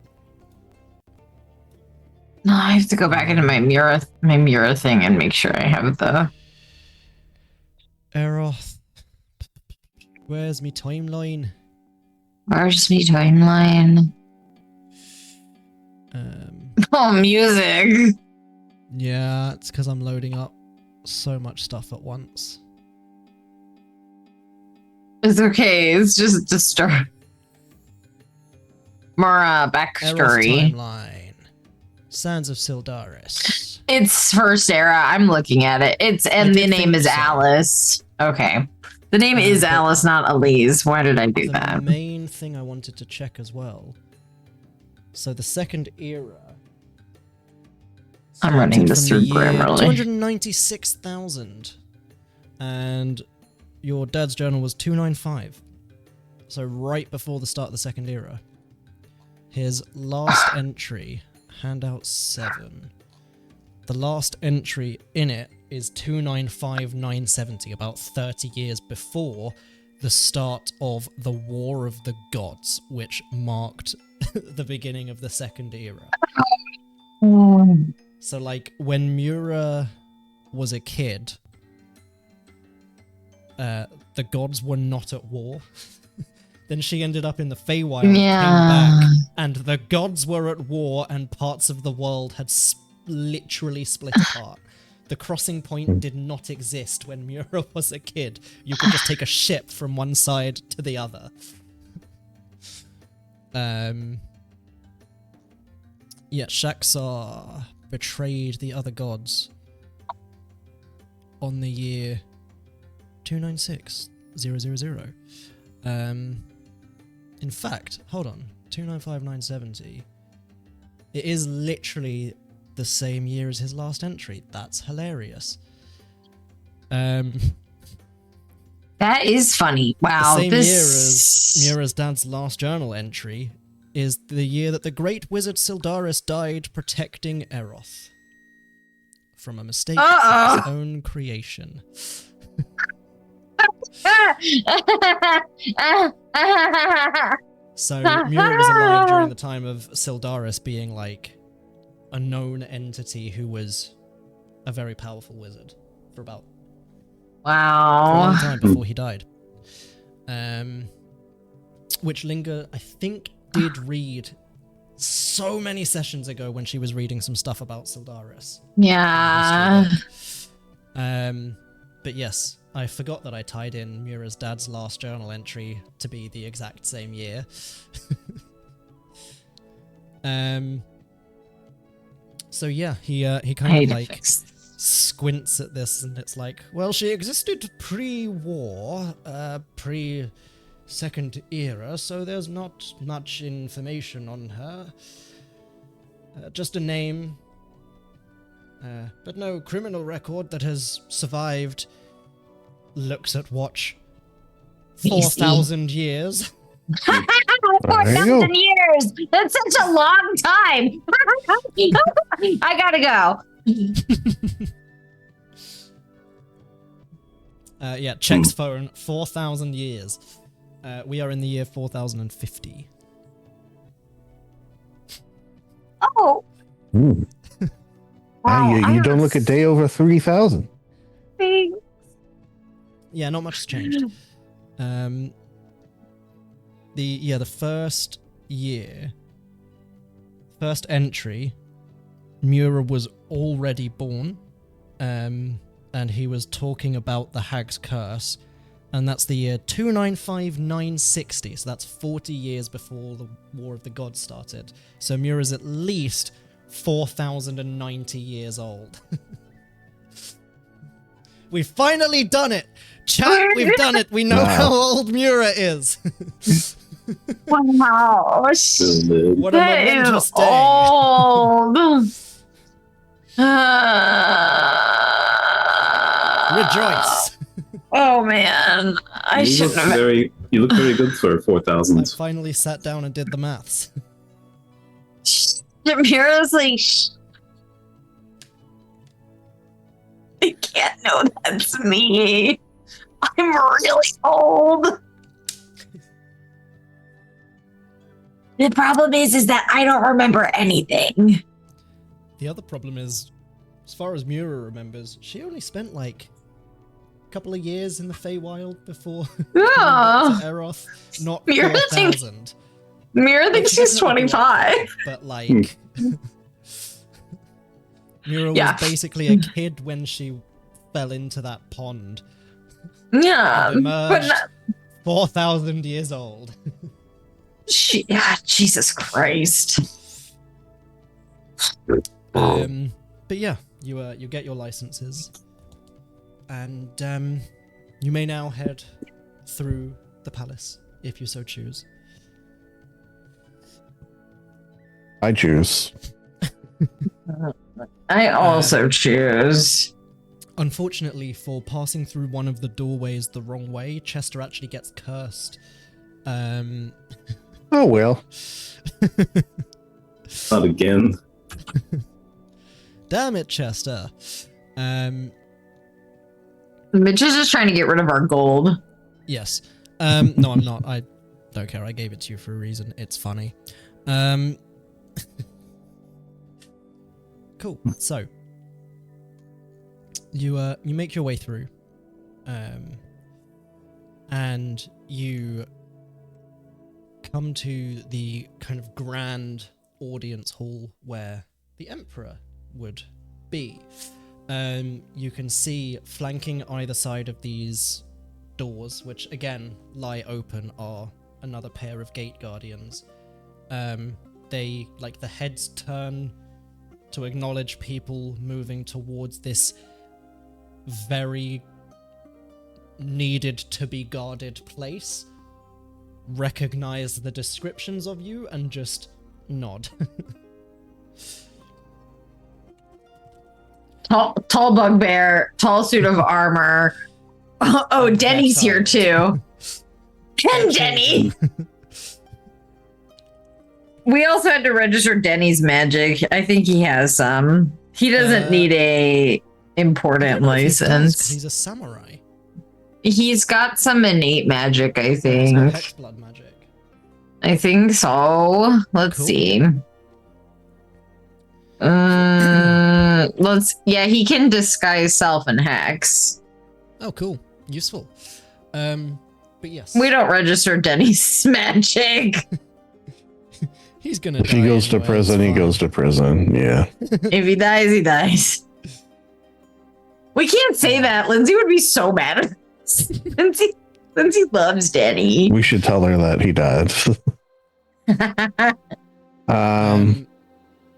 No, I have to go back into my mirror thing and make sure I have the.
Eroth. Where's me timeline?
Where's me timeline? Oh, music.
Yeah, it's because I'm loading up so much stuff at once.
It's okay. It's just more
Eroth
backstory.
timeline. Sands of Syldaris.
It's first era. I'm looking at it. It's
I
and
did
the name
think
is
so.
Alice. Okay. The name is
but
Alice, not Elise. Why did I do
The
that?
main thing I wanted to check as well. So the second era.
I'm running this
from
through
the year
Grammarly.
296,000. And your dad's journal was 295. So right before the start of the second era. His last entry, handout 7. The last entry in it is 295,970, about 30 years before the start of the War of the Gods, which marked the beginning of the second era. So, like, when Mura was a kid, the gods were not at war. Then she ended up in the Feywild, came back, and the gods were at war, and parts of the world had literally split apart. The crossing point did not exist when Mura was a kid. You could just take a ship from one side to the other. Yeah, Shaxar betrayed the other gods on the year 296,000. In fact, hold on, 295,970. It is literally the same year as his last entry. That's hilarious.
That is funny. Wow.
The same year as Mura's dad's last journal entry is the year that the great wizard Syldaris died protecting Eroth from a mistake of his own creation. So Mura was alive during the time of Syldaris being like a known entity who was a very powerful wizard for about a long time before he died. Which Linger, I think, did read so many sessions ago when she was reading some stuff about Syldaris.
Yeah.
But yes, I forgot that I tied in Mura's dad's last journal entry to be the exact same year. So yeah, he kind of like squints at this, and it's like, well, she existed pre-war, pre-second era, so there's not much information on her. Just a name, but no criminal record that has survived. Looks at watch. 4,000 years.
4,000 years. That's such a long time. I gotta go.
Yeah, checks phone. 4,000 years. We are in the year 4050.
Oh.
Ooh.
Wow,
you don't look a day over 3,000.
Yeah, not much has changed. The first year, first entry, Mura was already born, and he was talking about the Hag's Curse, and that's the year 295,960, so that's 40 years before the War of the Gods started. So Mura's at least 4,090 years old. We've finally done it! Chat, we've done it! We know
Wow.
how old Mura is!
Wow.
What a
That is
momentous day!
old.
Rejoice!
Oh man, I
You
shouldn't
look
have.
you look very good for
I
4,000.
finally sat down and did the maths.
Mira's like, I can't know that's me. I'm really old. The problem is that I don't remember anything.
The other problem is, as far as Mura remembers, she only spent like a couple of years in the Feywild before
Yeah.
coming back to Eroth, not
Mira
4,000.
Mira
Like,
thinks
she
she's
definitely grew up
25.
then, but like, Mura
Yeah.
was basically a kid when she fell into that pond.
Yeah,
And
but
emerged
not,
4,000 years old.
Jesus Christ.
But yeah, you get your licenses, and you may now head through the palace if you so choose.
I choose.
I also choose.
Unfortunately, for passing through one of the doorways the wrong way, Chester actually gets cursed.
Oh well.
Not again.
Damn it, Chester.
Mitch is just trying to get rid of our gold.
Yes. No, I'm not. I don't care. I gave it to you for a reason. It's funny. Cool. So you make your way through, and you come to the kind of grand audience hall where the Emperor would be. You can see flanking either side of these doors, which again lie open, are another pair of gate guardians. They, like, the heads turn to acknowledge people moving towards this very needed to be guarded place, recognize the descriptions of you, and just nod.
Tall bugbear, tall suit of armor. Oh, Denny's here too. And Denny! We also had to register Denny's magic. I think he has some. He doesn't need a important license.
He's a samurai.
He's got some innate magic, I think.
Hexblood magic.
I think so. Let's
Cool.
see. Yeah, he can disguise self and hex.
Oh, cool. Useful. But yes.
We don't register Denny's magic.
He's gonna
If he
die
goes to
anyway,
prison,
it's
he
fine.
goes to prison. Yeah.
If he dies, he dies. We can't say that. Lindsay would be so mad at us. Lindsay loves Denny.
We should tell her that he died.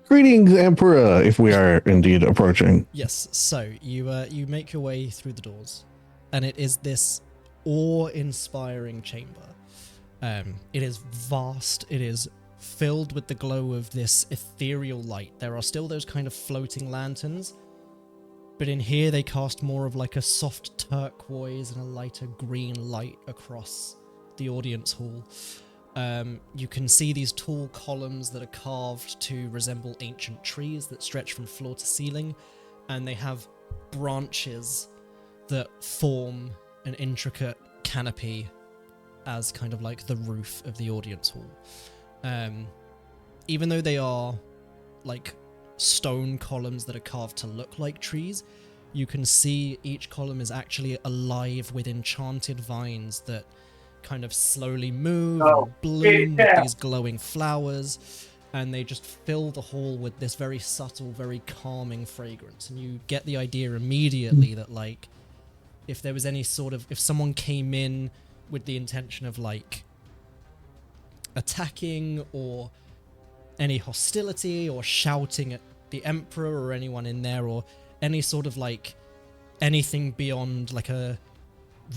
Greetings, Emperor, if we are indeed approaching.
Yes, so you make your way through the doors, and it is this awe-inspiring chamber. It is vast, it is filled with the glow of this ethereal light. There are still those kind of floating lanterns, but in here they cast more of like a soft turquoise and a lighter green light across the audience hall. You can see these tall columns that are carved to resemble ancient trees that stretch from floor to ceiling, and they have branches that form an intricate canopy as kind of like the roof of the audience hall. Even though they are like stone columns that are carved to look like trees, you can see each column is actually alive with enchanted vines that kind of slowly move and bloom with these glowing flowers, and they just fill the hall with this very subtle, very calming fragrance. And you get the idea immediately that, like, if there was any sort of, if someone came in with the intention of like attacking or any hostility or shouting at the Emperor or anyone in there, or any sort of like anything beyond like a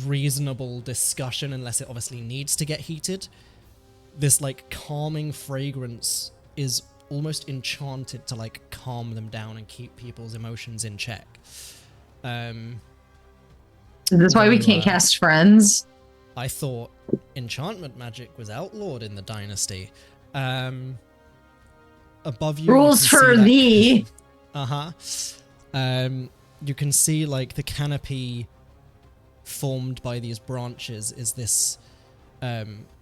reasonable discussion, unless it obviously needs to get heated. This like calming fragrance is almost enchanted to like calm them down and keep people's emotions in check.
Is this why we can't cast friends?
I thought enchantment magic was outlawed in the dynasty. Above you,
Rules for thee.
You can see like the canopy formed by these branches is this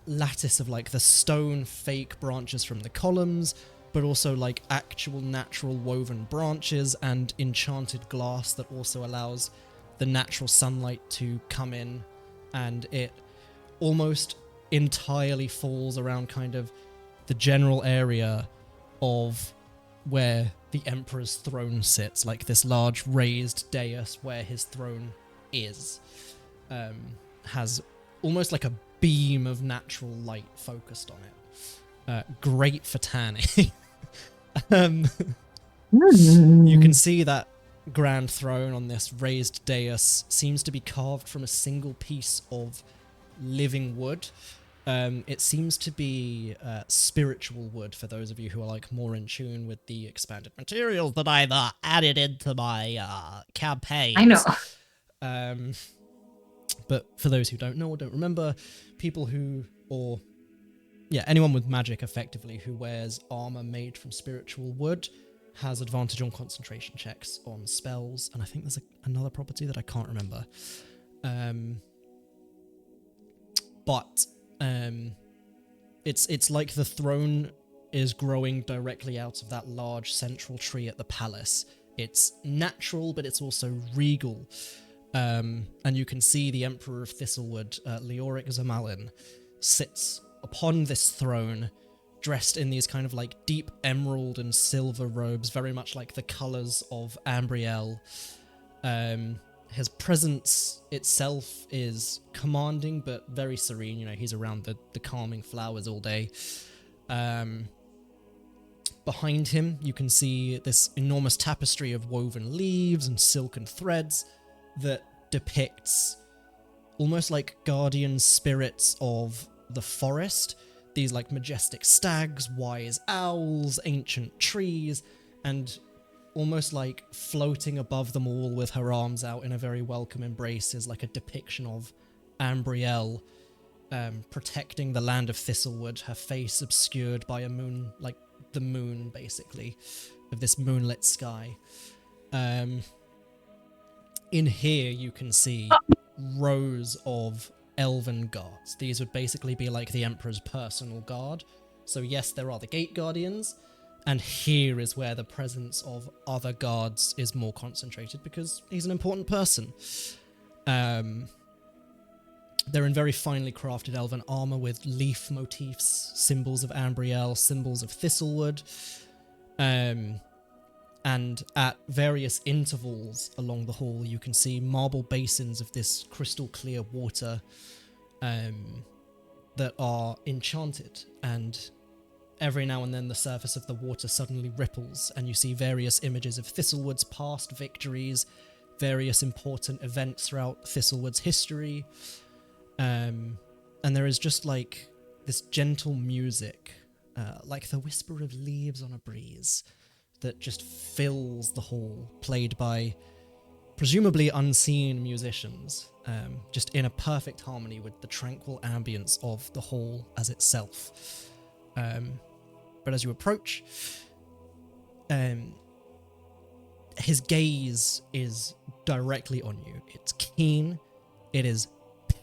lattice of like the stone fake branches from the columns, but also like actual natural woven branches and enchanted glass that also allows the natural sunlight to come in, and it almost entirely falls around kind of the general area of where the Emperor's throne sits, like this large raised dais where his throne is, has almost like a beam of natural light focused on it. Great for tanning. You can see that grand throne on this raised dais seems to be carved from a single piece of living wood. It seems to be spiritual wood, for those of you who are like more in tune with the expanded materials that I've added into my campaign.
I know.
But for those who don't know or don't remember, anyone with magic effectively who wears armor made from spiritual wood has advantage on concentration checks on spells, and I think there's another property that I can't remember. It's like the throne is growing directly out of that large central tree at the palace. It's natural, but it's also regal. And you can see the Emperor of Thiselwood, Leoric Zamalin, sits upon this throne, dressed in these kind of like deep emerald and silver robes, very much like the colors of Ambriel. His presence itself is commanding, but very serene. You know, he's around the calming flowers all day. Behind him, you can see this enormous tapestry of woven leaves and silken threads that depicts almost like guardian spirits of the forest. These like majestic stags, wise owls, ancient trees, and almost like floating above them all with her arms out in a very welcome embrace is like a depiction of Ambriel protecting the land of Thiselwood, her face obscured by a moon, like the moon basically, of this moonlit sky. In here you can see rows of elven guards. These would basically be like the Emperor's personal guard. So yes, there are the gate guardians, and here is where the presence of other guards is more concentrated because he's an important person. They're in very finely crafted elven armor with leaf motifs, symbols of Ambriel, symbols of Thiselwood. And at various intervals along the hall, you can see marble basins of this crystal clear water that are enchanted, and every now and then the surface of the water suddenly ripples, and you see various images of Thiselwood's past victories, various important events throughout Thiselwood's history, and there is just like this gentle music, like the whisper of leaves on a breeze, that just fills the hall, played by presumably unseen musicians, just in a perfect harmony with the tranquil ambience of the hall as itself. But as you approach, his gaze is directly on you. It's keen, it is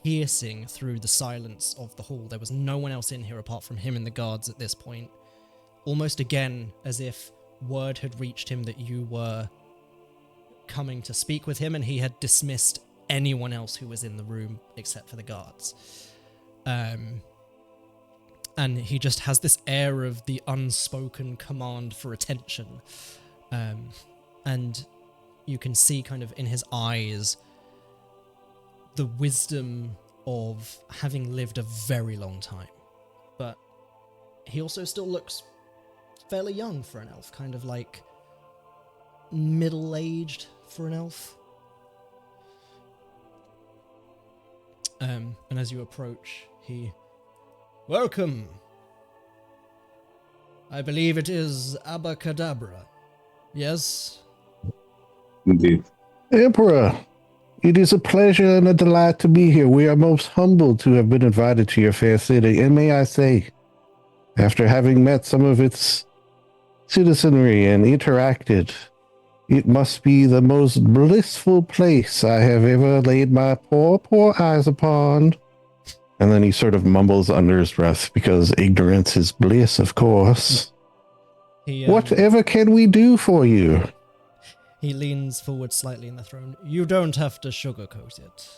piercing through the silence of the hall. There was no one else in here apart from him and the guards at this point. Almost again as if word had reached him that you were coming to speak with him, and he had dismissed anyone else who was in the room except for the guards. And he just has this air of the unspoken command for attention. And you can see kind of in his eyes the wisdom of having lived a very long time. But he also still looks fairly young for an elf, kind of like middle-aged for an elf. And as you approach, he... Welcome! I believe it is Abacadabra. Yes?
Indeed.
Emperor, it is a pleasure and a delight to be here. We are most humbled to have been invited to your fair city. And may I say, after having met some of its citizenry and interacted, it must be the most blissful place I have ever laid my poor, poor eyes upon. And then he sort of mumbles under his breath, because ignorance is bliss, of course. Whatever can we do for you?
He leans forward slightly in the throne. You don't have to sugarcoat it.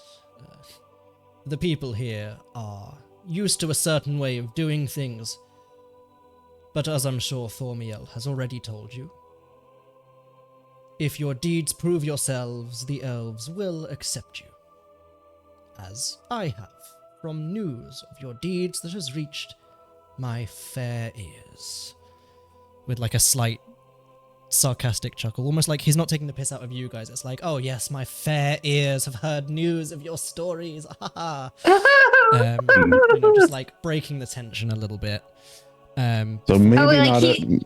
The people here are used to a certain way of doing things. But as I'm sure Thormiel has already told you, if your deeds prove yourselves, the elves will accept you. As I have, from news of your deeds that has reached my fair ears. With like a slight sarcastic chuckle, almost like he's not taking the piss out of you guys. It's like, oh yes, my fair ears have heard news of your stories. Just like breaking the tension a little bit.
So maybe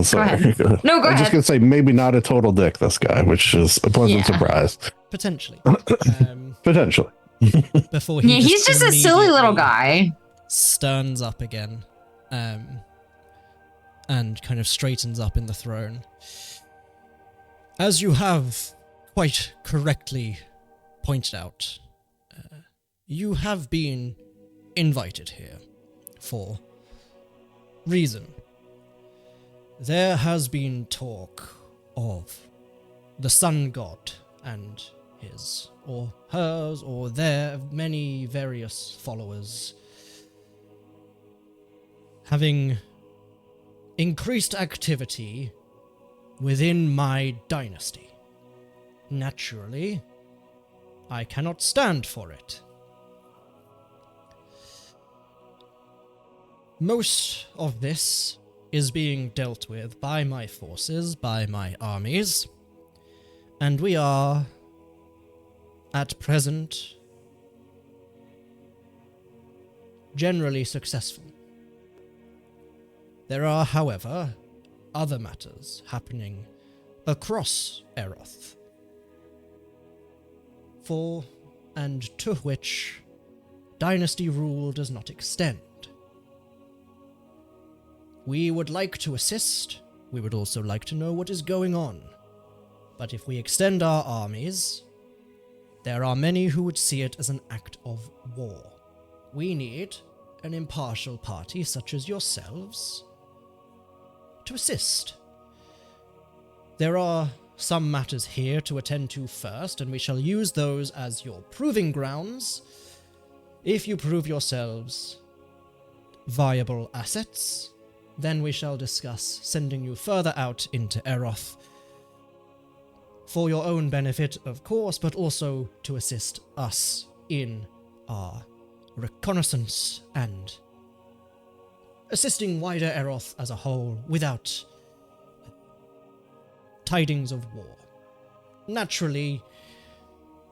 sorry.
Go ahead. No, go
I was
ahead.
just gonna say maybe not a total dick, this guy, which is a pleasant surprise.
Potentially.
Potentially.
Before he
he's just a silly little guy.
Sterns up again. And kind of straightens up in the throne. As you have quite correctly pointed out, you have been invited here for reason. There has been talk of the sun god and his, or hers, or their many various followers having increased activity within my dynasty. Naturally, I cannot stand for it. Most of this is being dealt with by my forces, by my armies, and we are, at present, generally successful. There are, however, other matters happening across Eroth, for and to which dynasty rule does not extend. We would like to assist, we would also like to know what is going on, but if we extend our armies, there are many who would see it as an act of war. We need an impartial party such as yourselves to assist. There are some matters here to attend to first, and we shall use those as your proving grounds. If you prove yourselves viable assets, then we shall discuss sending you further out into Eroth, for your own benefit, of course, but also to assist us in our reconnaissance and assisting wider Eroth as a whole without tidings of war. Naturally,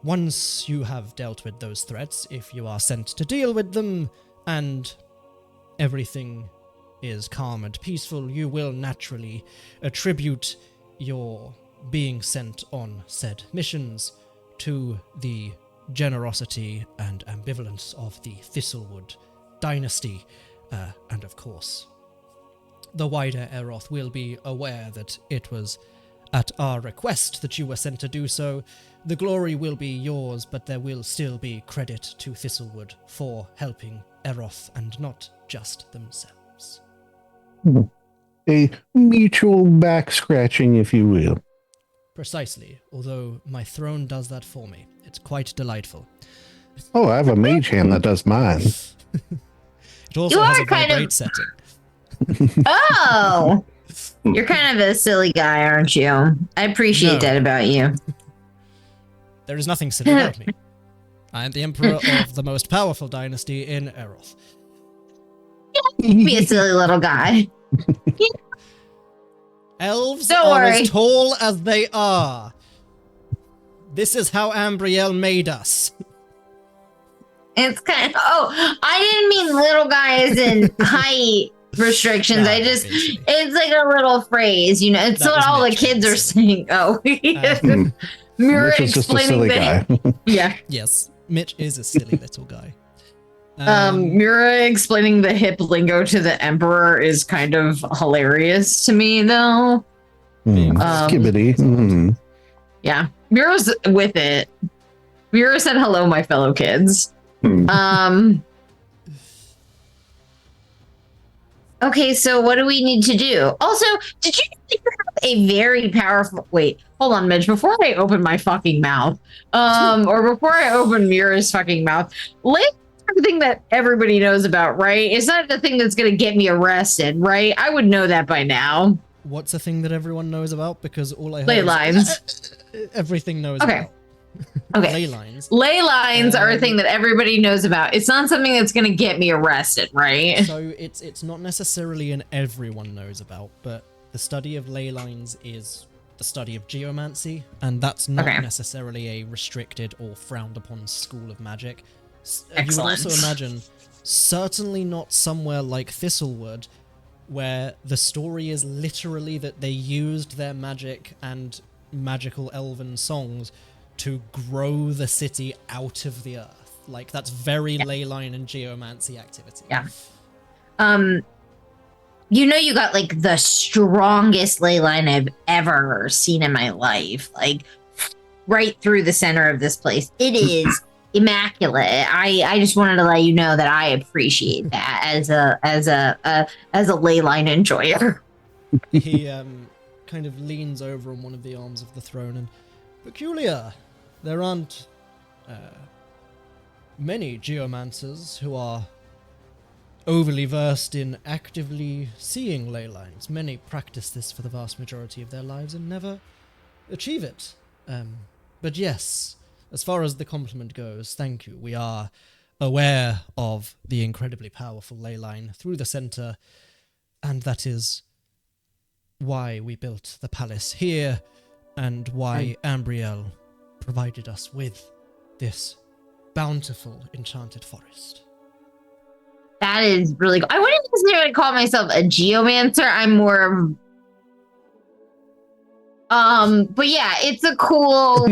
once you have dealt with those threats, if you are sent to deal with them and everything is calm and peaceful, you will naturally attribute your being sent on said missions to the generosity and ambivalence of the Thiselwood dynasty, and of course, the wider Eroth will be aware that it was at our request that you were sent to do so. The glory will be yours, but there will still be credit to Thiselwood for helping Eroth and not just themselves.
A mutual back scratching, if you will.
Precisely, although my throne does that for me. It's quite delightful.
Oh, I have a mage hand that does mine.
It also has a vibrate setting.
Oh! You're kind of a silly guy, aren't you? I appreciate that about you.
There is nothing silly about me. I am the emperor of the most powerful dynasty in Eroth.
Be a silly little guy.
Elves
Don't
are
worry.
as tall as they are. This is how Ambriel made us.
It's kind of. Oh, I didn't mean little guy as in height restrictions.
No,
It's like a little phrase, you know. It's
That
what
was
all the
Mitch
kids are
basically.
saying. Oh, Mira
Mitch is just a
explaining
silly
the
guy.
yeah.
Yes, Mitch is a silly little guy.
Mira explaining the hip lingo to the Emperor is kind of hilarious to me, though.
Skibbity.
Yeah, Mira's with it. Mira said hello, my fellow kids.
Okay, so what do we need to do? Also, did you have a very powerful? Wait,
Hold on, Midge. Before I open my fucking mouth, or before I open Mira's fucking mouth, everything that everybody knows about, right? It's not the thing that's going to get me arrested, right? I would know that by now.
What's a thing that everyone knows about? Because all I heard
Ley
is,
lines.
Everything knows
Okay.
about.
Okay.
Ley lines.
Ley lines are a thing that everybody knows about. It's not something that's going to get me arrested, right?
So it's not necessarily an everyone knows about, but the study of ley lines is the study of geomancy, and that's not necessarily a restricted or frowned upon school of magic.
Excellent.
You would also imagine, certainly not somewhere like Thiselwood, where the story is literally that they used their magic and magical elven songs to grow the city out of the earth. Like, that's very ley line and geomancy activity.
Yeah. You know, you got like the strongest ley line I've ever seen in my life, like right through the center of this place. It is immaculate. I just wanted to let you know that I appreciate that as a ley line enjoyer.
He kind of leans over on one of the arms of the throne and, peculiar. There aren't many geomancers who are overly versed in actively seeing ley lines. Many practice this for the vast majority of their lives and never achieve it. But yes, as far as the compliment goes, thank you. We are aware of the incredibly powerful ley line through the center, and that is why we built the palace here, and why Ambriel provided us with this bountiful enchanted forest.
That is really cool. I wouldn't necessarily call myself a geomancer. I'm more but yeah, it's a cool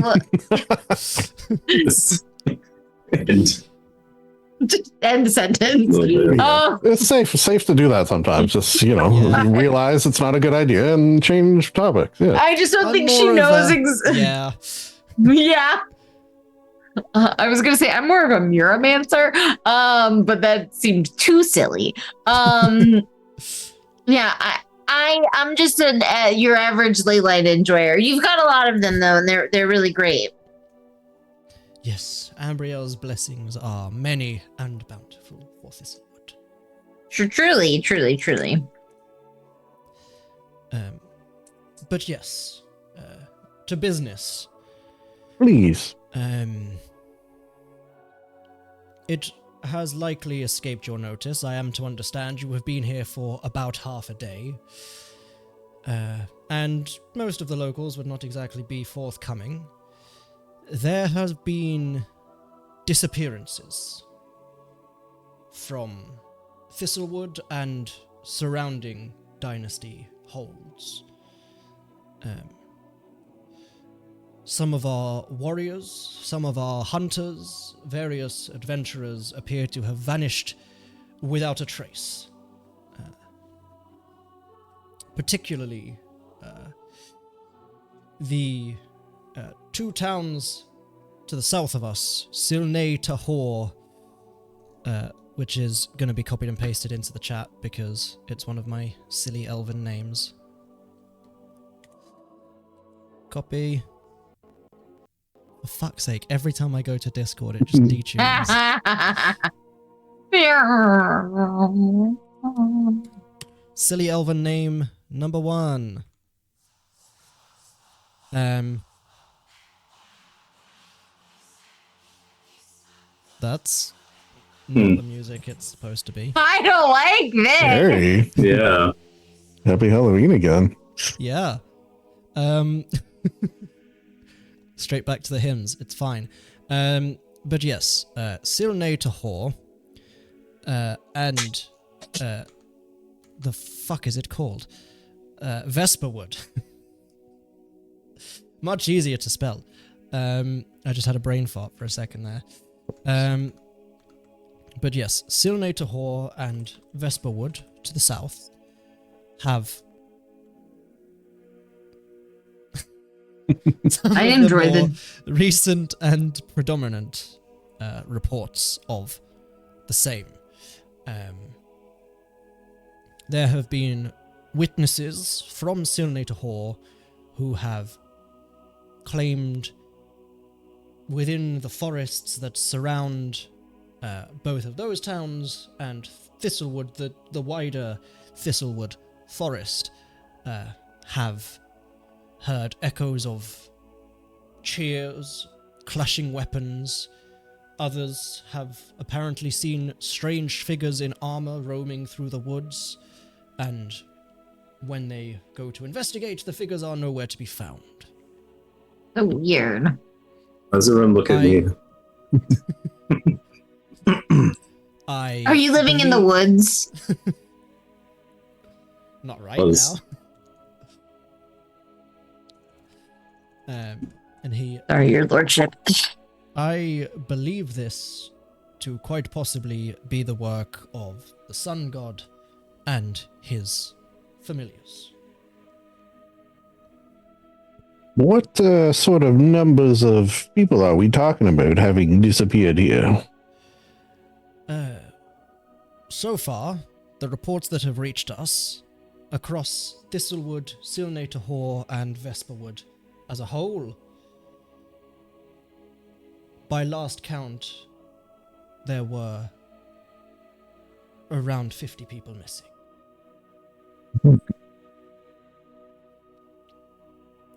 end sentence.
It's safe to do that sometimes. Just, realize it's not a good idea and change topics. Yeah.
I just don't think she
more of
knows.
Yeah.
Yeah. I was gonna say I'm more of a Miramancer, but that seemed too silly. Yeah, I'm just your average ley line enjoyer. You've got a lot of them though, and they're really great.
Yes, Ambriel's blessings are many and bountiful for Thiselwood.
Truly.
But yes, to business.
Please.
It has likely escaped your notice. I am to understand you have been here for about half a day. And most of the locals would not exactly be forthcoming. There have been disappearances from Thiselwood and surrounding dynasty holds. Some of our warriors, some of our hunters, various adventurers appear to have vanished without a trace. Particularly, the two towns to the south of us, Silne Tahor, which is going to be copied and pasted into the chat because it's one of my silly elven names. Copy. For fuck's sake, every time I go to Discord, it just detunes. Silly elven name number 1. That's not the music it's supposed to be.
I don't like this.
Hey.
Yeah.
Happy Halloween again.
Yeah. Straight back to the hymns. It's fine. But yes, Syldaris and the fuck is it called? Vesperwood. Much easier to spell. I just had a brain fart for a second there. But yes, Syldaris and Vesperwood to the south have some
I
of
enjoy
the more
the-
recent and predominant reports of the same. There have been witnesses from Syldaris who have claimed within the forests that surround both of those towns and Thiselwood, the wider Thiselwood forest, have heard echoes of cheers, clashing weapons. Others have apparently seen strange figures in armor roaming through the woods, and when they go to investigate, the figures are nowhere to be found.
So weird.
How's everyone look at me?
Are you living in the
believe-
woods?
Not right
Was-
now. And he,
Sorry, your lordship.
I believe this to quite possibly be the work of the sun god and his familiars.
What sort of numbers of people are we talking about having disappeared here?
So far, the reports that have reached us across Thiselwood, Syldaris, and Vesperwood as a whole, by last count, there were around 50 people missing.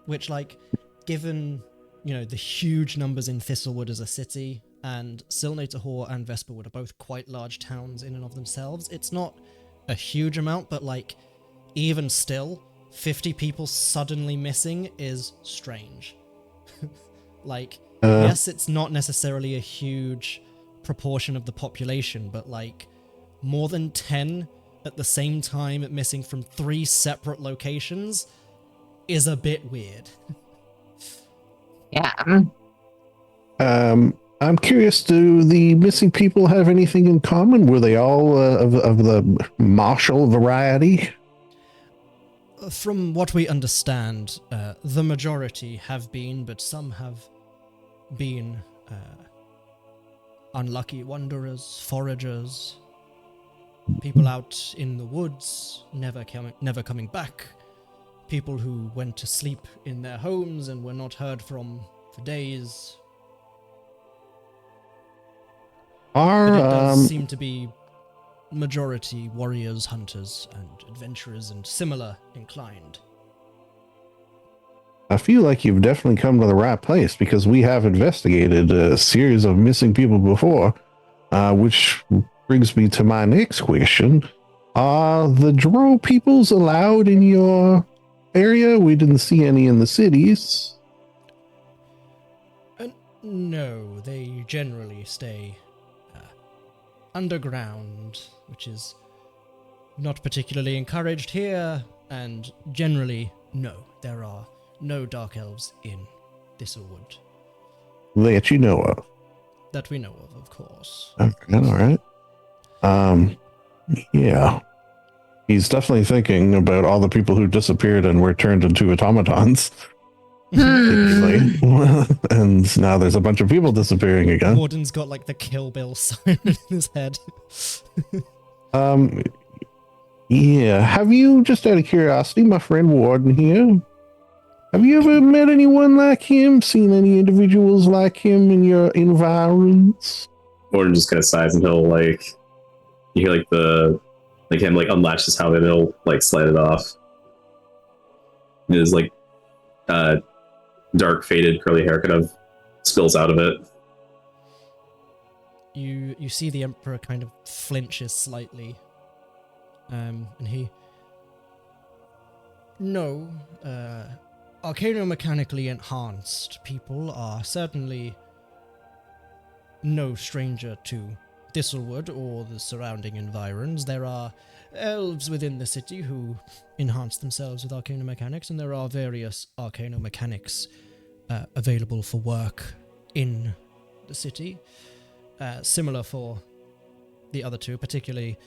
Which, like, given, the huge numbers in Thiselwood as a city, and Syldaris and Vesperwood are both quite large towns in and of themselves, it's not a huge amount, but, like, even still, 50 people suddenly missing is strange. Like, yes, it's not necessarily a huge proportion of the population, but, like, more than 10 at the same time missing from 3 separate locations is a bit weird.
Yeah.
I'm curious, do the missing people have anything in common? Were they all of the martial variety?
From what we understand, the majority have been, but some have been unlucky wanderers, foragers, people out in the woods, never coming back, people who went to sleep in their homes and were not heard from for days. But it does seem to be majority warriors, hunters, and adventurers, and similar inclined.
I feel like you've definitely come to the right place because we have investigated a series of missing people before, which brings me to my next question. Are the Drow peoples allowed in your area? We didn't see any in the cities.
No, they generally stay underground, which is not particularly encouraged here, and generally, no, there are no dark elves in Thiselwood.
That you know of.
That we know of course.
Okay, all right. Yeah. He's definitely thinking about all the people who disappeared and were turned into automatons. And now there's a bunch of people disappearing again.
Warden's got like the Kill Bill sign in his head.
Yeah. Have you, just out of curiosity, my friend Warden here, have you ever met anyone like him? Seen any individuals like him in your environs?
Gordon just kind of sighs and he'll you hear him unlatch his helmet and he'll slide it off. His dark faded curly hair kind of spills out of it.
You see the Emperor kind of flinches slightly. And he... No, arcano-mechanically enhanced people are certainly no stranger to Thiselwood or the surrounding environs. There are elves within the city who enhance themselves with arcana mechanics, and there are various arcana mechanics available for work in the city. Similar for the other two, particularly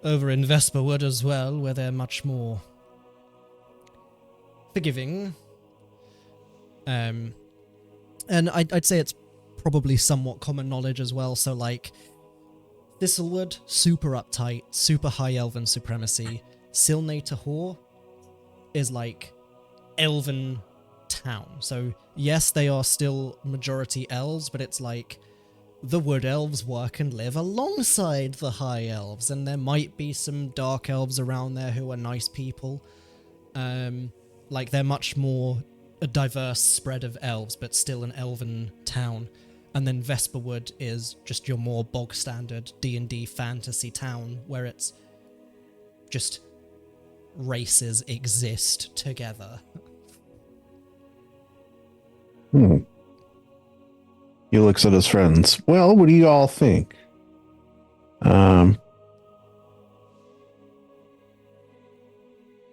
over in Vesperwood as well, where they're much more forgiving. And I'd say it's probably somewhat common knowledge as well. So, like, Thiselwood, super uptight, super high elven supremacy. Syldaris is like elven town. So, yes, they are still majority elves, but it's like the wood elves work and live alongside the high elves, and there might be some dark elves around there who are nice people. Like, they're much more a diverse spread of elves, but still an elven town. And then Vesperwood is just your more bog standard D&D fantasy town, where it's just races exist together.
He looks at his friends. Well, what do you all think?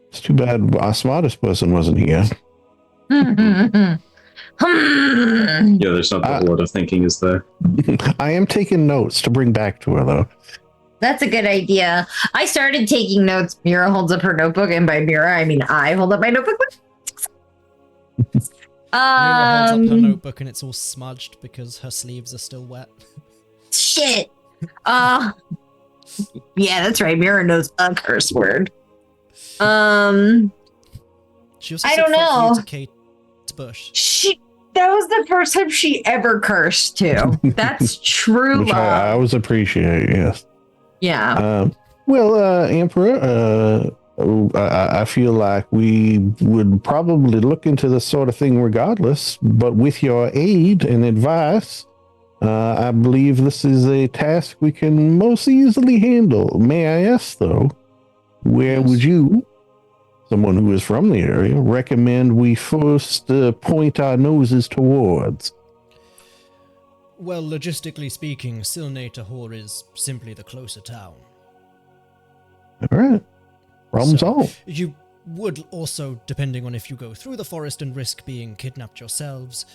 It's too bad our smartest person wasn't here.
Yeah, there's not a lot of thinking, is there?
I am taking notes to bring back to her, though.
That's a good idea. I started taking notes. Mira holds up her notebook, and by Mira, I mean I hold up my notebook.
Mira holds up her notebook and it's all smudged because her sleeves are still wet.
Shit. Yeah, that's right. Mira knows a curse word.
She also
I
said
don't know.
To Kate Bush.
That was the first time she ever cursed too. That's true
Which
love.
I always appreciate, yes.
Yeah.
Emperor, I feel like we would probably look into this sort of thing regardless, but with your aid and advice, I believe this is a task we can most easily handle. May I ask, though, where would you, someone who is from the area, recommend we first point our noses towards?
Well, logistically speaking, Syldaris is simply the closer town.
All right. Problem solved.
You would also, depending on if you go through the forest and risk being kidnapped yourselves,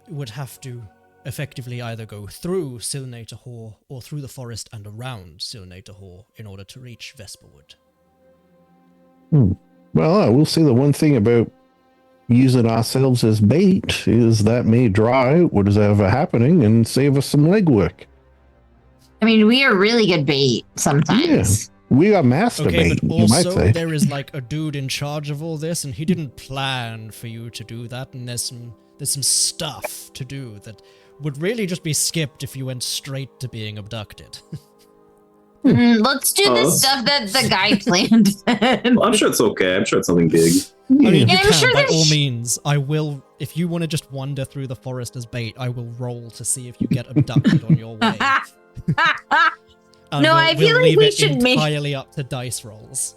would have to effectively either go through Syldaris or through the forest and around Syldaris in order to reach Vesperwood.
Well, I will say the one thing about using ourselves as bait is that may draw out what is ever happening and save us some legwork.
I mean, we are really good bait sometimes.
Yeah. We are master
Okay,
bait,
but
you might
also
say.
there is like a dude in charge of all this, and he didn't plan for you to do that. And there's some stuff to do that would really just be skipped if you went straight to being abducted.
Let's do the stuff that the guy planned.
Well, I'm sure it's okay. I'm sure it's something big.
I mean, you
I'm
can,
sure
by
there's-
all means. I will, if you want to just wander through the forest as bait, I will roll to see if you get abducted on your way.
No, I feel
we'll
like
leave
we
it
should make-
entirely up to dice rolls.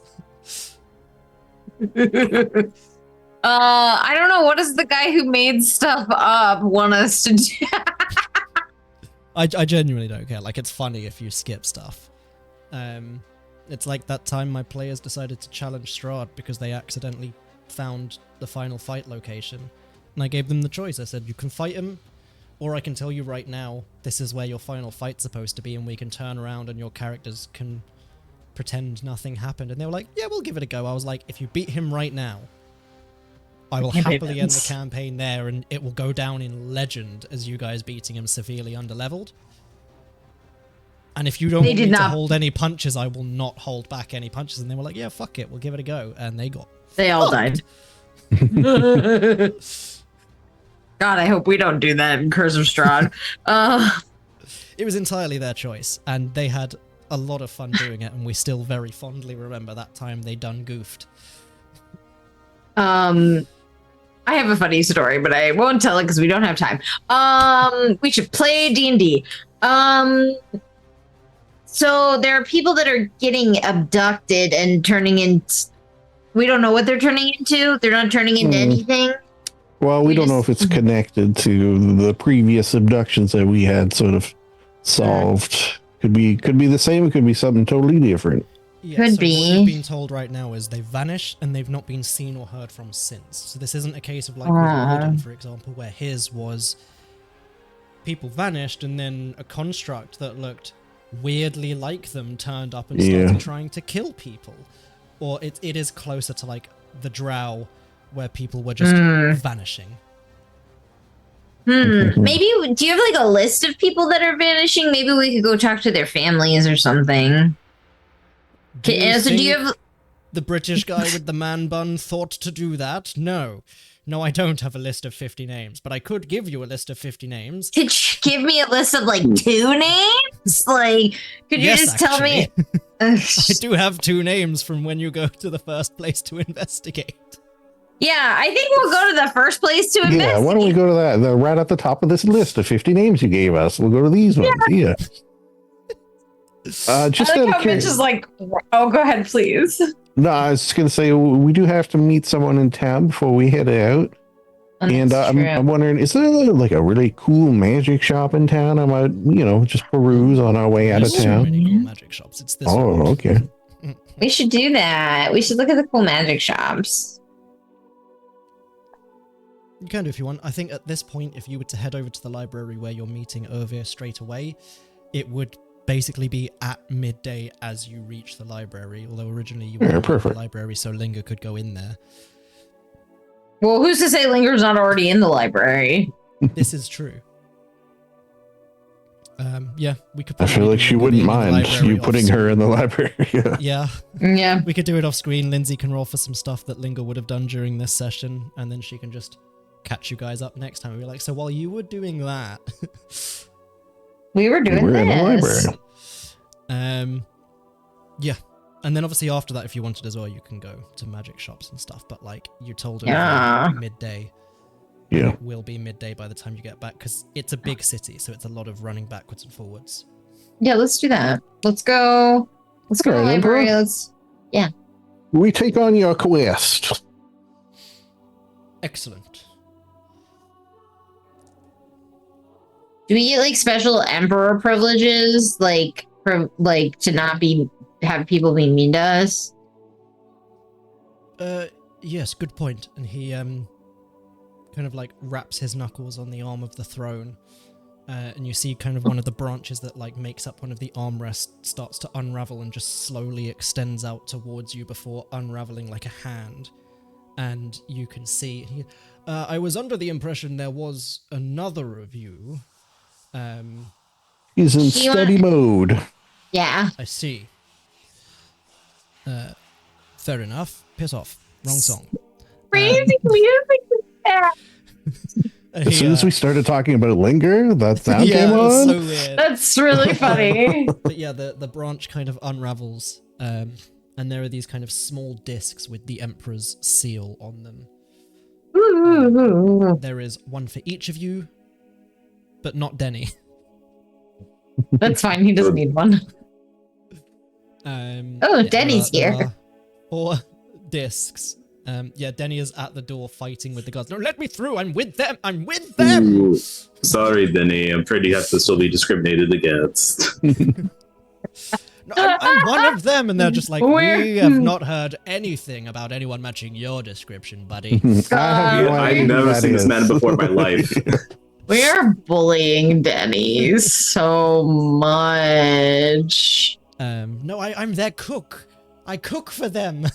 I don't know. What does the guy who made stuff up want us to do?
I genuinely don't care. Like, it's funny if you skip stuff. It's like that time my players decided to challenge Strahd because they accidentally found the final fight location. And I gave them the choice. I said, you can fight him, or I can tell you right now, this is where your final fight's supposed to be, and we can turn around and your characters can pretend nothing happened. And they were like, yeah, we'll give it a go. I was like, if you beat him right now, I will happily end the campaign there, and it will go down in legend as you guys beating him severely underleveled. And if you don't want me to hold any punches, I will not hold back any punches. And they were like, yeah, fuck it, we'll give it a go. And they got
They all died. God, I hope we don't do that in Curse of Strahd.
It was entirely their choice, and they had a lot of fun doing it, and we still very fondly remember that time they done goofed.
I have a funny story, but I won't tell it because we don't have time. We should play D&D. So there are people that are getting abducted and turning in. We don't know what they're turning into. They're not turning into anything.
Well, we don't know if it's connected to the previous abductions that we had sort of solved. Could be the same. It could be something totally different.
Yeah,
Could
so
be.
What you've been told right now is they've vanished and they've not been seen or heard from since. So this isn't a case of like with Warden, for example, where his was people vanished and then a construct that looked weirdly like them turned up and started trying to kill people. Or it is closer to like the Drow, where people were just vanishing.
Maybe, do you have like a list of people that are vanishing? Maybe we could go talk to their families or something.
Do
you have
the British guy with the man bun thought to do that? No, I don't have a list of 50 names, but I could give you a list of 50 names.
Could you give me a list of like 2 names? Like, could you just tell me?
I do have 2 names from when you go to the first place to investigate.
Yeah, I think we'll go to the first place to investigate.
Yeah, why don't we go to that? Right at the top of this list of 50 names you gave us. We'll go to these ones. Yeah. Just
I like how Mitch is like, oh, go ahead, please.
No, I was just going to say, we do have to meet someone in town before we head out. And I'm wondering, is there like a really cool magic shop in town? I might, just peruse on our way out of
There's
town.
so many cool magic shops. It's this one.
Okay.
We should do that. We should look at the cool magic shops.
You can do if you want. I think at this point, if you were to head over to the library where you're meeting Ovir straight away, it would basically be at midday as you reach the library, although originally you were in the library so Linger could go in there.
Well, who's to say Linger's not already in the library?
This is true. Yeah, we could.
I feel like she wouldn't mind you putting her in the library.
Yeah.
We could do it off screen. Lindsay can roll for some stuff that Linger would have done during this session, and then she can just catch you guys up next time. We'll be like, so while you were doing that,
we were doing this.
In the library.
Yeah. And then obviously after that, if you wanted as well, you can go to magic shops and stuff. But like you told her midday.
Yeah.
It will be midday by the time you get back because it's a big city, so it's a lot of running backwards and forwards.
Yeah, let's do that. Let's go. Let's go to the library.
We take on your quest.
Excellent.
Do we get like special emperor privileges, like to not have people be mean to us?
Yes, good point. And he kind of like wraps his knuckles on the arm of the throne, and you see kind of one of the branches that like makes up one of the armrests starts to unravel and just slowly extends out towards you before unraveling like a hand. And you can see I was under the impression there was another of you.
He's in study mode.
Yeah.
I see. Fair enough. Piss off. Wrong song.
Crazy music.
As soon as we started talking about Linger, that sound came on.
So weird.
That's really funny.
But yeah, the branch kind of unravels, and there are these kind of small discs with the Emperor's seal on them. There is one for each of you, but not Denny.
That's fine. He doesn't need one.
Denny's here.
4 discs. Denny is at the door fighting with the guards. No, let me through. I'm with them.
Ooh, sorry, Denny. I'm afraid you have to still be discriminated against.
No, I'm one of them. And they're just like, we have not heard anything about anyone matching your description, buddy.
I've never seen this man before in my life.
We are bullying Denny so much.
No, I'm their cook. I cook for them.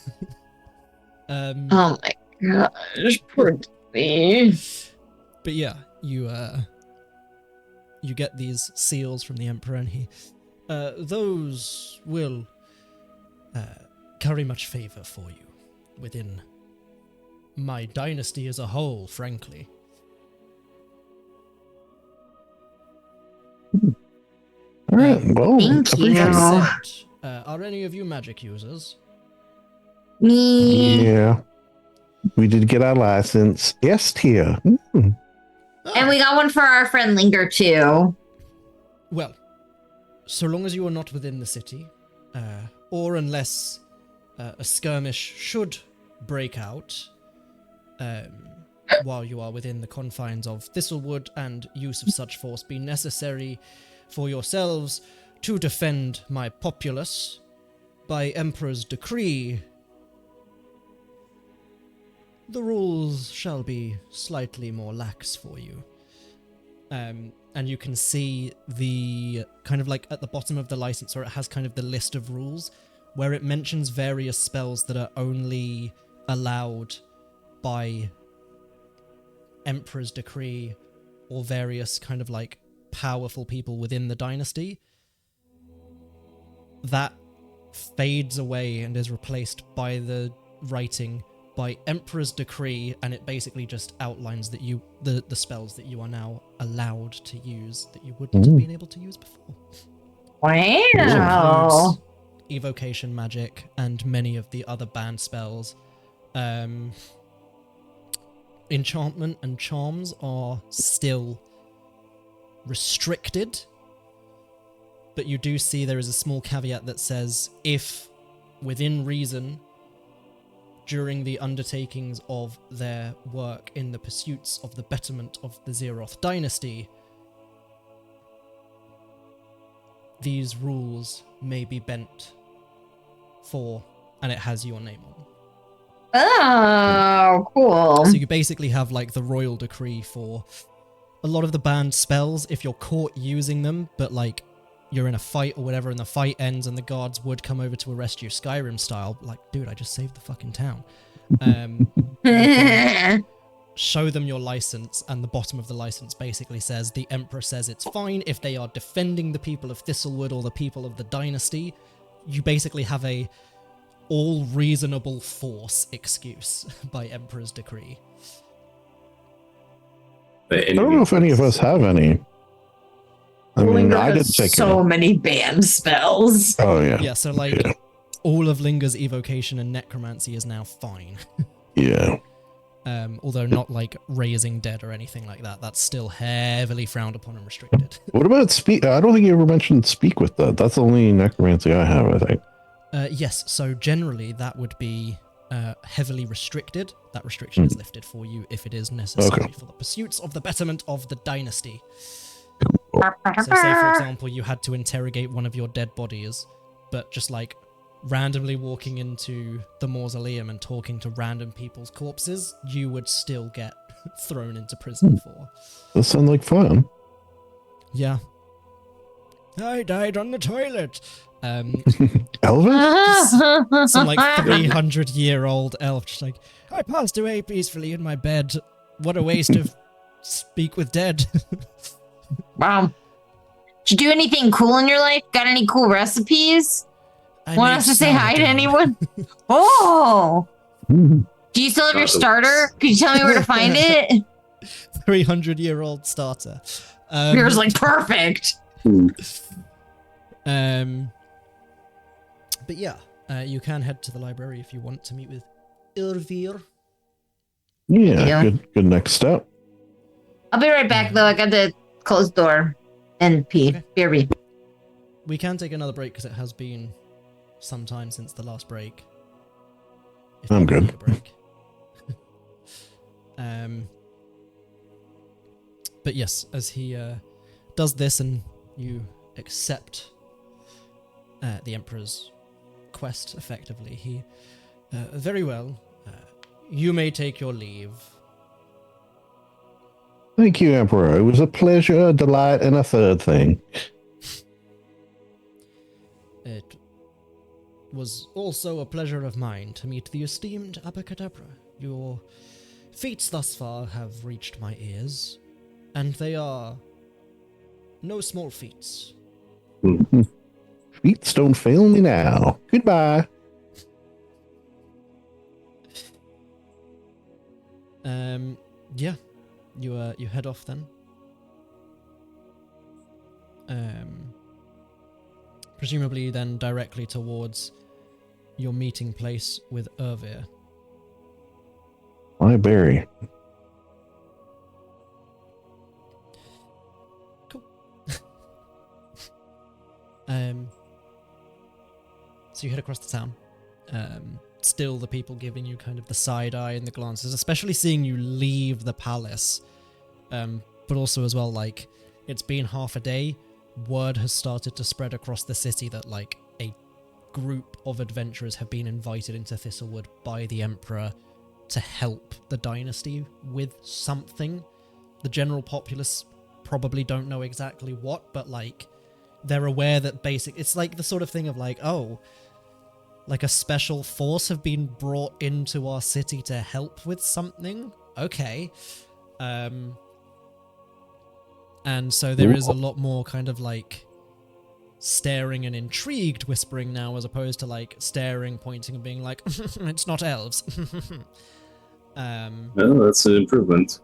Oh my gosh, poor Denny.
But yeah, you get these seals from the Emperor, and he, those will carry much favor for you within my dynasty as a whole, frankly.
All right, well,
Thank you.
Are any of you magic users?
Me.
Yeah. We did get our license. S tier.
And we got one for our friend Linger too.
Well, so long as you are not within the city, or unless a skirmish should break out, while you are within the confines of Thiselwood, and use of such force be necessary for yourselves to defend my populace, by Emperor's decree, the rules shall be slightly more lax for you. And you can see the kind of like at the bottom of the license, or it has kind of the list of rules where it mentions various spells that are only allowed by Emperor's decree or various kind of like powerful people within the dynasty. That fades away and is replaced by the writing by Emperor's decree, and it basically just outlines that you the spells that you are now allowed to use that you wouldn't have been able to use before.
Wow.
Evocation magic and many of the other banned spells. Enchantment and charms are still restricted, but you do see there is a small caveat that says if within reason during the undertakings of their work in the pursuits of the betterment of the Zeroth dynasty, these rules may be bent for, and it has your name on.
Oh, cool.
So you basically have like the royal decree for a lot of the banned spells if you're caught using them, but like you're in a fight or whatever and the fight ends and the guards would come over to arrest you Skyrim style, like, dude, I just saved the fucking town. You can show them your license, and the bottom of the license basically says the Emperor says it's fine if they are defending the people of Thiselwood or the people of the dynasty. You basically have a all reasonable force excuse by Emperor's decree.
I don't know if any of us have any. I mean,
Linger
I didn't
has
take
so
any.
many banned spells.
Oh, yeah.
Yeah, so like all of Linger's evocation and necromancy is now fine.
Yeah.
Although not like raising dead or anything like that. That's still heavily frowned upon and restricted.
What about speak? I don't think you ever mentioned speak with that. That's the only necromancy I have, I think.
Yes, so generally that would be heavily restricted. That restriction is lifted for you if it is necessary for the pursuits of the betterment of the dynasty. So say, for example, you had to interrogate one of your dead bodies, but just like randomly walking into the mausoleum and talking to random people's corpses, you would still get thrown into prison for.
That sounds like fun.
Yeah. I died on the toilet.
Elvis?
Some like 300-year-old elf just like, I passed away peacefully in my bed. What a waste of speak with dead.
Wow. Did you do anything cool in your life? Got any cool recipes?
I
Want
made
us to say hi to
sourdough.
anyone? Oh! Do you still have your starter? Could you tell me where to find it?
300-year-old starter.
Yours like perfect.
But yeah, you can head to the library if you want to meet with Irvir.
Yeah, good next step.
I'll be right back though. I got the closed door and pee.
Okay.
BRB.
We can take another break because it has been some time since the last break. If
I'm
you
good.
need a break. But yes, as he does this and you accept the Emperor's quest effectively, he very well, you may take your leave.
Thank you, Emperor. It was a pleasure, a delight, and a third thing.
It was also a pleasure of mine to meet the esteemed Abacadabra. Your feats thus far have reached my ears, and they are no small feats.
Feats don't fail me now. Goodbye.
Yeah, you head off then. Presumably then directly towards your meeting place with Irvir.
My berry.
Cool. So you head across the town still the people giving you kind of the side eye and the glances, especially seeing you leave the palace. But also as well, like, it's been half a day. Word has started to spread across the city that, like, a group of adventurers have been invited into Thiselwood by the Emperor to help the dynasty with something. The general populace probably don't know exactly what, but, like, they're aware that it's like the sort of thing of, like, oh, like a special force have been brought into our city to help with something? Okay. And so there is a lot more kind of like staring and intrigued whispering now, as opposed to like staring, pointing and being like, it's not elves.
Well, that's an improvement.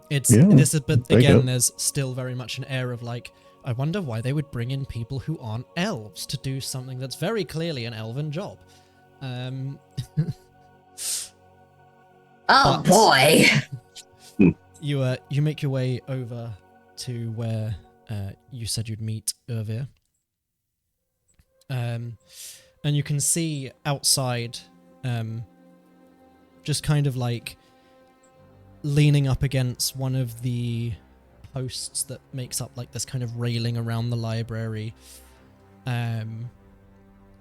But again, there's still very much an air of like, I wonder why they would bring in people who aren't elves to do something that's very clearly an elven job.
Oh boy.
You make your way over to where you said you'd meet Urvir. And you can see outside, just kind of like leaning up against one of the posts that makes up like this kind of railing around the library,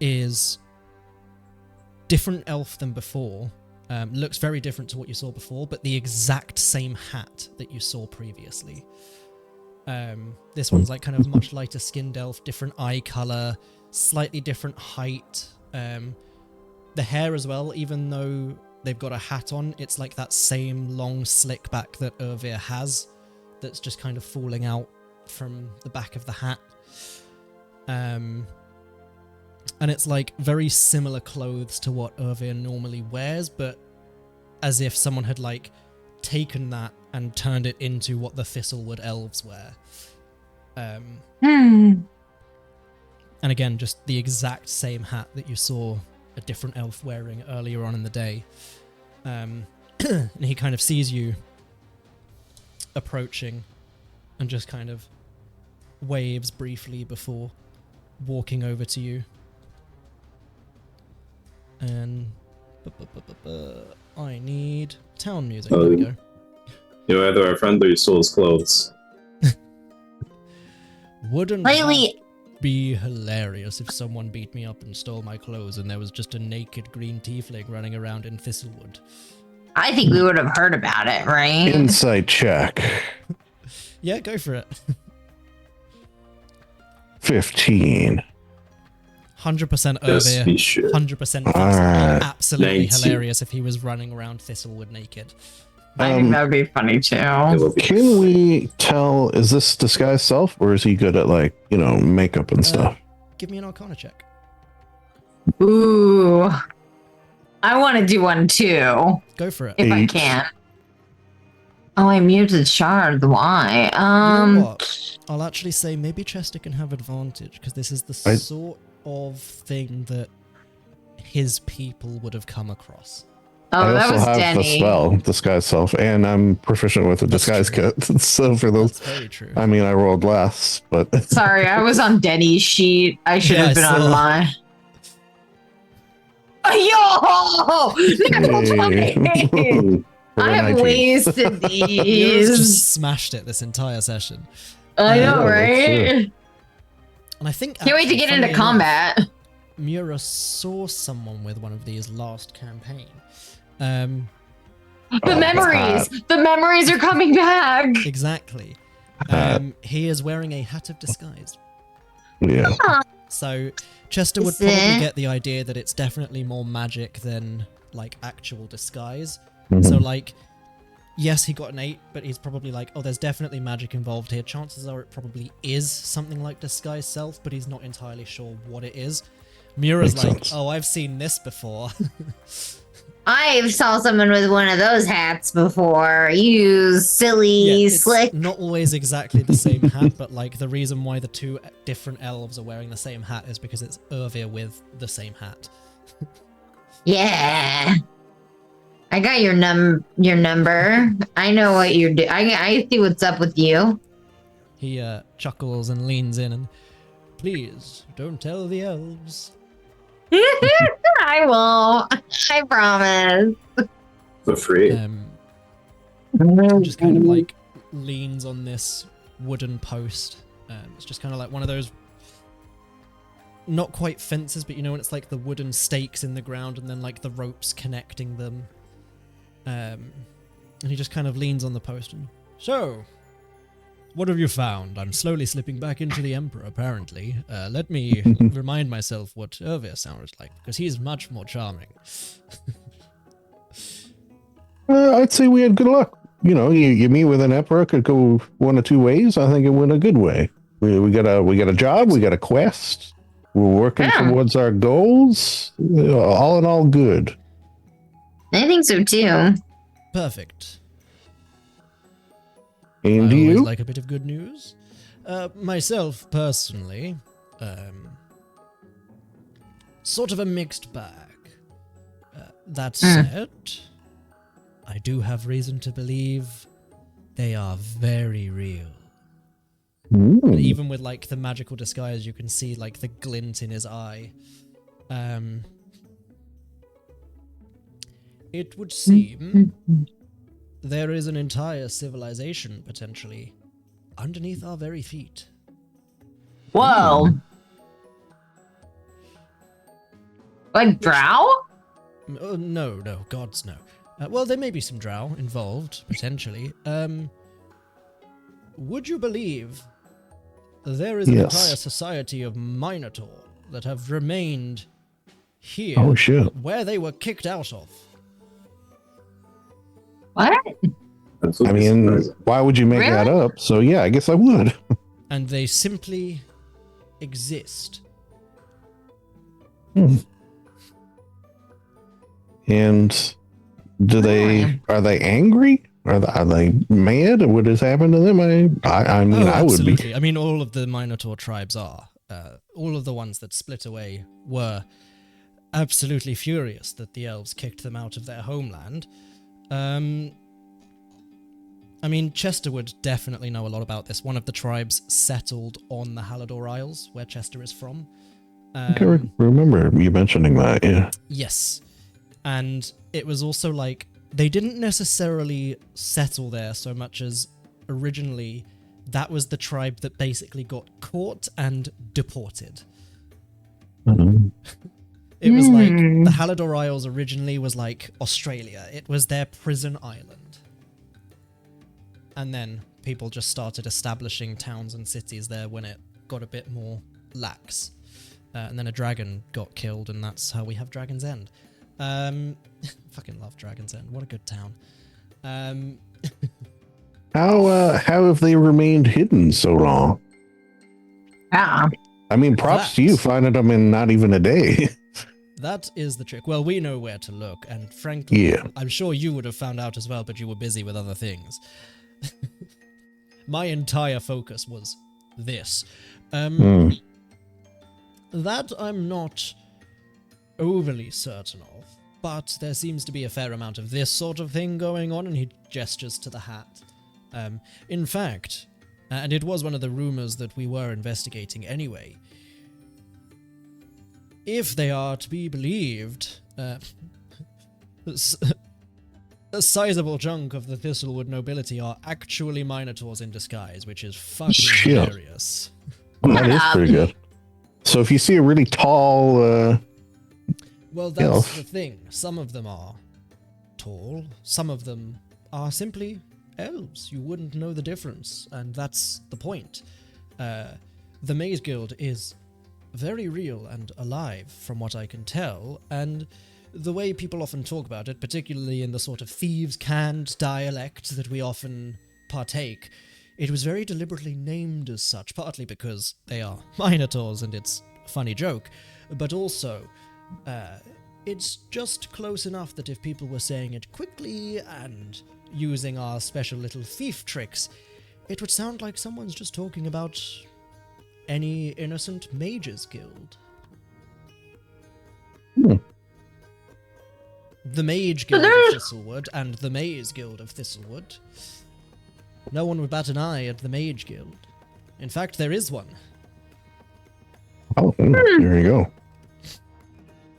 is different elf than before. Looks very different to what you saw before, but the exact same hat that you saw previously. This one's like kind of much lighter skinned elf, different eye color, slightly different height. The hair as well, even though they've got a hat on, it's like that same long slick back that Urvir has that's just kind of falling out from the back of the hat. And it's like very similar clothes to what Urvir normally wears, but as if someone had like taken that and turned it into what the Thiselwood elves wear. And again, just the exact same hat that you saw a different elf wearing earlier on in the day. And he kind of sees you approaching and just kind of waves briefly before walking over to you. And I need town music. There we go.
You either our friend or you stole his clothes.
Wouldn't
Lately,
that be hilarious if someone beat me up and stole my clothes and there was just a naked green tiefling running around in Thiselwood?
I think we would have heard about it, right?
Insight check.
Yeah, go for it.
15.
100%
Just be
Urvir,
sure.
100%
Alright.
absolutely
19.
hilarious if he was running around Thiselwood naked.
I think that would be funny too.
It will be.
Can we tell, is this disguise self, or is he good at, like, you know, makeup and stuff?
Give me an Arcana check.
Ooh. I want to do one too,
Go for it.
if I
8.
can. Oh, I muted Shard. Why?
You know what? I'll actually say maybe Chester can have advantage, because this is the sort of thing that his people would have come across.
Oh,
I
that
also
was
have the
Denny.
spell, disguise self, and I'm proficient with the
That's
disguise
true.
kit. So for those,
That's very true.
I mean, I rolled less, but
Sorry, I was on Denny's sheet. I should
Yeah,
have been
I saw.
on mine. Yo!
Yay.
I have
19.
wasted
Mira's
these.
just smashed it this entire session.
I
Yeah,
know, right?
that's
And I think
Can't wait to
actually,
get
funnily
into
enough,
combat.
Mira saw someone with one of these last campaign.
The
Oh,
memories! The memories are coming back!
Exactly. He is wearing a hat of disguise.
Yeah.
So Chester would
Is
probably
it?
get the idea that it's definitely more magic than like actual disguise.
Mhm.
So like, yes, he got an 8, but he's probably like, oh, there's definitely magic involved here. Chances are it probably is something like disguise self, but he's not entirely sure what it is. Mira's
Makes
like,
sense.
oh, I've seen this before.
I saw someone with one of those hats before. You silly
it's
slick.
not always exactly the same hat, but like the reason why the two different elves are wearing the same hat is because it's Urvir with the same hat.
Yeah. I got your number. I know what you're doing. I see what's up with you.
He chuckles and leans in and, please, don't tell the elves.
I won't. I promise.
For free.
Just kind of like leans on this wooden post. It's just kind of like one of those, not quite fences, but you know when it's like the wooden stakes in the ground and then like the ropes connecting them. And he just kind of leans on the post and, so, what have you found? I'm slowly slipping back into the Emperor, apparently. Let me remind myself what Ervir sounds like, because he's much more charming.
I'd say we had good luck. You know, you meet with an emperor, could go one of two ways. I think it went a good way. We got a job, we got a quest. We're working towards our goals. All in all, good.
I think so too.
Perfect.
And
I
you?
always like a bit of good news. Myself, personally, sort of a mixed bag. That said, I do have reason to believe they are very real. And even with like the magical disguise, you can see like the glint in his eye. It would seem there is an entire civilization potentially underneath our very feet.
Whoa. Like drow?
No, gods no. Well, there may be some drow involved, potentially. Would you believe there is an entire society of Minotaur that have remained here where they were kicked out of?
What?
I mean, why would you make that up? So yeah, I guess I would.
And they simply exist.
And are they angry? Are they mad at what has happened to them? I mean, I would be.
I mean, all of the Minotaur tribes are. All of the ones that split away were absolutely furious that the elves kicked them out of their homeland. I mean, Chester would definitely know a lot about this. One of the tribes settled on the Halador Isles, where Chester is from.
I can remember you mentioning that, yeah.
Yes. And it was also like, they didn't necessarily settle there so much as originally that was the tribe that basically got caught and deported. It was like, the Halador Isles originally was like Australia. It was their prison island. And then people just started establishing towns and cities there when it got a bit more lax. And then a dragon got killed, and that's how we have Dragon's End. Fucking love Dragon's End. What a good town.
How have they remained hidden so long?
Yeah.
I mean, props to you finding them in not even a day.
That is the trick. Well, we know where to look, and frankly, I'm sure you would have found out as well, but you were busy with other things. My entire focus was this. That I'm not overly certain of, but there seems to be a fair amount of this sort of thing going on, and he gestures to the hat. In fact, and it was one of the rumors that we were investigating anyway, if they are to be believed, a sizable chunk of the Thiselwood nobility are actually Minotaurs in disguise, which is fucking hilarious.
Well, that is pretty good. So if you see a really tall...
well, that's the thing. Some of them are tall. Some of them are simply elves. You wouldn't know the difference, and that's the point. The Maze Guild is very real and alive, from what I can tell, and the way people often talk about it, particularly in the sort of thieves' cant dialect that we often partake, it was very deliberately named as such, partly because they are Minotaurs and it's a funny joke, but also, it's just close enough that if people were saying it quickly and using our special little thief tricks, it would sound like someone's just talking about any innocent mages guild. The Mage Guild of Thiselwood and the Maze Guild of Thiselwood. No one would bat an eye at the Mage Guild. In fact, there is one.
Oh, there you go.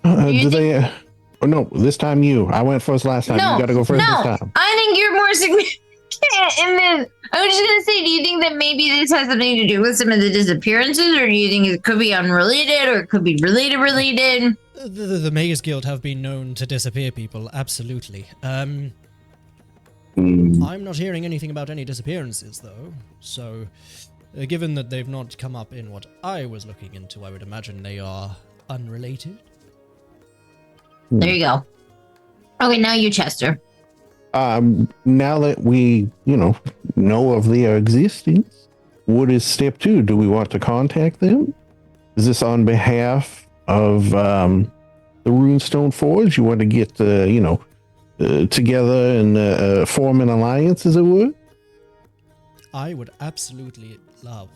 Do they? Oh no, this time you. I went first last time.
No,
You got to go first
no,
this time.
I think you're more significant. And then I was just gonna say, do you think that maybe this has something to do with some of the disappearances, or do you think it could be unrelated, or it could be related?
The Maze Guild have been known to disappear people, absolutely. I'm not hearing anything about any disappearances, though, so given that they've not come up in what I was looking into, I would imagine they are unrelated.
There you go. Okay, now you, Chester.
Now that we, know of their existence, what is step 2? Do we want to contact them? Is this on behalf of the Runestone Forge? You want to get, together and form an alliance, as it were?
I would absolutely love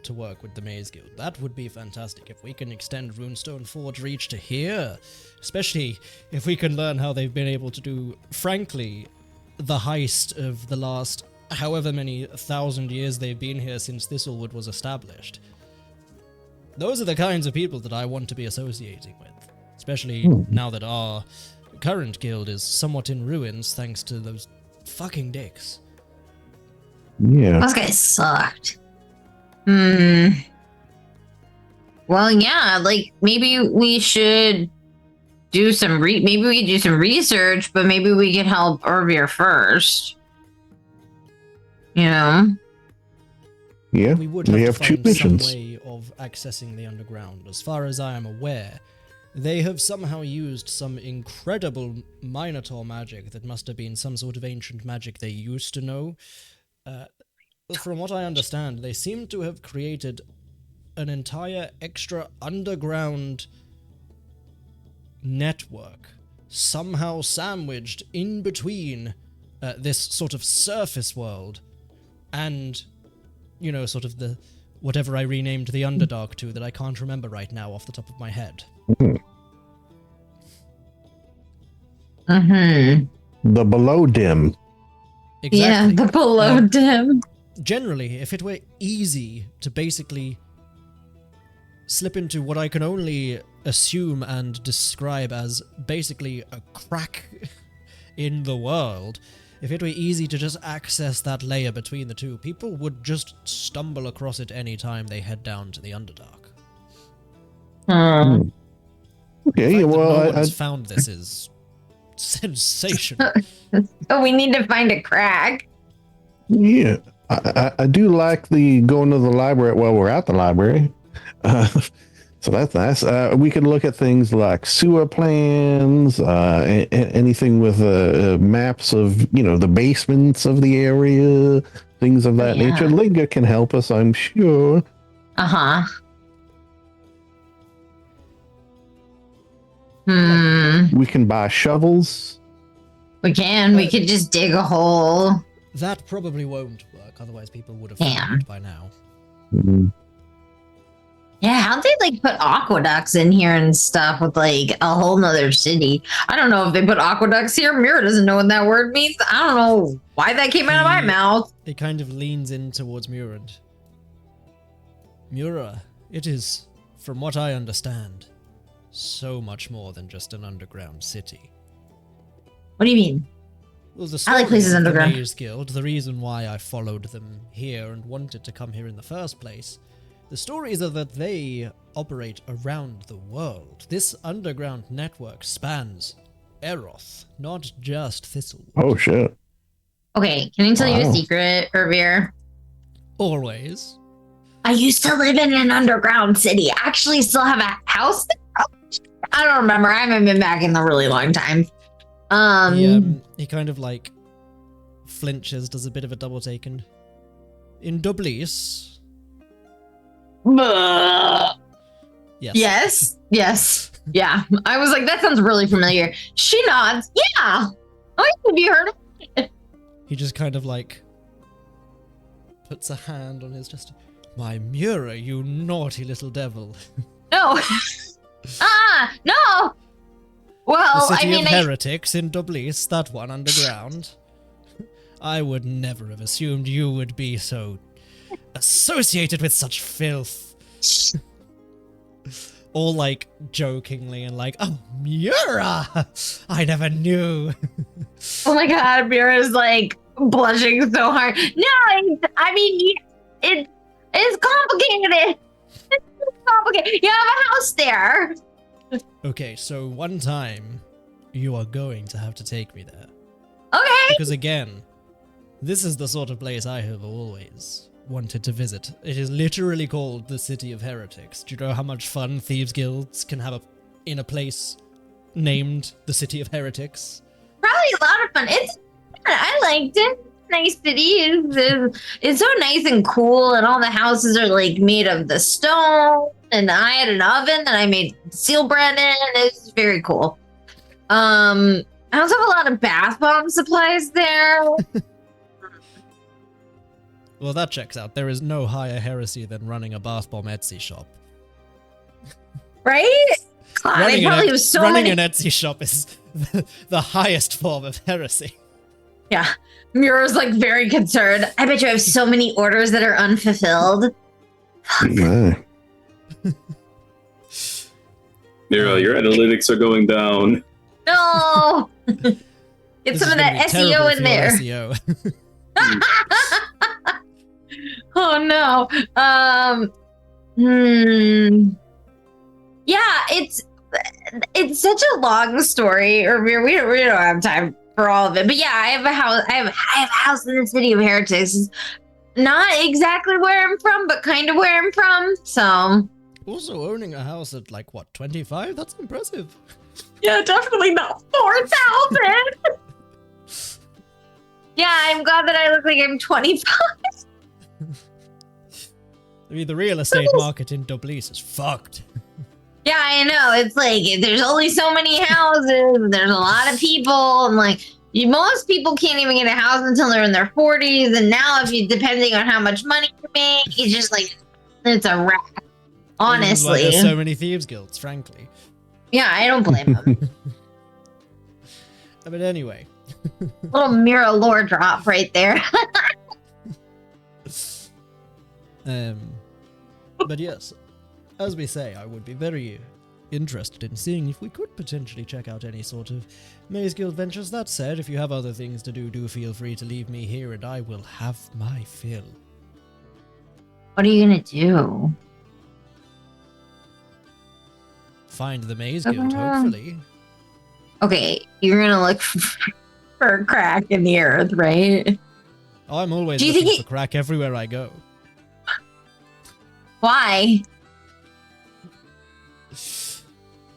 to work with the Maze Guild. That would be fantastic if we can extend Runestone Forge reach to here, especially if we can learn how they've been able to do, frankly, the heist of the last however many 1,000 years they've been here since Thiselwood was established. Those are the kinds of people that I want to be associating with, especially now that our current guild is somewhat in ruins thanks to those fucking dicks.
Yeah.
Those guys sucked. Well, yeah, like maybe we should do some maybe we could do some research, but maybe we could help Irvir first.
Yeah.
We would have,
have
to
two
find some
missions.
way of accessing the underground. As far as I am aware, they have somehow used some incredible Minotaur magic that must have been some sort of ancient magic they used to know. From what I understand, they seem to have created an entire extra underground network, somehow sandwiched in between this sort of surface world and, sort of the whatever I renamed the Underdark to that I can't remember right now off the top of my head.
The below dim.
Exactly.
Yeah, the below dim.
Generally, if it were easy to basically slip into what I can only assume and describe as basically a crack in the world, if it were easy to just access that layer between the two, people would just stumble across it any time they head down to the Underdark.
Okay,
The fact that
well,
no one's found this is sensational.
Oh, we need to find a crack.
yeah, I do like the going to the library while we're at the library. So that's nice. We can look at things like sewer plans, anything with maps of, the basements of the area, things of that nature. Linger can help us, I'm sure. We can buy shovels.
We can. We could just dig a hole.
That probably won't work, otherwise people would have found it by now.
Yeah, how'd they put aqueducts in here and stuff with a whole nother city? I don't know if they put aqueducts here. Mira doesn't know what that word means. I don't know why that came out of my mouth.
It kind of leans in towards Mura. Mura, it is, from what I understand, so much more than just an underground city.
What do you mean?
Well, the
I like places
of the
underground.
Maze Guild, the reason why I followed them here and wanted to come here in the first place, the stories are that they operate around the world. This underground network spans Eroth, not just Thiselwood.
Oh, shit.
Okay, can I tell you a secret, Irvir?
Always.
I used to live in an underground city. I actually still have a house there. I don't remember. I haven't been back in a really long time.
He kind of flinches, does a bit of a double take, and in Dublis.
Yes. Yeah. I was like, that sounds really familiar. She nods. Yeah. Oh, have you heard of it?
He just kind of puts a hand on his chest. My Mura, you naughty little devil.
No. No. Well,
the city of heretics in Dublis, that one underground. I would never have assumed you would be so associated with such filth. all like jokingly and like, oh, Mura! I never knew.
Oh my god, Mira's like blushing so hard. No, I mean, it's complicated. It's complicated. You have a house there.
Okay, so one time you are going to have to take me there.
Okay.
Because again, this is the sort of place I have always wanted to visit. It is literally called the City of Heretics. Do you know how much fun thieves guilds can have in a place named the City of Heretics?
Probably a lot of fun. I liked it. Nice city. It's so nice and cool, and all the houses are like made of the stone. And I had an oven that I made seal bread in. It's very cool. I also have a lot of bath bomb supplies there.
Well, that checks out. There is no higher heresy than running a bath bomb Etsy shop.
Right? God, I probably have so
running
many.
an Etsy shop is the highest form of heresy.
Yeah. Mira's like very concerned. I bet you have so many orders that are unfulfilled.
Yeah.
Nero, your analytics are going down.
No. Get
This
some
is
of
gonna
that
be terrible
SEO in
for
there.
your SEO.
Oh no.
Yeah, it's such a long story. Or we don't have time for all of it. But yeah, I have a house. I have a house in the City of Heretics. It's not exactly where I'm from, but kind of where I'm from. So
Also, owning a house at like what, 25? That's impressive.
Yeah, definitely not 4,000.
yeah, I'm glad that I look like I'm 25.
I mean, the real estate market in Dublin is fucked.
Yeah, I know. It's like there's only so many houses. There's a lot of people, and like most people can't even get a house until they're in their 40s. And now, if you depending on how much money you make, it's just like it's a wrap.
This is why
Honestly,
there's so many thieves guilds, frankly.
yeah, I don't blame them.
But anyway.
Little Mira lore drop right there.
But yes, as we say, I would be very interested in seeing if we could potentially check out any sort of Maze Guild ventures. That said, if you have other things to do feel free to leave me here and I will have my fill.
What are you gonna do?
Find the Maze Guild, hopefully.
Okay, you're gonna look for a crack in the earth, right?
Oh, I'm always
Do you
looking
think
for crack everywhere I go.
Why?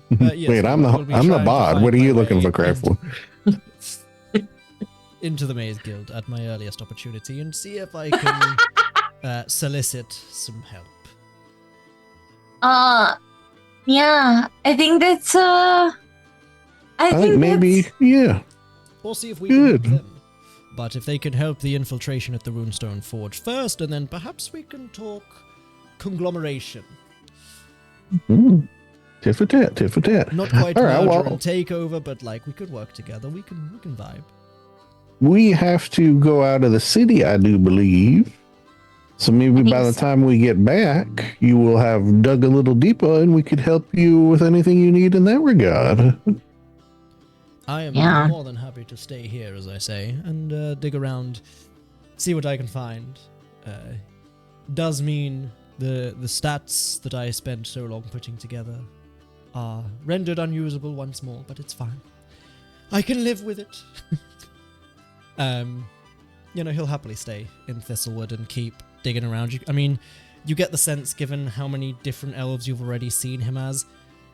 But yes,
Wait, I'm
we'll be
the
trying to
bod.
find
What are
my
you looking
way
for crack for?
into the Maze Guild at my earliest opportunity and see if I can solicit some help.
Yeah, I think that's I think
maybe, yeah.
Or see if we can
Good.
help them. But if they can help the infiltration at the Runestone Forge first, and then perhaps we can talk conglomeration.
Mm. Tit for tat, tit for tat.
Not quite
All right,
merger
well,
and takeover, but like we could work together. We can vibe.
we have to go out of the city, I do believe. So maybe
think
by the
so.
time we get back, you will have dug a little deeper and we could help you with anything you need in that regard.
I am
Yeah.
more than happy to stay here, as I say, and dig around, see what I can find. Does mean the stats that I spent so long putting together are rendered unusable once more, but it's fine. I can live with it. He'll happily stay in Thiselwood and keep digging around. I mean, you get the sense, given how many different elves you've already seen him as,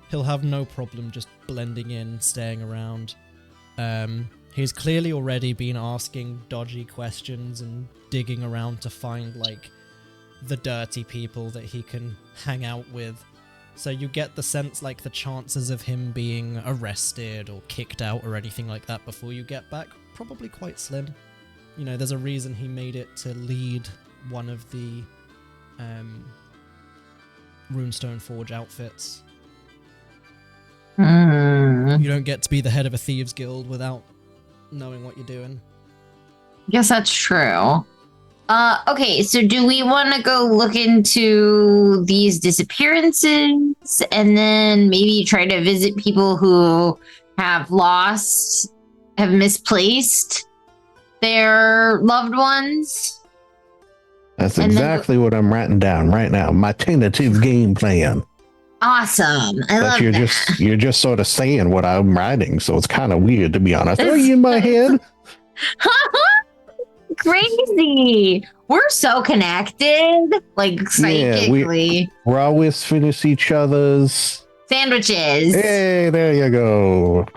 he'll have no problem just blending in, staying around. He's clearly already been asking dodgy questions and digging around to find, like, the dirty people that he can hang out with. So you get the sense, like, the chances of him being arrested or kicked out or anything like that before you get back, probably quite slim. You know, there's a reason he made it to lead one of the Runestone Forge outfits.
Mm.
You don't get to be the head of a thieves guild without knowing what you're doing.
Guess that's true.
Okay, so do we want to go look into these disappearances and then maybe try to visit people who have misplaced their loved ones?
That's exactly what I'm writing down right now. My tentative game plan.
Awesome. I love that.
You're just sort of saying what I'm writing, so it's kind of weird, to be honest. Are you in my head?
Crazy. We're so connected, like psychically.
Yeah, we're always finish each other's
sandwiches.
Hey, there you go.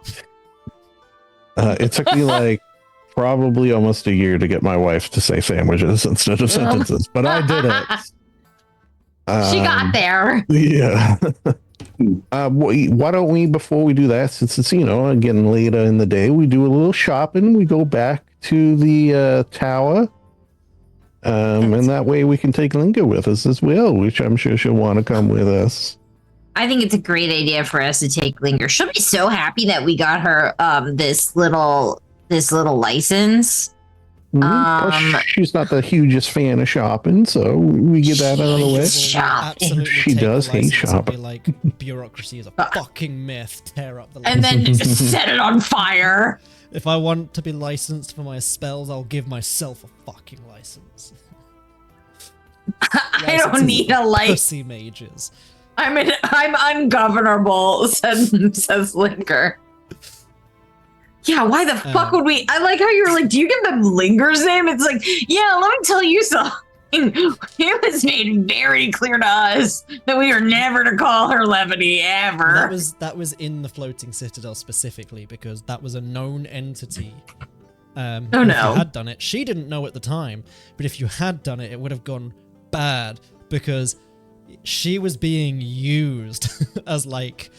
It took me like probably almost a year to get my wife to say sandwiches instead of sentences, but I did it.
She got there.
Yeah. Why don't we, before we do that, since it's, getting later in the day, we do a little shopping. We go back to the tower. And that way we can take Linger with us as well, which I'm sure she'll want to come with us.
I think it's a great idea for us to take Linger. She'll be so happy that we got her this little license.
She's not the hugest fan of shopping, so we get that out of the way. She does hate shopping.
Like, bureaucracy is a fucking myth. Tear up the
and then just set it on fire.
If I want to be licensed for my spells, I'll give myself a fucking license.
I don't need a license.
Pussy mages.
I'm ungovernable, says Linger. Yeah, why the fuck would we? I like how you were like, do you give them Linger's name? It's like, yeah, let me tell you something. It was made very clear to us that we were never to call her Levity ever.
That was in the Floating Citadel specifically because that was a known entity. If you had done it, she didn't know at the time, but if you had done it, it would have gone bad because she was being used as like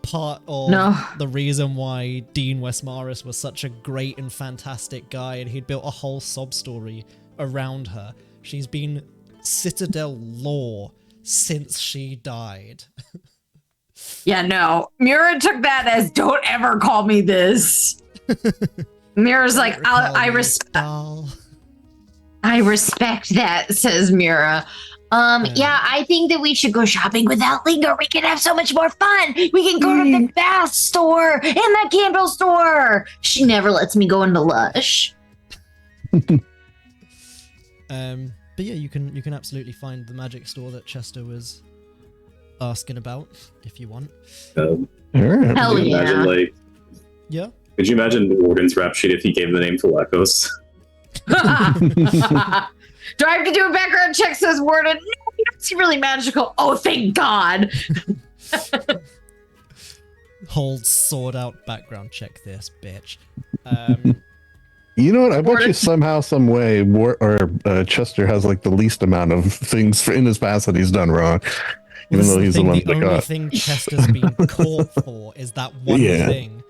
part of the reason why Dean Westmaris was such a great and fantastic guy, and he'd built a whole sob story around her. She's been Citadel lore since she died.
Yeah, no. Mira took that as don't ever call me this. Mira's like, I respect that, says Mira. Yeah, I think that we should go shopping without Linger. We can have so much more fun. We can go to the bath store and the candle store. She never lets me go into Lush.
But yeah, you can absolutely find the magic store that Chester was asking about if you want.
Hell
yeah!
Yeah.
Could you imagine the Warden's rap sheet if he gave the name Phylakos?
Do I have to do a background check, says Warden? No, you don't seem really magical. Oh, thank God.
Hold sword out, background check this, bitch.
You know what? I bet you somehow, some way, Chester has like the least amount of things in his past that he's done wrong. Even though he's the one that got.
The only thing Chester's been caught for is that one thing.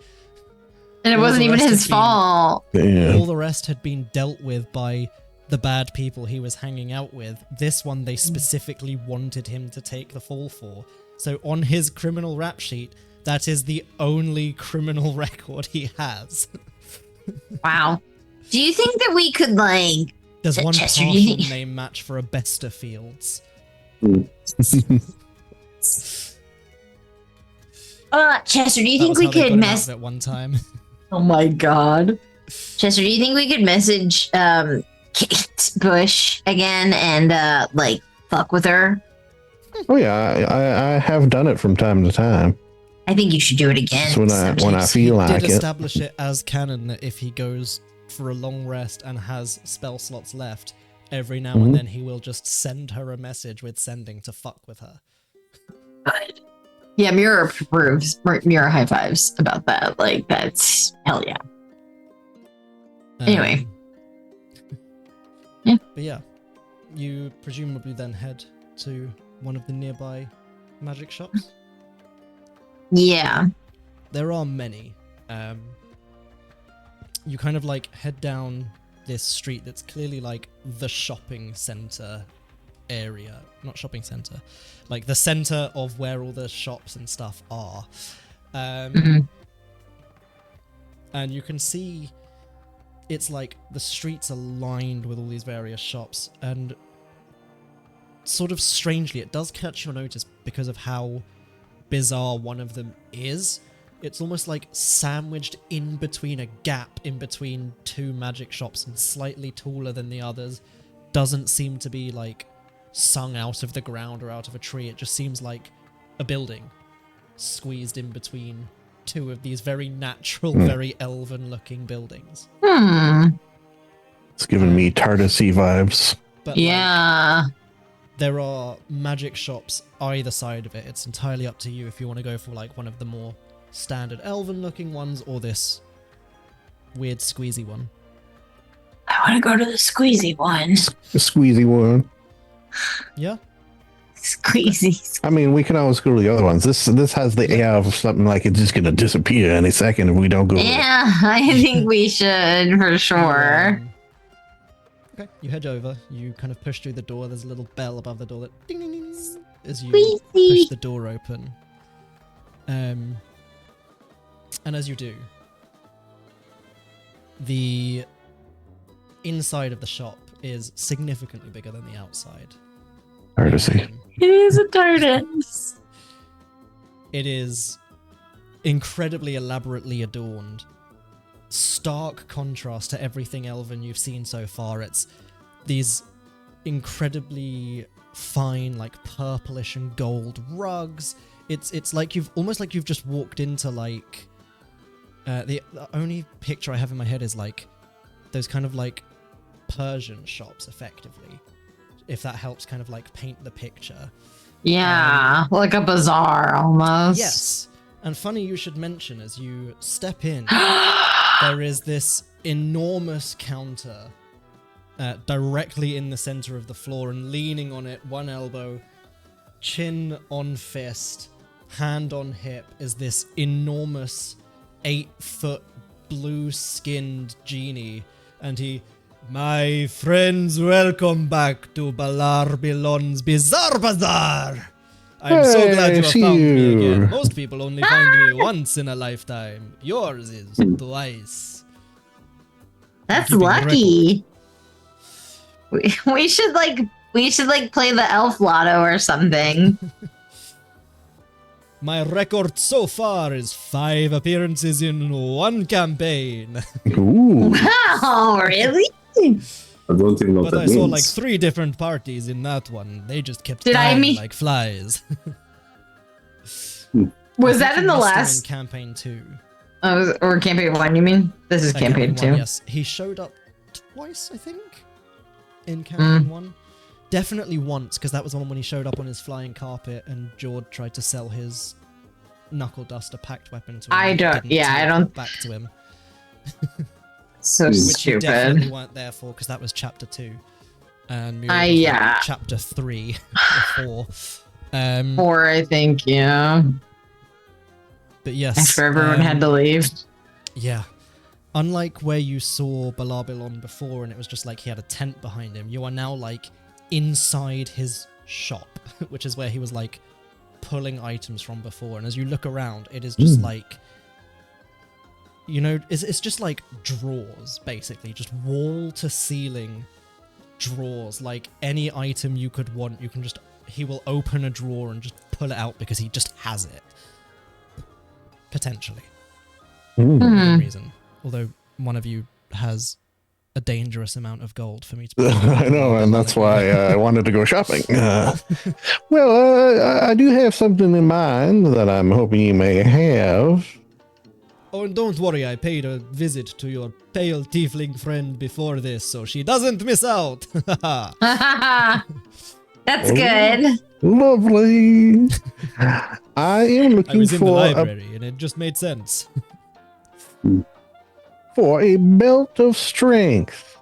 And it wasn't even his fault.
All the rest had been dealt with by the bad people he was hanging out with. This one they specifically wanted him to take the fall for. So on his criminal rap sheet, that is the only criminal record he has.
Wow. Do you think that we could like...
There's one
Chester,
partial name match for a Besterfields.
Chester, do you think we could mess...
at one time.
Oh my God. Chester, do you think we could message Kate Bush again and like fuck with her?
Oh yeah, I have done it from time to time.
I think you should do it again.
When I feel like it.
Did establish it as canon that if he goes for a long rest and has spell slots left, every now and then he will just send her a message with sending to fuck with her.
Good. Yeah, Mira approves. Mira high fives about that. Like, that's hell yeah. Anyway. Yeah.
But yeah, you presumably then head to one of the nearby magic shops.
Yeah.
There are many. You kind of like head down this street that's clearly like the shopping center area. Not shopping center. Like the center of where all the shops and stuff are. And you can see it's like the streets are lined with all these various shops, and sort of strangely, it does catch your notice because of how bizarre one of them is. It's almost like sandwiched in between a gap in between two magic shops and slightly taller than the others. Doesn't seem to be like sung out of the ground or out of a tree. It just seems like a building squeezed in between two of these very natural, very elven looking buildings.
It's giving me TARDIS-y vibes.
But
Yeah.
there are magic shops either side of it. It's entirely up to you if you want to go for like one of the more standard elven looking ones or this weird squeezy one.
I want to go to the squeezy one.
The squeezy one.
Yeah?
Squeezy.
I mean, we can always go to the other ones. This has the air of something like it's just going to disappear any second if we don't go.
Yeah, I think we should for sure.
Okay, you head over. You kind of push through the door. There's a little bell above the door that ding ding ding as you
Squeezy.
push the door open. And as you do, the inside of the shop is significantly bigger than the outside.
TARDIS-y.
It is a TARDIS.
It is incredibly elaborately adorned. Stark contrast to everything elven you've seen so far. It's these incredibly fine, like purplish and gold rugs. It's like you've just walked into like the only picture I have in my head is like those kind of like Persian shops, effectively, if that helps kind of like paint the picture.
Yeah, like a bazaar almost.
Yes. And funny you should mention, as you step in, there is this enormous counter directly in the center of the floor, and leaning on it, one elbow, chin on fist, hand on hip, is this enormous 8-foot blue-skinned genie, and he, "My friends, welcome back to Balarbilon's Bizarre Bazaar! I'm so
Hey,
glad you
I
have
see
found me
you."
again. Most people only find me once in a lifetime. Yours is twice.
That's
Keeping
lucky. We should play the elf lotto or something.
My record so far is 5 appearances in 1 campaign.
Ooh.
Wow, really?
I don't even know what
But
that
I
means.
saw like 3 different parties in that one. They just kept
Did I
dying
meet-
like flies.
Was
I
that
think
in
you
the
missed him
last
in campaign 2?
or campaign 1, you mean? This is campaign 2.
1, yes. He showed up twice, I think, in campaign 1. Definitely once, because that was the one when he showed up on his flying carpet and Jord tried to sell his knuckle duster packed weapon to him.
I
and
don't-
didn't,
yeah,
so
I
it
don't-
got back to him.
So
Which you definitely
stupid.
weren't there for, because that was chapter 2. And Muriel was
yeah.
like chapter 3 or 4.
4, I think, yeah.
But yes.
After everyone had to leave.
Yeah. Unlike where you saw Balarbilon before and it was just like he had a tent behind him, you are now like inside his shop, which is where he was like pulling items from before. And as you look around, it is just like, you know, it's just like drawers, basically. Just wall to ceiling drawers. Like any item you could want, you can just, he will open a drawer and just pull it out because he just has it. Potentially. For no reason. Although one of you has a dangerous amount of gold for me to
I know, and that's why I wanted to go shopping. I do have something in mind that I'm hoping you may have.
Oh, and don't worry, I paid a visit to your pale tiefling friend before this, so she doesn't miss out.
That's good.
Lovely. I am
I
looking
was in the
for
library, and it just made sense.
a belt of strength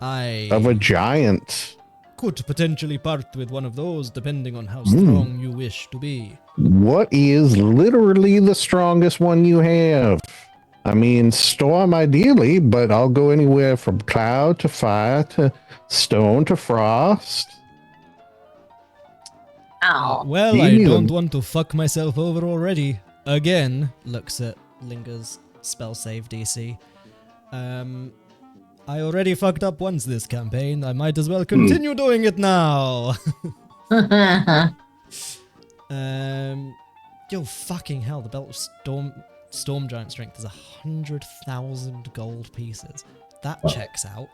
I
of a giant.
could potentially part with one of those, depending on how strong you wish to be.
What is literally the strongest one you have? I mean, storm ideally, but I'll go anywhere from cloud to fire to stone to frost.
Ow.
Well,
Me
I
neither.
don't want to fuck myself over already. Again, looks at Linger's spell save DC. I already fucked up once this campaign. I might as well continue doing it now. Yo, fucking hell! The belt of Storm Giant Strength is 100,000 gold pieces. That checks out.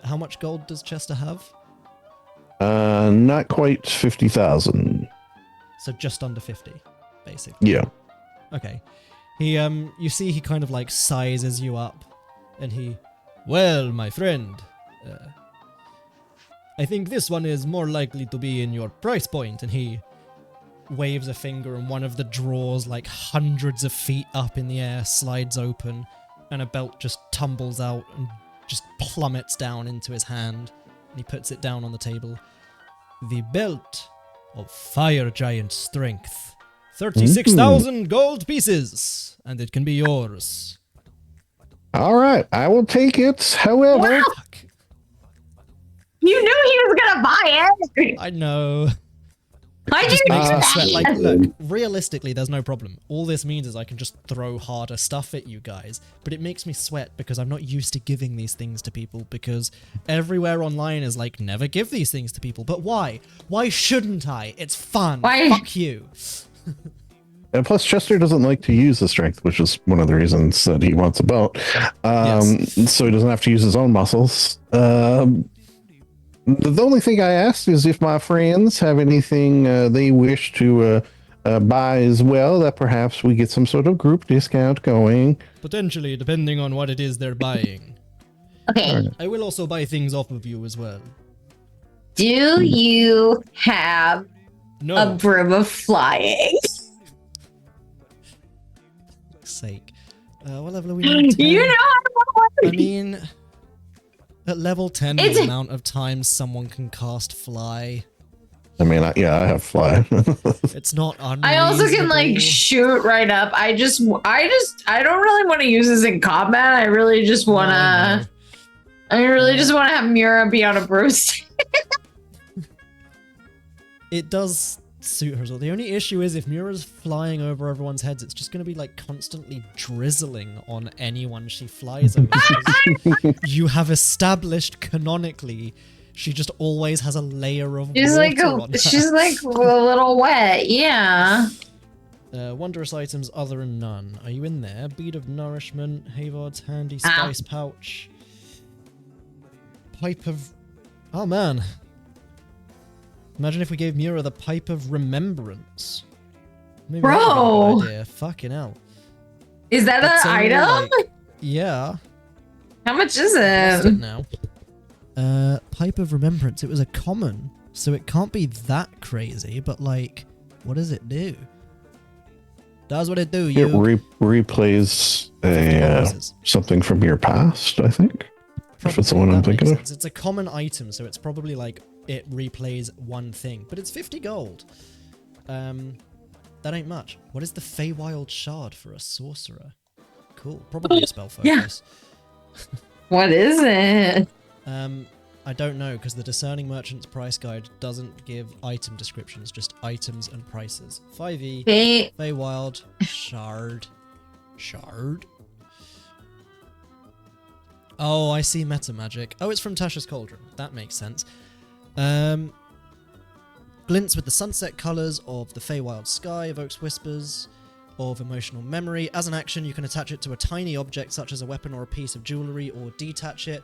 How much gold does Chester have?
Not quite 50,000.
So just under 50, basically.
Yeah.
Okay. He, you see he kind of like sizes you up, and he, well, my friend, I think this one is more likely to be in your price point, and he waves a finger and one of the drawers like hundreds of feet up in the air slides open, and a belt just tumbles out and just plummets down into his hand, and he puts it down on the table. The belt of Fire Giant Strength. 36,000 gold pieces, and it can be yours.
All right, I will take it. However,
Wow. You knew he was gonna buy it.
I know.
Why'd you
Just
do
makes me
that?
sweat. Like, look, realistically, there's no problem. All this means is I can just throw harder stuff at you guys, but it makes me sweat because I'm not used to giving these things to people, because everywhere online is like, never give these things to people. But why? Why shouldn't I? It's fun.
Why?
Fuck you.
and plus Chester doesn't like to use the strength, which is one of the reasons that he wants a belt. So he doesn't have to use his own muscles. The only thing I asked is if my friends have anything they wish to buy as well, that perhaps we get some sort of group discount going.
Potentially, depending on what it is they're buying.
Okay.
I will also buy things off of you as well.
Do you have
No.
a broom of flying?
For sake. What level are we on? 10?
You know
I mean, at level 10,
It's-
the amount of times someone can cast fly,
I mean, I have fly.
it's not unreasonable.
I also can like shoot right up. I don't really want to use this in combat. I really just
No,
wanna
I know.
I really just wanna have Mira be on a Bruce.
It does suit her as well. The only issue is if Mura's flying over everyone's heads, it's just going to be like constantly drizzling on anyone she flies over. You have established canonically she just always has a layer of
She's
water
like
on her.
she's like a little wet, yeah.
Wondrous items other than none. Are you in there? Bead of nourishment, Havard's handy spice pouch, pipe of... Oh man. Imagine if we gave Mira the pipe of remembrance. Maybe that would be a
Bro!
good idea. Fucking hell.
Is that
That's
an
only,
item?
like- yeah.
How much is
Lost
it?
it now. Pipe of remembrance. It was a common, so it can't be that crazy. But like, what does it do? Does what it do.
It
You
replays something from your past, I think. If it's the one I'm thinking of.
It's a common item, so it's probably like it replays one thing, but it's 50 gold. That ain't much. What is the Feywild Shard for a sorcerer? Cool. Probably a spell focus.
Yeah. What is it?
I don't know, because the Discerning Merchant's price guide doesn't give item descriptions, just items and prices. 5e, Feywild, Shard. Shard? Oh, I see meta magic. Oh, it's from Tasha's Cauldron. That makes sense. Glints with the sunset colours of the Feywild sky, evokes whispers of emotional memory. As an action, you can attach it to a tiny object such as a weapon or a piece of jewellery, or detach it.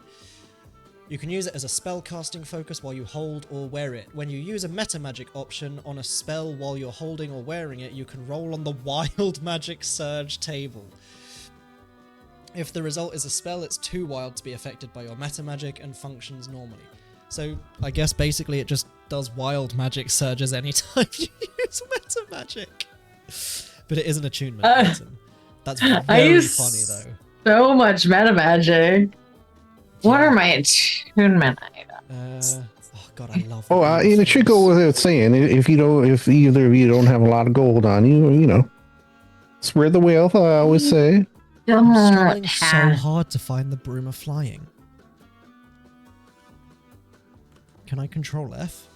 You can use it as a spell casting focus while you hold or wear it. When you use a meta magic option on a spell while you're holding or wearing it, you can roll on the Wild Magic Surge table. If the result is a spell, it's too wild to be affected by your meta magic and functions normally. So I guess basically it just does wild magic surges anytime you use meta magic. But it is an attunement item. That's very funny though.
So much meta magic. What are my attunement items?
Oh god, I love.
Oh, it should go without saying. If either of you don't have a lot of gold on you, you know, spread the wealth. I always say.
I'm struggling so hard to find the Broom of Flying. Can I control F?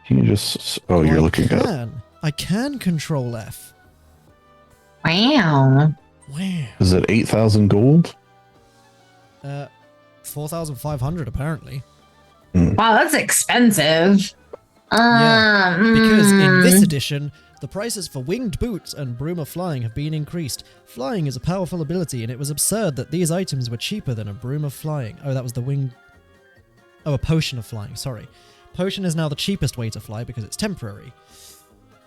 You just... Oh, you're looking at...
I can control F.
Wow.
Wow.
Is it 8,000 gold?
4,500 apparently.
Wow, that's expensive.
Yeah, because in this edition, the prices for winged boots and broom of flying have been increased. Flying is a powerful ability, and it was absurd that these items were cheaper than a broom of flying. Oh, that was the wing... Oh, a potion of flying, sorry. Potion is now the cheapest way to fly because it's temporary.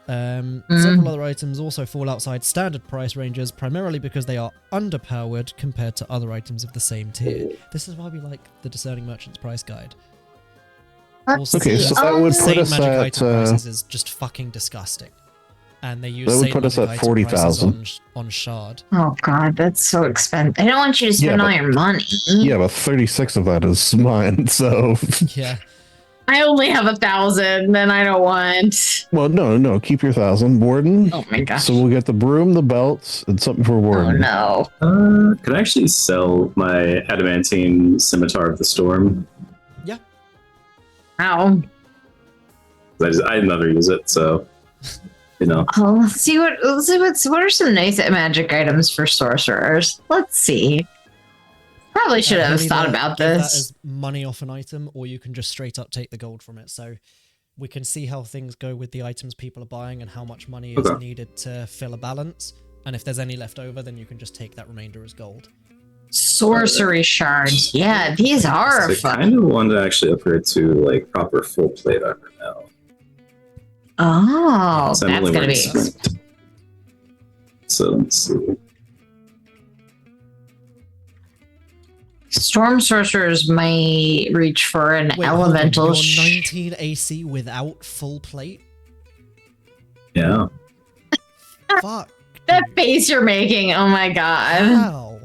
Several other items also fall outside standard price ranges, primarily because they are underpowered compared to other items of the same tier. This is why we like the Discerning Merchant's price guide. Also,
Okay, so that would put
Sane
us
magic
at...
item prices is just fucking disgusting. And they use
That would
Sane
put us
magic
at
item
40,000.
prices on Shard.
Oh god, that's so expensive. I don't want you to spend all your money.
Yeah, but 36 of that is mine, so...
Yeah.
I only have 1,000, then I don't want.
Well, no, keep your 1,000. Warden.
Oh my gosh.
So we'll get the broom, the belts, and something for
Oh
Warden.
no.
Can I actually sell my adamantine scimitar of the storm?
Yeah.
How?
I never use it, so you know.
Oh, let's see what are some nice magic items for sorcerers. Let's see. Probably should have thought about
give that
this.
as money off an item, or you can just straight up take the gold from it. So we can see how things go with the items people are buying and how much money is needed to fill a balance. And if there's any left over, then you can just take that remainder as gold.
Sorcery shards. Yeah, these are
I
fun.
kind of want to actually upgrade to like proper full plate armor now.
Oh,
So I'm
that's
only
gonna
wearing
be.
script. So let's see.
Storm sorcerers might reach for an
Wait, hold on,
elemental.
you're 19 AC without full plate?
Yeah.
Fuck.
That
dude.
face you're making. Oh my god.
Wow.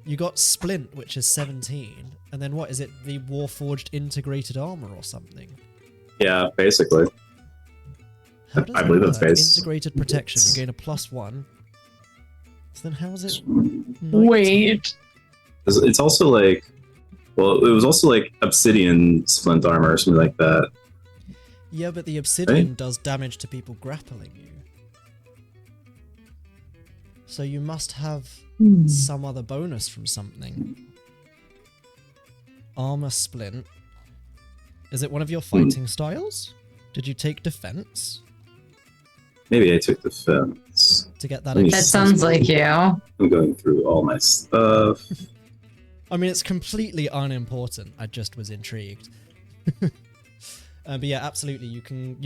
You got Splint, which is 17. And then what is it? The Warforged integrated armor or something?
Yeah, basically.
How does
I
that
believe that's
work?
base.
Integrated protection. You gain a +1. So then how is it?
Wait.
It's also like, well, it was also like obsidian splint armor or something like that.
Yeah, but the obsidian does damage to people grappling you. So you must have some other bonus from something. Armor splint. Is it one of your fighting styles? Did you take defense
Maybe I took defense.
to get that?
That
extra
That sounds
plus
like you.
I'm going through all my stuff.
I mean, it's completely unimportant. I just was intrigued. But yeah, absolutely. You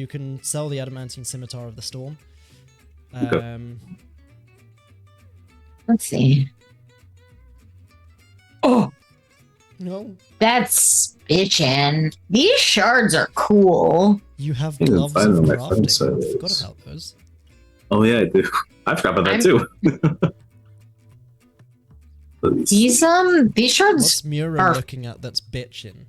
can sell the adamantine scimitar of the storm.
Let's see. Oh,
No,
that's bitchin'. These shards are cool.
you have
I didn't
gloves
find
of
them on my phone,
crafting.
so
I forgot
it's-
about those.
Oh yeah, I do. I forgot about that too.
These shards.
What's Mura
are-
looking at that's bitching?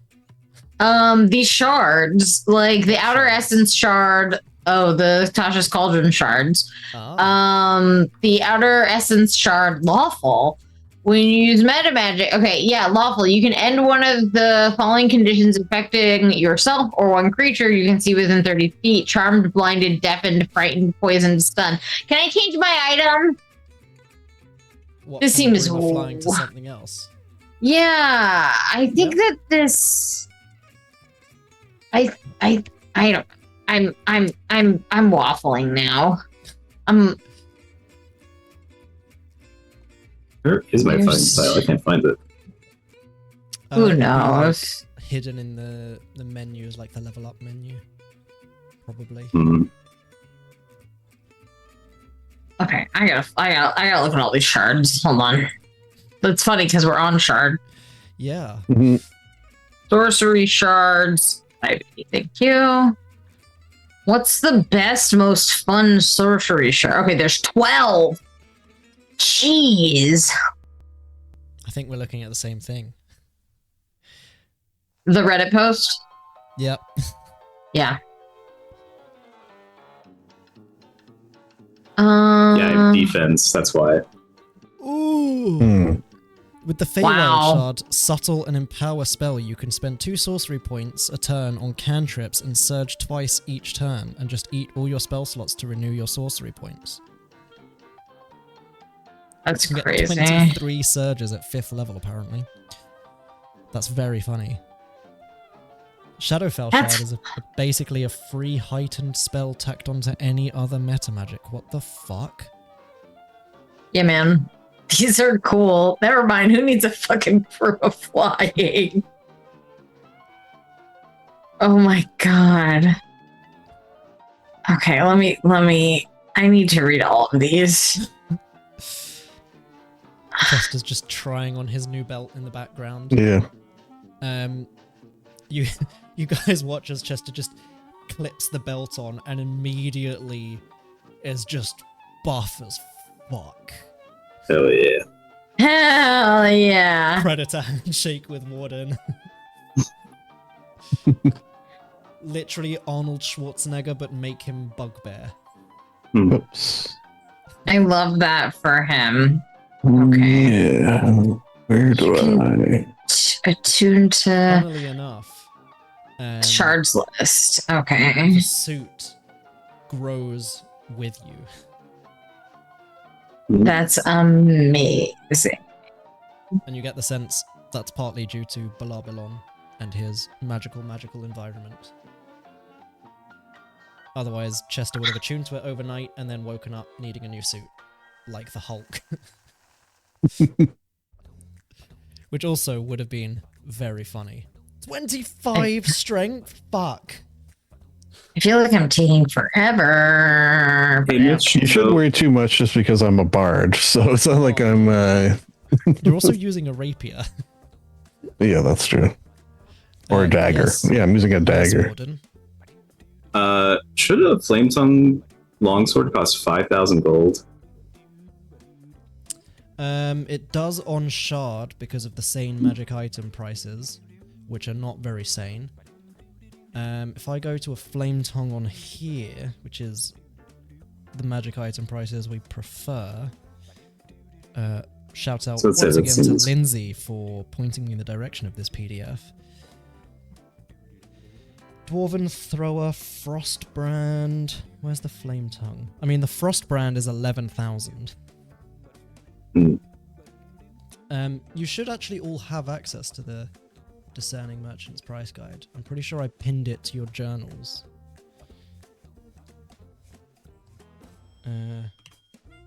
These shards, like the outer essence shard. Oh, the Tasha's Cauldron shards.
Ah.
The outer essence shard lawful. When you use meta magic, okay, yeah, lawful. You can end one of the following conditions affecting yourself or one creature you can see within 30 feet: charmed, blinded, deafened, frightened, poisoned, stunned. Can I change my item?
What,
this
from
seems
Broom of flying to something else.
Yeah, I think that this. I don't. I'm waffling now.
Where is my
There's-
fighting style? I can't find it.
Who
It'd be,
knows?
like, hidden in the menus, like the level up menu. Probably.
Hmm.
Okay, I gotta look at all these shards. Hold on. That's funny because we're on shard.
Yeah.
Sorcery shards. Thank you. What's the best, most fun sorcery shard? Okay, there's 12. Jeez.
I think we're looking at the same thing.
The Reddit post?
Yep.
Yeah.
Yeah, I have defense. That's why.
Ooh. With the Feywild Shard, Subtle and Empower spell, you can spend 2 sorcery points a turn on cantrips and surge twice each turn, and just eat all your spell slots to renew your sorcery points.
That's
you can
crazy.
Get 23 surges at 5th level, apparently. That's very funny. Shadowfell Shard is basically a free heightened spell tacked onto any other meta magic. What the fuck?
Yeah, man. These are cool. Never mind. Who needs a fucking crew of flying? Oh my god. Okay, let me. I need to read all of these.
Chester's just trying on his new belt in the background.
Yeah.
You guys watch as Chester just clips the belt on and immediately is just buff as fuck.
Hell yeah.
Hell yeah.
Predator handshake with Warden. Literally Arnold Schwarzenegger, but make him Bugbear.
Oops.
I love that for him. Okay.
Yeah. Where do I?
Attune to
Funnily enough,
shards list. Okay.
the suit grows with you.
That's amazing.
And you get the sense that's partly due to Balabilon and his magical environment. Otherwise, Chester would have attuned to it overnight and then woken up needing a new suit, like the Hulk. Which also would have been very funny. 25 strength? Fuck.
I feel like I'm taking forever.
Hey, Mitch,
You shouldn't worry too much just because I'm a bard, so it's not like I'm.
You're also using a rapier.
Yeah, that's true. Or a dagger.
Yes.
Yeah, I'm using a
Yes,
dagger.
Warden.
Should a flame tongue longsword cost 5,000 gold?
It does on Shard because of the sane magic item prices, which are not very sane. If I go to a flame tongue on here, which is the magic item prices we prefer, shout out once again to Lindsay for pointing me in the direction of this PDF. Dwarven Thrower Frostbrand. Where's the flame tongue? I mean, the Frostbrand is 11,000. You should actually all have access to the Discerning Merchant's price guide. I'm pretty sure I pinned it to your journals.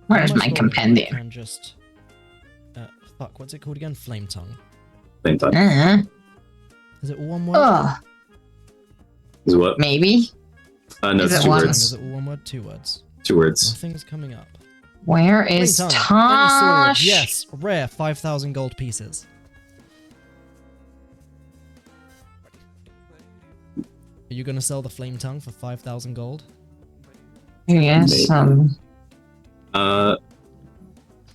Where's my compendium?
And just fuck, what's it called again? Flame tongue.
Flame tongue.
Is it all one word?
Is what?
Maybe.
No,
Is
it's
it
2
one?
words.
Is it all one word? 2 words.
2 words.
Nothing's coming up.
Where is
Flame tongue. Any sword.
Tosh?
Yes, rare, 5,000 gold pieces. Are you going to sell the flame tongue for 5,000 gold?
Yes.
Where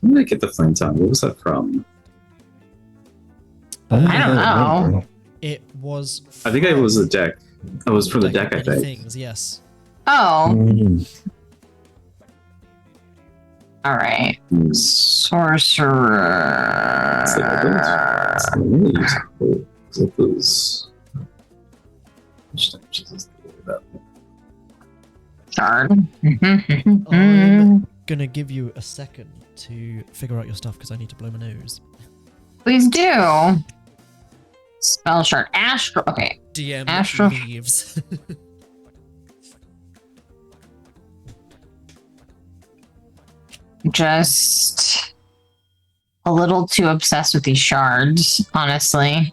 did I get the flame tongue? What was that from?
I don't know.
It was.
I think it was the deck. It was from the deck, I
Many
think.
Things, yes.
Oh.
Mm.
All right. Sorcerer. Shard.
I'm gonna give you a second to figure out your stuff because I need to blow my nose.
Please do. Spell shard. Astral. Okay.
DM
Astral.
leaves.
Just a little too obsessed with these shards, honestly.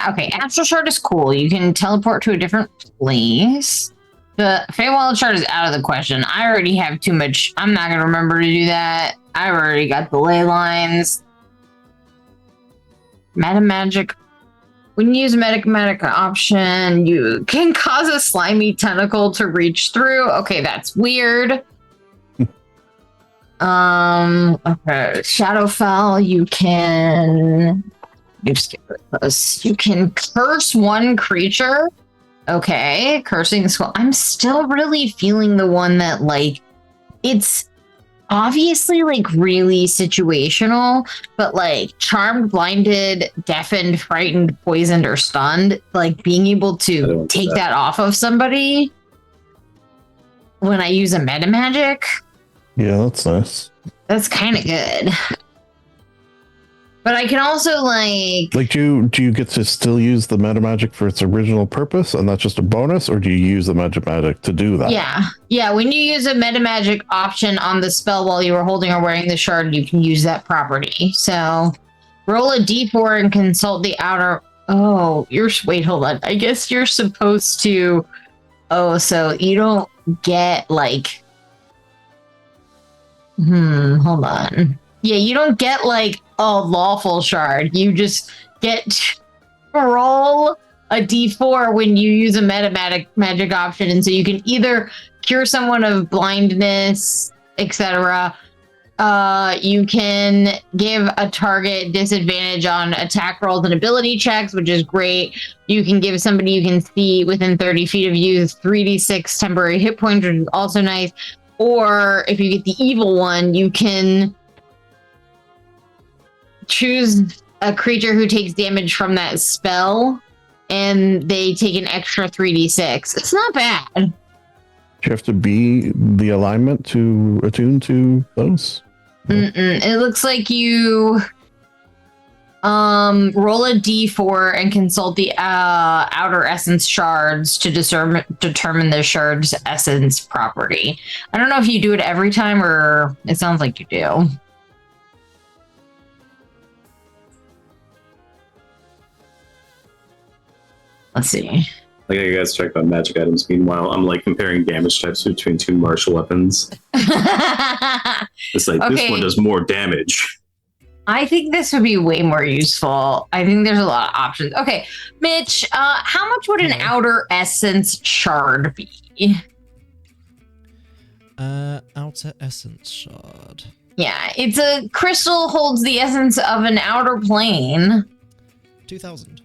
Okay, Astral Shard is cool. You can teleport to a different place. The Feywild Shard is out of the question. I already have too much. I'm not going to remember to do that. I've already got the ley lines. Meta Magic. When you use a Magic option, you can cause a slimy tentacle to reach through. Okay, that's weird. Okay. Shadowfell, you can... You can curse one creature. Okay, cursing skull. I'm still really feeling the one that, like, it's obviously, like, really situational, but, like, charmed, blinded, deafened, frightened, poisoned, or stunned, like, being able to take that off of somebody when I use a meta magic.
Yeah, that's nice.
That's kind of good. But I can also, like,
do you get to still use the meta magic for its original purpose, and that's just a bonus, or do you use the magic to do that?
Yeah. When you use a meta magic option on the spell while you are holding or wearing the shard, you can use that property. So, roll a d4 and consult the outer. Oh, wait, hold on. I guess you're supposed to. Oh, so you don't get like. Hold on. Yeah, you don't get like a lawful shard. You just get to roll a d4 when you use a meta magic option, and so you can either cure someone of blindness, etc. You can give a target disadvantage on attack rolls and ability checks, which is great. You can give somebody you can see within 30 feet of you 3d6 temporary hit points, which is also nice. Or if you get the evil one, you can choose a creature who takes damage from that spell, and they take an extra 3d6. It's not bad.
Do you have to be the alignment to attune to those?
It looks like you roll a d4 and consult the outer essence shards to determine the shard's essence property. I don't know if you do it every time, or it sounds like you do. Let's see.
Like, I guys checked on magic items. Meanwhile, I'm like comparing damage types between two martial weapons. It's like, okay, this one does more damage.
I think this would be way more useful. I think there's a lot of options. Okay, Mitch, how much would an outer essence shard be?
Outer essence shard.
Yeah, it's a crystal, holds the essence of an outer plane.
2,000.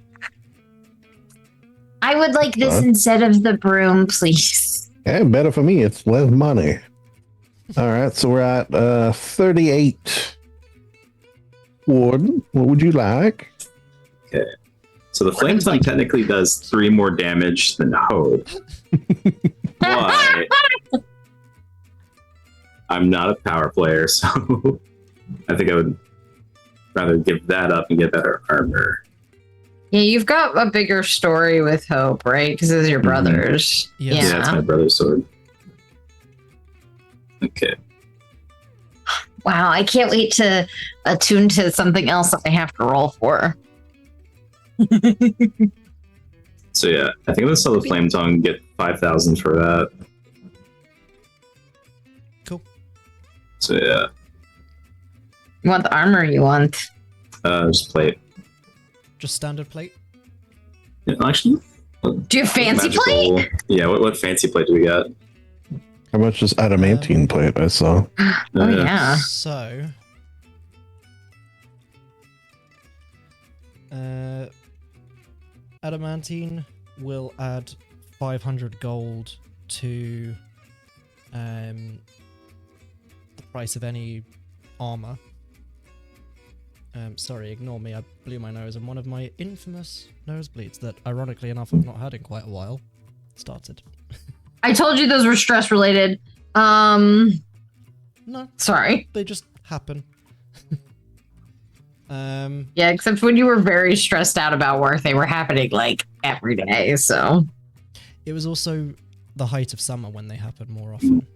I would like this instead of the broom, please.
Yeah, better for me. It's less money. All right, so we're at 38. Warden, what would you like?
Okay. So the flame tongue technically does 3 more damage than hope. But I'm not a power player, so I think I would rather give that up and get better armor.
Yeah, you've got a bigger story with Hope, right? Because it's your brother's.
Yes.
Yeah, it's my brother's sword. Okay.
Wow, I can't wait to attune to something else that I have to roll for.
So yeah, I think I'm gonna sell the flame tongue and get 5,000 for that.
Cool.
So yeah.
You want the armor you want?
Just plate.
Just standard plate?
Yeah, actually.
Do you have fancy plate?
Yeah, what fancy plate do we got?
How much is adamantine plate I saw?
Oh yeah.
So adamantine will add 500 gold to the price of any armor. Sorry, ignore me, I blew my nose and one of my infamous nosebleeds that, ironically enough, I've not had in quite a while started.
I told you those were stress related. No. Sorry.
They just happen.
Yeah, except when you were very stressed out about work, they were happening like every day, so.
It was also the height of summer when they happen more often.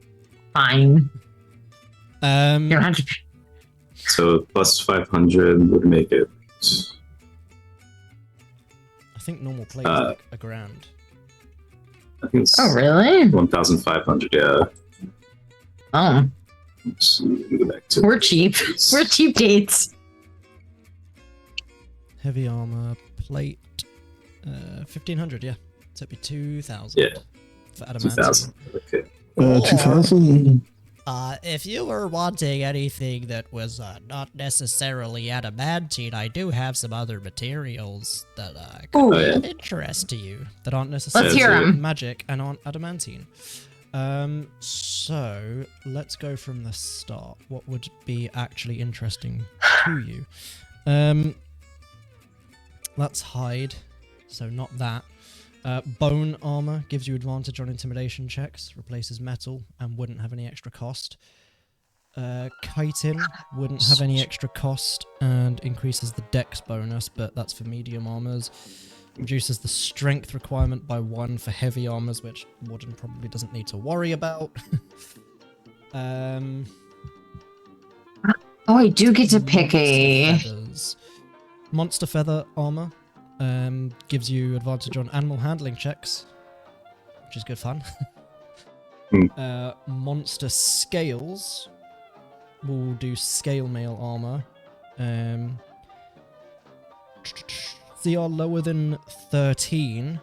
Fine. You don't have to.
So plus 500 would make it.
I think normal plate is like $1,000.
I think it's
really?
1,500, yeah.
Oh.
So go back to
we're cheap. We're cheap dates.
Heavy armor plate, 1,500, yeah. So it'd be 2,000.
Yeah.
For adamantine.
2,000. Okay.
2,000.
If you were wanting anything that was not necessarily adamantine, I do have some other materials that could be of interest to you that aren't necessarily
Let's hear 'em.
magic and aren't adamantine. So let's go from the start. What would be actually interesting to you? Let's hide. So not that. Bone armor gives you advantage on intimidation checks, replaces metal, and wouldn't have any extra cost. Chitin wouldn't have any extra cost and increases the dex bonus, but that's for medium armors. Reduces the strength requirement by 1 for heavy armors, which Warden probably doesn't need to worry about.
Oh, I do get to pick
Monster feather armor gives you advantage on animal handling checks, which is good fun. Monster scales will do scale mail armor. CR lower than 13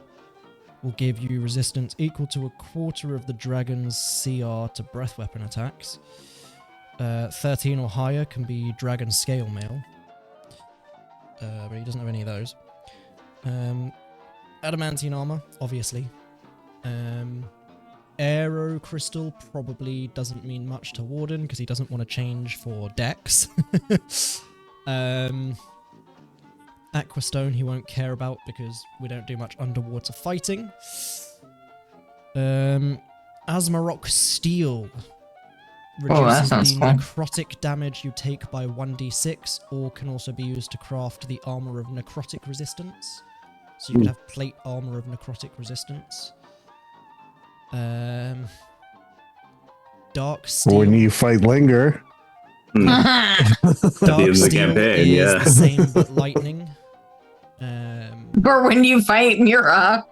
will give you resistance equal to a quarter of the dragon's CR to breath weapon attacks. 13 or higher can be dragon scale mail. But he doesn't have any of those. Adamantine armor, obviously. Aero crystal probably doesn't mean much to Warden because he doesn't want to change for dex. Aquastone he won't care about because we don't do much underwater fighting. Asmarok steel reduces the necrotic damage you take by 1d6, or can also be used to craft the armor of necrotic resistance. So you could have plate armor of necrotic resistance. Dark steel.
When you fight Linger.
Dark steel is the same but lightning.
But when you fight Mira.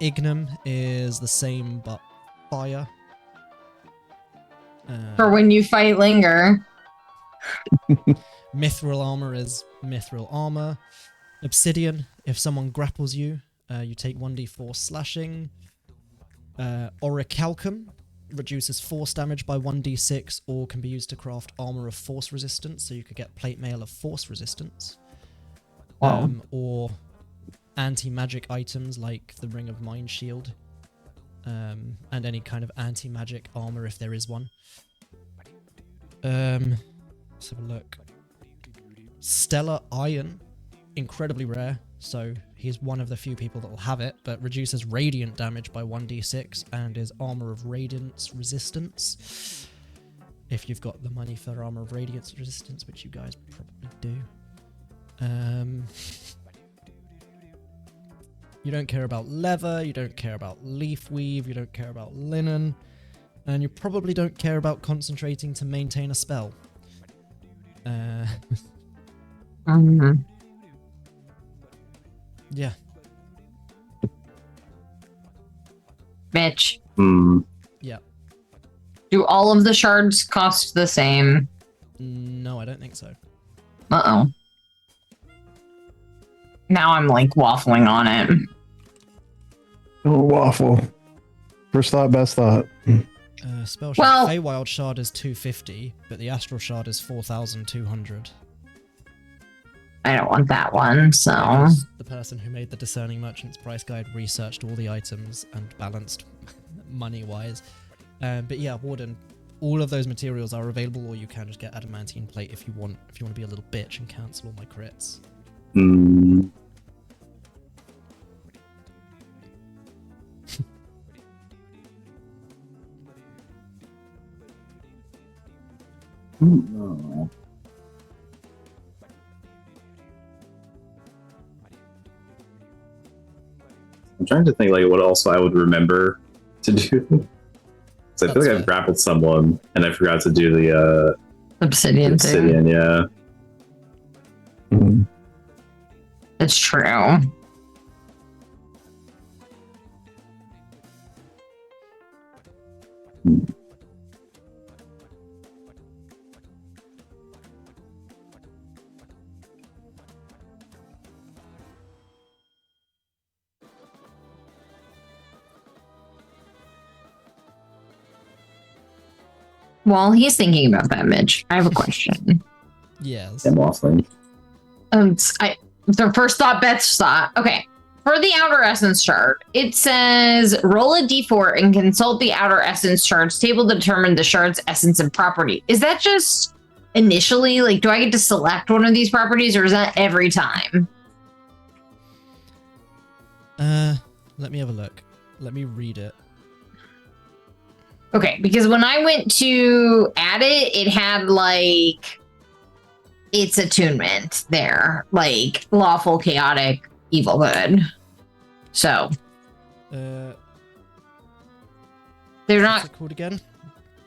Ignum is the same but fire.
For when you fight Linger.
Mithril armor is mithril armor. Obsidian, if someone grapples you, you take 1d4 slashing. Orichalcum reduces force damage by 1d6, or can be used to craft armor of force resistance, so you could get plate mail of force resistance. Or anti-magic items like the Ring of Mind Shield, and any kind of anti-magic armor if there is one. Let's have a look. Stellar Iron, incredibly rare, so he's one of the few people that will have it, but reduces radiant damage by 1d6 and is armor of radiance resistance. If you've got the money for armor of radiance resistance, which you guys probably do. You don't care about leather, you don't care about leaf weave, you don't care about linen, and you probably don't care about concentrating to maintain a spell. Yeah.
Mitch.
Yeah.
Do all of the shards cost the same?
No, I don't think so.
Uh-oh. Now I'm like waffling on it.
Oh, waffle. First thought, best thought.
Spell shard. Feywild shard is 250, but the astral shard is 4,200.
I don't want that one, so...
Because the person who made the Discerning Merchant's price guide researched all the items and balanced money-wise. But yeah, Warden, all of those materials are available, or you can just get adamantine plate if you want to be a little bitch and cancel all my crits.
No. I'm trying to think like what else I would remember to do. So I feel like I've grappled someone and I forgot to do the
obsidian thing.
Yeah.
It's true. While he's thinking about that, Mitch, I have a question.
Yes.
I'm waffling.
The first thought, Beth's thought. Okay. For the outer essence shard, it says roll a d4 and consult the outer essence shards table to determine the shard's essence and property. Is that just initially? Like, do I get to select one of these properties, or is that every time?
Let me have a look. Let me read it.
Okay, because when I went to add it, it had like its attunement there, like lawful, chaotic, evil, good. So they're
What's
not
it called again?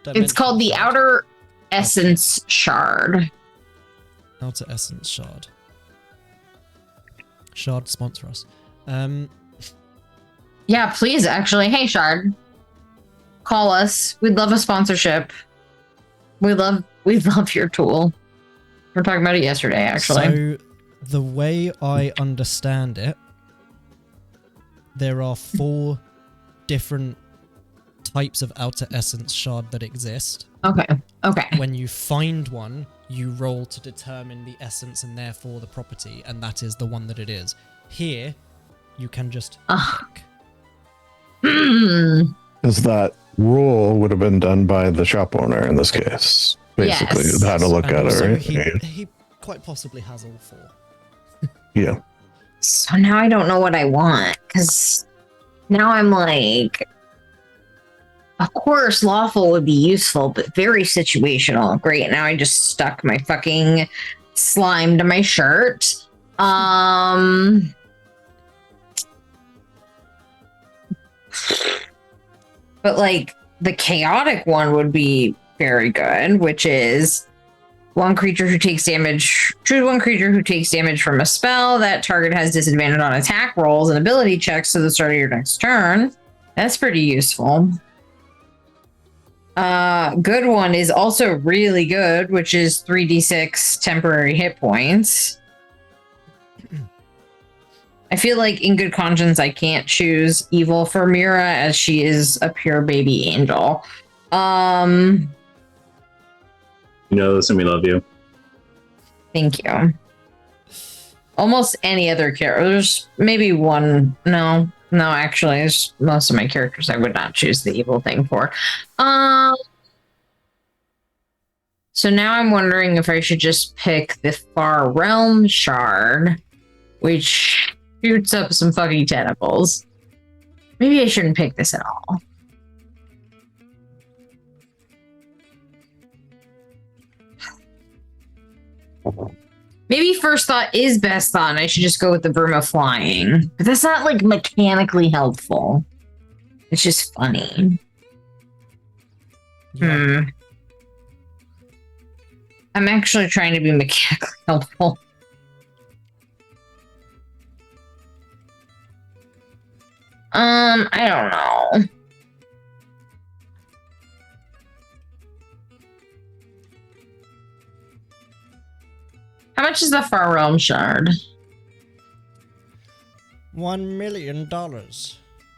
it's called the
Shard.
outer essence shard.
Outer essence shard. Shard sponsor us.
Yeah, please, actually. Hey, Shard. Call us. We'd love a sponsorship. We love your tool. We were talking about it yesterday, actually.
So the way I understand it, there are 4 different types of outer essence shard that exist.
Okay.
When you find one, you roll to determine the essence and therefore the property, and that is the one that it is. Here, you can just pick.
Is that rule would have been done by the shop owner in this case? Basically,
Yes.
how to look
And
at it,
also,
right?
he quite possibly has all 4.
Yeah.
So now I don't know what I want, because now I'm like, of course, lawful would be useful, but very situational. Great. Now I just stuck my fucking slime to my shirt. But like the chaotic one would be very good, which is one creature who takes damage. Choose one creature who takes damage from a spell. That target has disadvantage on attack rolls and ability checks to the start of your next turn. That's pretty useful. Good one is also really good, which is 3d6 temporary hit points. I feel like in good conscience, I can't choose evil for Mira as she is a pure baby angel.
You know this, and we love you.
Thank you. Almost any other character. There's maybe one. No, actually, there's most of my characters I would not choose the evil thing for. So now I'm wondering if I should just pick the Far Realm Shard, which shoots up some fucking tentacles. Maybe I shouldn't pick this at all. Maybe first thought is best thought, and I should just go with the Verma flying. But that's not like mechanically helpful. It's just funny.
Yeah.
I'm actually trying to be mechanically helpful. I don't know. How much is the Far Realm Shard?
$1 million.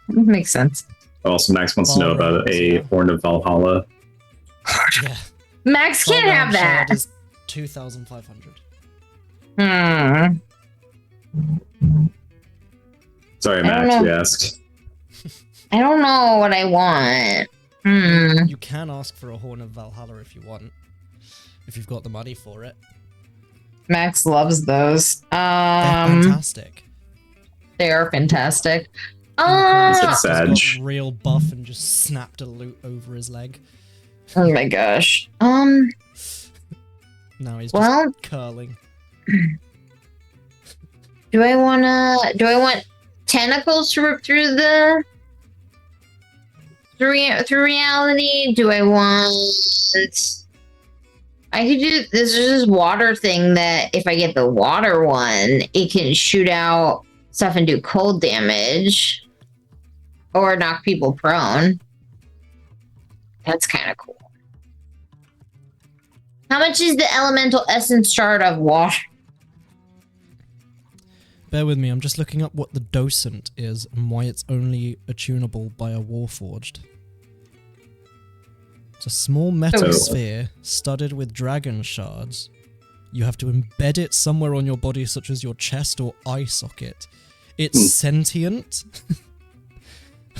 Makes sense.
Also, Max wants to know about a Horn of Valhalla.
Yeah.
Max can't have that.
Is 2,500.
Sorry, Max, we asked.
I don't know what I want.
You can ask for a Horn of Valhalla if you want. If you've got the money for it.
Max loves those.
They're fantastic.
They are fantastic.
It's Sag.
Got real buff and just snapped a loot over his leg.
Oh my gosh.
Now he's just curling.
Do I want tentacles to rip through through reality? Do I want... I could do this water thing that if I get the water one, it can shoot out stuff and do cold damage. Or knock people prone. That's kind of cool. How much is the elemental essence shard of water?
Bear with me, I'm just looking up what the docent is and why it's only attunable by a warforged. It's a small metal
Oh.
sphere studded with dragon shards. You have to embed it somewhere on your body, such as your chest or eye socket. It's sentient.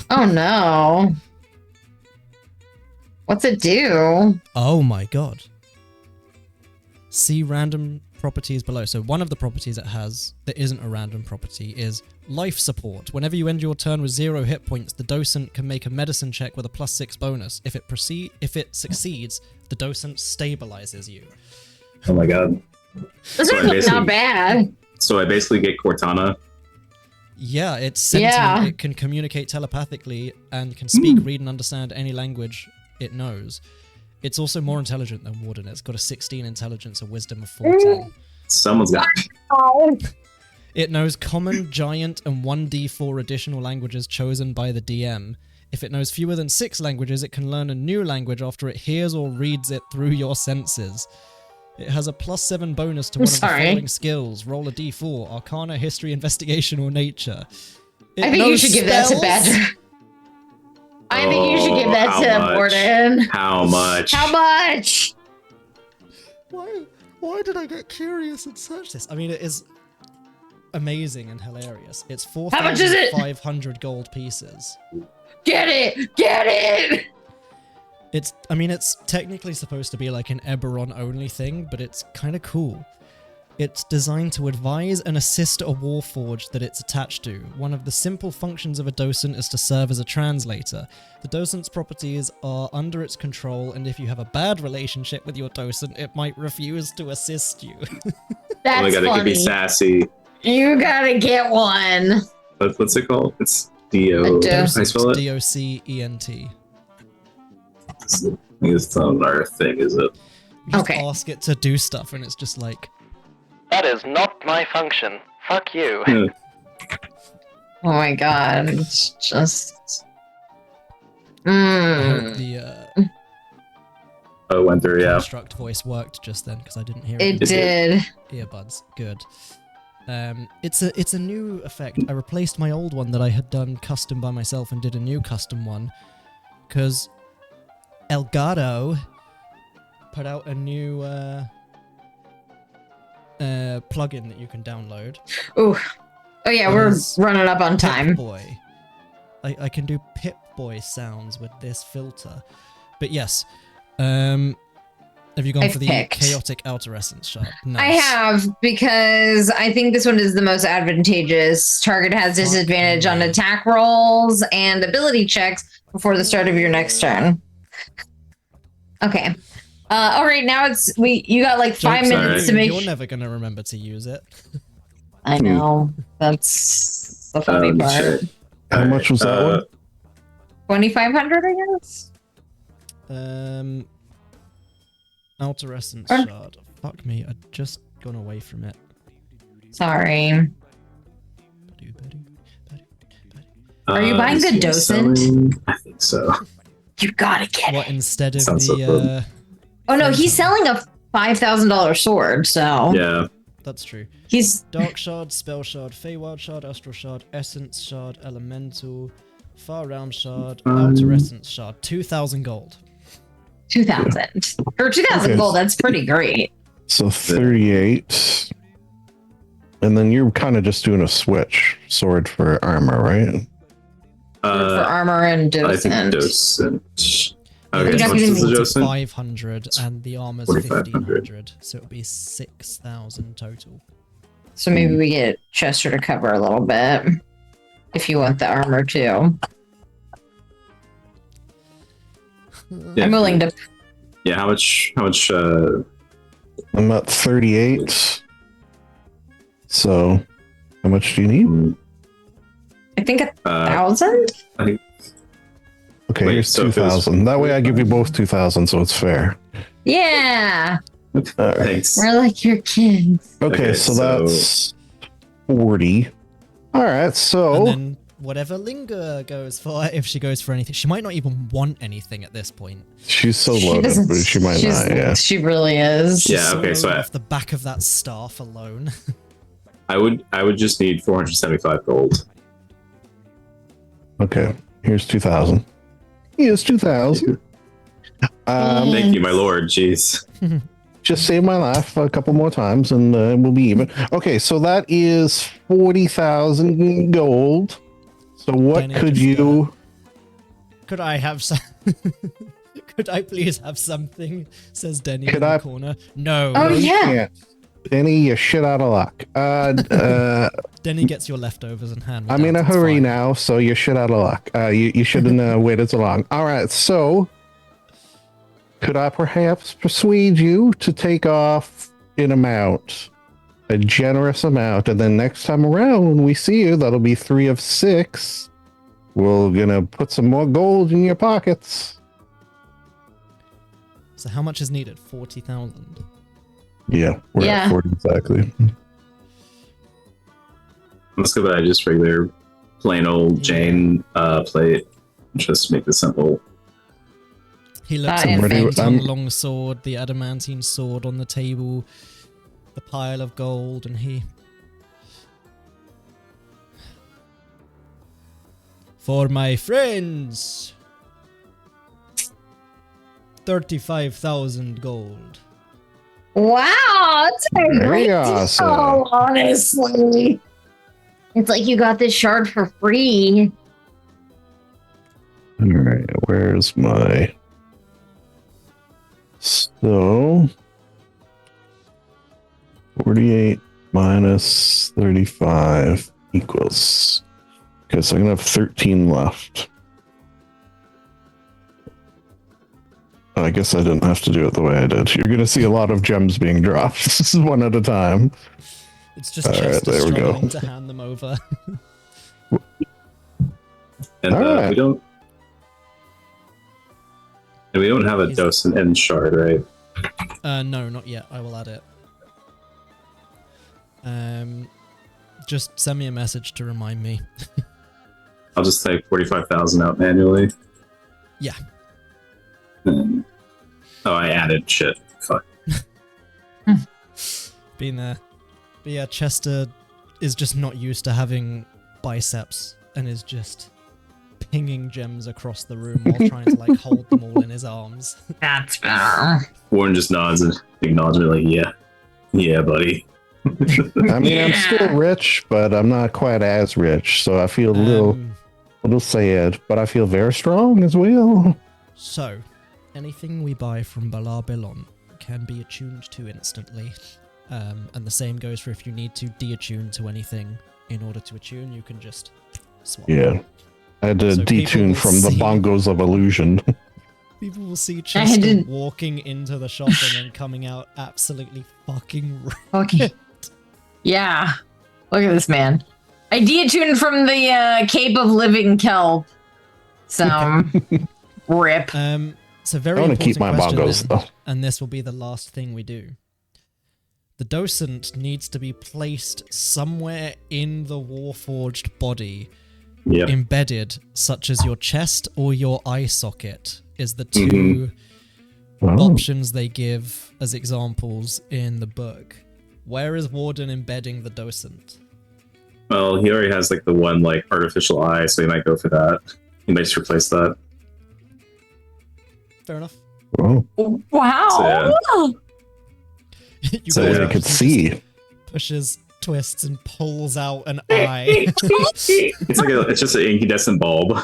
Oh no. What's it do?
Oh my god. See random properties below. So one of the properties it has that isn't a random property is life support. Whenever you end your turn with 0 hit points, the docent can make a medicine check with a +6 bonus. If it succeeds, the docent stabilizes you.
Oh my god.
This
So I
is
basically-
not bad.
So I basically get Cortana.
Yeah, it's sentient.
Yeah.
It can communicate telepathically and can speak, read, and understand any language it knows. It's also more intelligent than Warden. It's got a 16 intelligence, a wisdom of 14.
Someone's got.
It knows common, giant, and 1d4 additional languages chosen by the DM. If it knows fewer than 6 languages, it can learn a new language after it hears or reads it through your senses. It has a +7 bonus to one of the following skills. Roll a d4, Arcana, History, Investigation, or Nature.
I think you should give that to Badger. I think you should give that
how
to
much?
Warden.
How much?
How much?
Why did I get curious and search this? I mean, it is amazing and hilarious. It's
How much is it?
4,500 gold pieces.
Get it! Get it!
It's technically supposed to be like an Eberron only thing, but it's kind of cool. It's designed to advise and assist a warforged that it's attached to. One of the simple functions of a docent is to serve as a translator. The docent's properties are under its control, and if you have a bad relationship with your docent, it might refuse to assist you.
That's
oh my god, it could be
funny.
sassy.
You gotta get one.
What's it called? It's D-O.
A
How do I spell it?
Docent.
I think it's not our thing, is it?
You just
Okay.
ask it to do stuff, and it's just like,
That is not my function. Fuck you.
Yeah.
Oh my god. It's just.
I hope
Mm.
the
Oh, it went through, yeah.
construct voice worked just then, because I didn't hear
It
it.
did.
Earbuds, good. It's a new effect. I replaced my old one that I had done custom by myself and did a new custom one, because Elgato put out a new plugin that you can download.
Ooh. Oh yeah, we're
Yes.
running up on time.
Pip-Boy. I can do Pip-Boy sounds with this filter. But yes, have you gone
I've
for the
picked.
chaotic outer essence shard?
I
Nice.
have, because I think this one is the most advantageous. Target has disadvantage on
me.
attack rolls and ability checks before the start of your next turn. Okay. All right, now you got like 5
Joke's on
minutes
you,
to make.
You're never gonna remember to use it.
I know. That's the funny part.
Shit.
How much was that one?
2,500, I guess.
Outer essence
Or-
shard. Fuck me, I'd just gone away from it.
Sorry. Are you buying
is
the
he
docent?
selling? I think so.
You gotta get
What,
it.
instead of
Sounds so
the
cool.
Oh no, he's selling a $5,000 sword, so
Yeah.
That's true.
he's
Dark shard, spell shard, Feywild shard, astral shard, essence shard, elemental, far realm shard, outer essence shard. 2,000 gold.
2,000 for 2,000
Okay.
gold. That's pretty great.
So 38. And then you're kind of just doing a switch, sword for armor, right?
For armor and
I think
docent.
docent.
Yeah,
Okay,
You're
how
not
much
gonna
is the
need
docent?
500 and the armor's
4,500.
1,500, so it'll be 6,000 total.
So maybe we get Chester to cover a little bit if you want the armor too.
Yeah.
I'm willing to.
Yeah, how much?
I'm at 38. So, how much do you need?
I think 1,000.
Okay,
Wait,
here's
so if it was-
2,000. That way I give you both 2,000, so it's fair.
Yeah,
All right.
Thanks.
we're like your kids.
Okay,
Okay,
so
so-
that's 40. All right,
And
so
then whatever Linger goes for, if she goes for anything, she might not even want anything at this point.
she's so
She
loaded,
doesn't-
but she might
she's-
not. Yeah.
She really is.
She's
Yeah, okay, so
loaded
I-
off the back of that staff alone.
I would just need 475 gold.
Okay, here's 2,000. Here's 2,000.
Thank you, my lord. Jeez.
Just save my life a couple more times and we'll be even. Okay, so that is 40,000 gold. So what
Denny
could
just,
you...
Could I have some? Could I please have something? Says Denny
Could
in
I-
the corner. No.
Oh,
You
yeah.
can't. Danny, you're shit out of luck.
Denny gets your leftovers and hand me
I'm in
downs,
a
it's
hurry
fine.
now, so you're shit out of luck. You shouldn't have waited so long. All right, so could I perhaps persuade you to take off an amount, a generous amount, and then next time around when we see you, that'll be 3 of 6. We're gonna put some more gold in your pockets.
So how much is needed? 40,000.
Yeah, we're
Yeah.
at 40 exactly.
Let's go by just regular, plain old Jane plate. Just to make this simple.
He looks
I
at the
am
phantom
ready-
long sword, the adamantine sword on the table, the pile of gold, and he... For my friends! 35,000 gold.
Wow, it's a
Very
great
awesome.
deal, honestly. It's like you got this shard for free.
All right, where's my... So 48 minus 35 equals... Okay, so I'm gonna have 13 left. I guess I didn't have to do it the way I did. You're gonna see a lot of gems being dropped. This is one at a time.
It's just
All right,
Chester
there we go.
struggling to hand them over.
And
All right.
we don't. And we don't have a
Is-
docent end shard, right?
No, not yet. I will add it. Just send me a message to remind me.
I'll just take 45,000 out manually.
Yeah.
And, I added shit. Fuck.
Been there. But yeah, Chester is just not used to having biceps and is just pinging gems across the room while trying to like hold them all in his arms.
That's better.
Warren just nods and acknowledges me like, yeah, buddy.
I mean, I'm still rich, but I'm not quite as rich, so I feel a little sad. But I feel very strong as well.
So, anything we buy from Balabilon can be attuned to instantly. And the same goes for if you need to de-attune to anything in order to attune, you can just swap.
Yeah, I had to
So people
detune
will
from the
see-
bongos of illusion.
People will see Chester
didn't-
walking into the shop and then coming out absolutely fucking
Okay. Yeah. Look at this man. I de-attuned from the Cape of Living Kelp. So, rip.
So very
I want to
important
keep my
question
bongos
then,
though.
and this will be the last thing we do. The docent needs to be placed somewhere in the Warforged body,
Yep.
embedded, such as your chest or your eye socket, is the two
Wow.
options they give as examples in the book. Where is Warden embedding the docent?
Well, he already has like the one like artificial eye, so he might go for that. He might just replace that.
Fair enough.
Wow.
Wow.
So, yeah.
You
So,
guys
yeah.
I could see.
pushes, twists, and pulls out an eye.
It's just an incandescent bulb.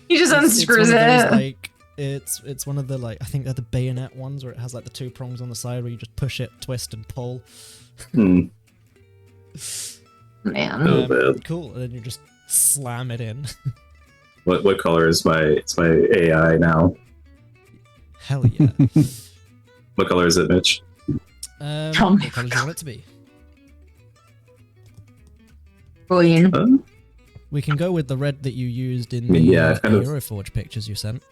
He just unscrews
one of those,
it.
like it's one of the like I think they're the bayonet ones where it has like the two prongs on the side where you just push it, twist, and pull.
Hmm.
Man.
Oh, man.
Cool, and then you just slam it in.
What color is my AI now?
Hell yeah.
What color is it, Mitch?
Tell me
What colour do you want it to be?
Queen.
Huh?
We can go with the red that you used in the
Yeah, I've kind of-
Hero Forge pictures you sent.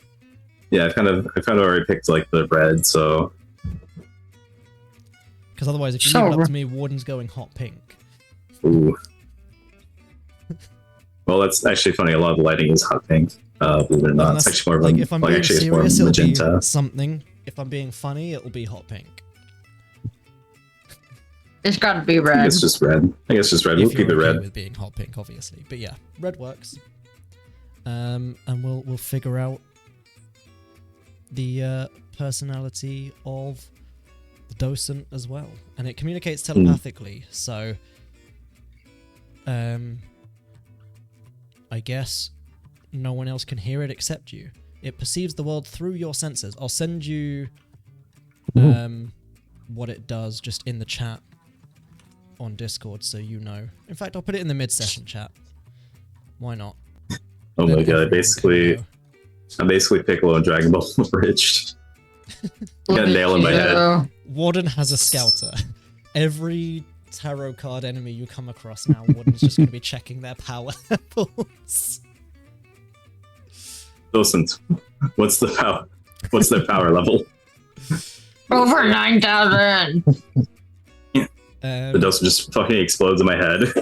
Yeah, I kind of already picked like the red, so
Because otherwise, if you
So
leave it up
re-
to me, Warden's going hot pink.
ooh. Well, that's actually funny. A lot of the lighting is hot pink. Believe it or not, it's
Unless-
actually more of
like,
a,
if I'm
like
being
actually it's more
serious, it'll
magenta.
be something. If I'm being funny, it'll be hot pink.
It's gotta be
I
red.
guess just red. I guess just red. We'll
If
keep
you're
it
okay
red.
with being hot pink, obviously. But yeah, red works. And we'll figure out the personality of the docent as well, and it communicates telepathically. So, I guess no one else can hear it except you. It perceives the world through your senses. I'll send you what it does just in the chat on Discord, so you know. In fact, I'll put it in the mid-session chat. Why not?
Oh
Then
my god!
everyone can know.
I'm basically Piccolo and Dragon Ball Bridged. Got a nail in my head.
Warden has a scouter. Every tarot card enemy you come across now, Warden's just going to be checking their power levels.
Docent, what's the power? What's their power level?
Over 9,000.
The docent just fucking explodes in my head.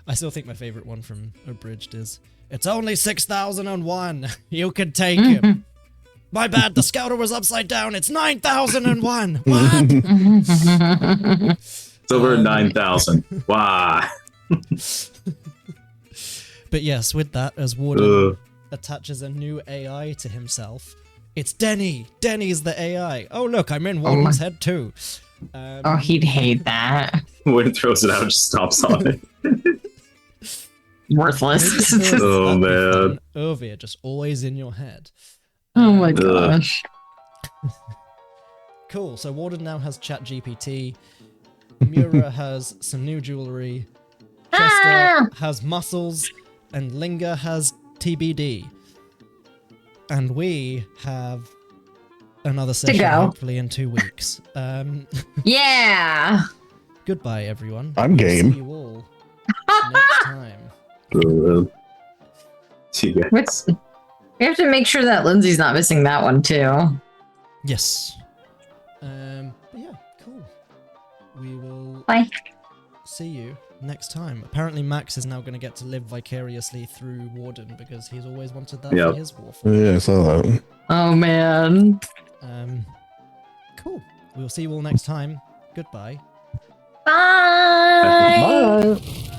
I still think my favorite one from Abridged is, "It's only 6,001. You can take him." My bad, the scouter was upside down. It's 9,001. What?
It's over 9,000. Wow.
But yes, with that, as Warden attaches a new AI to himself, it's Denny. Denny's the AI. Oh look, I'm in Warden's head too.
Oh, he'd hate that.
When it throws it out, just stomps on it.
Worthless.
Oh man.
Ovia, just always in your head.
Oh my gosh.
Cool, so Warden now has ChatGPT. Mura has some new jewelry. Chester has muscles. And Linger has TBD. And we have another session hopefully in 2 weeks.
Yeah.
Goodbye, everyone.
I'm game.
See you all next time.
See you guys.
We have to make sure that Lindsay's not missing that one too.
Yes. But yeah, cool. We will see you next time. Apparently Max is now going to get to live vicariously through Warden because he's always wanted that for his warfare.
Yeah, I saw that.
Oh man.
Cool. We'll see you all next time. Goodbye.
Bye.
Bye.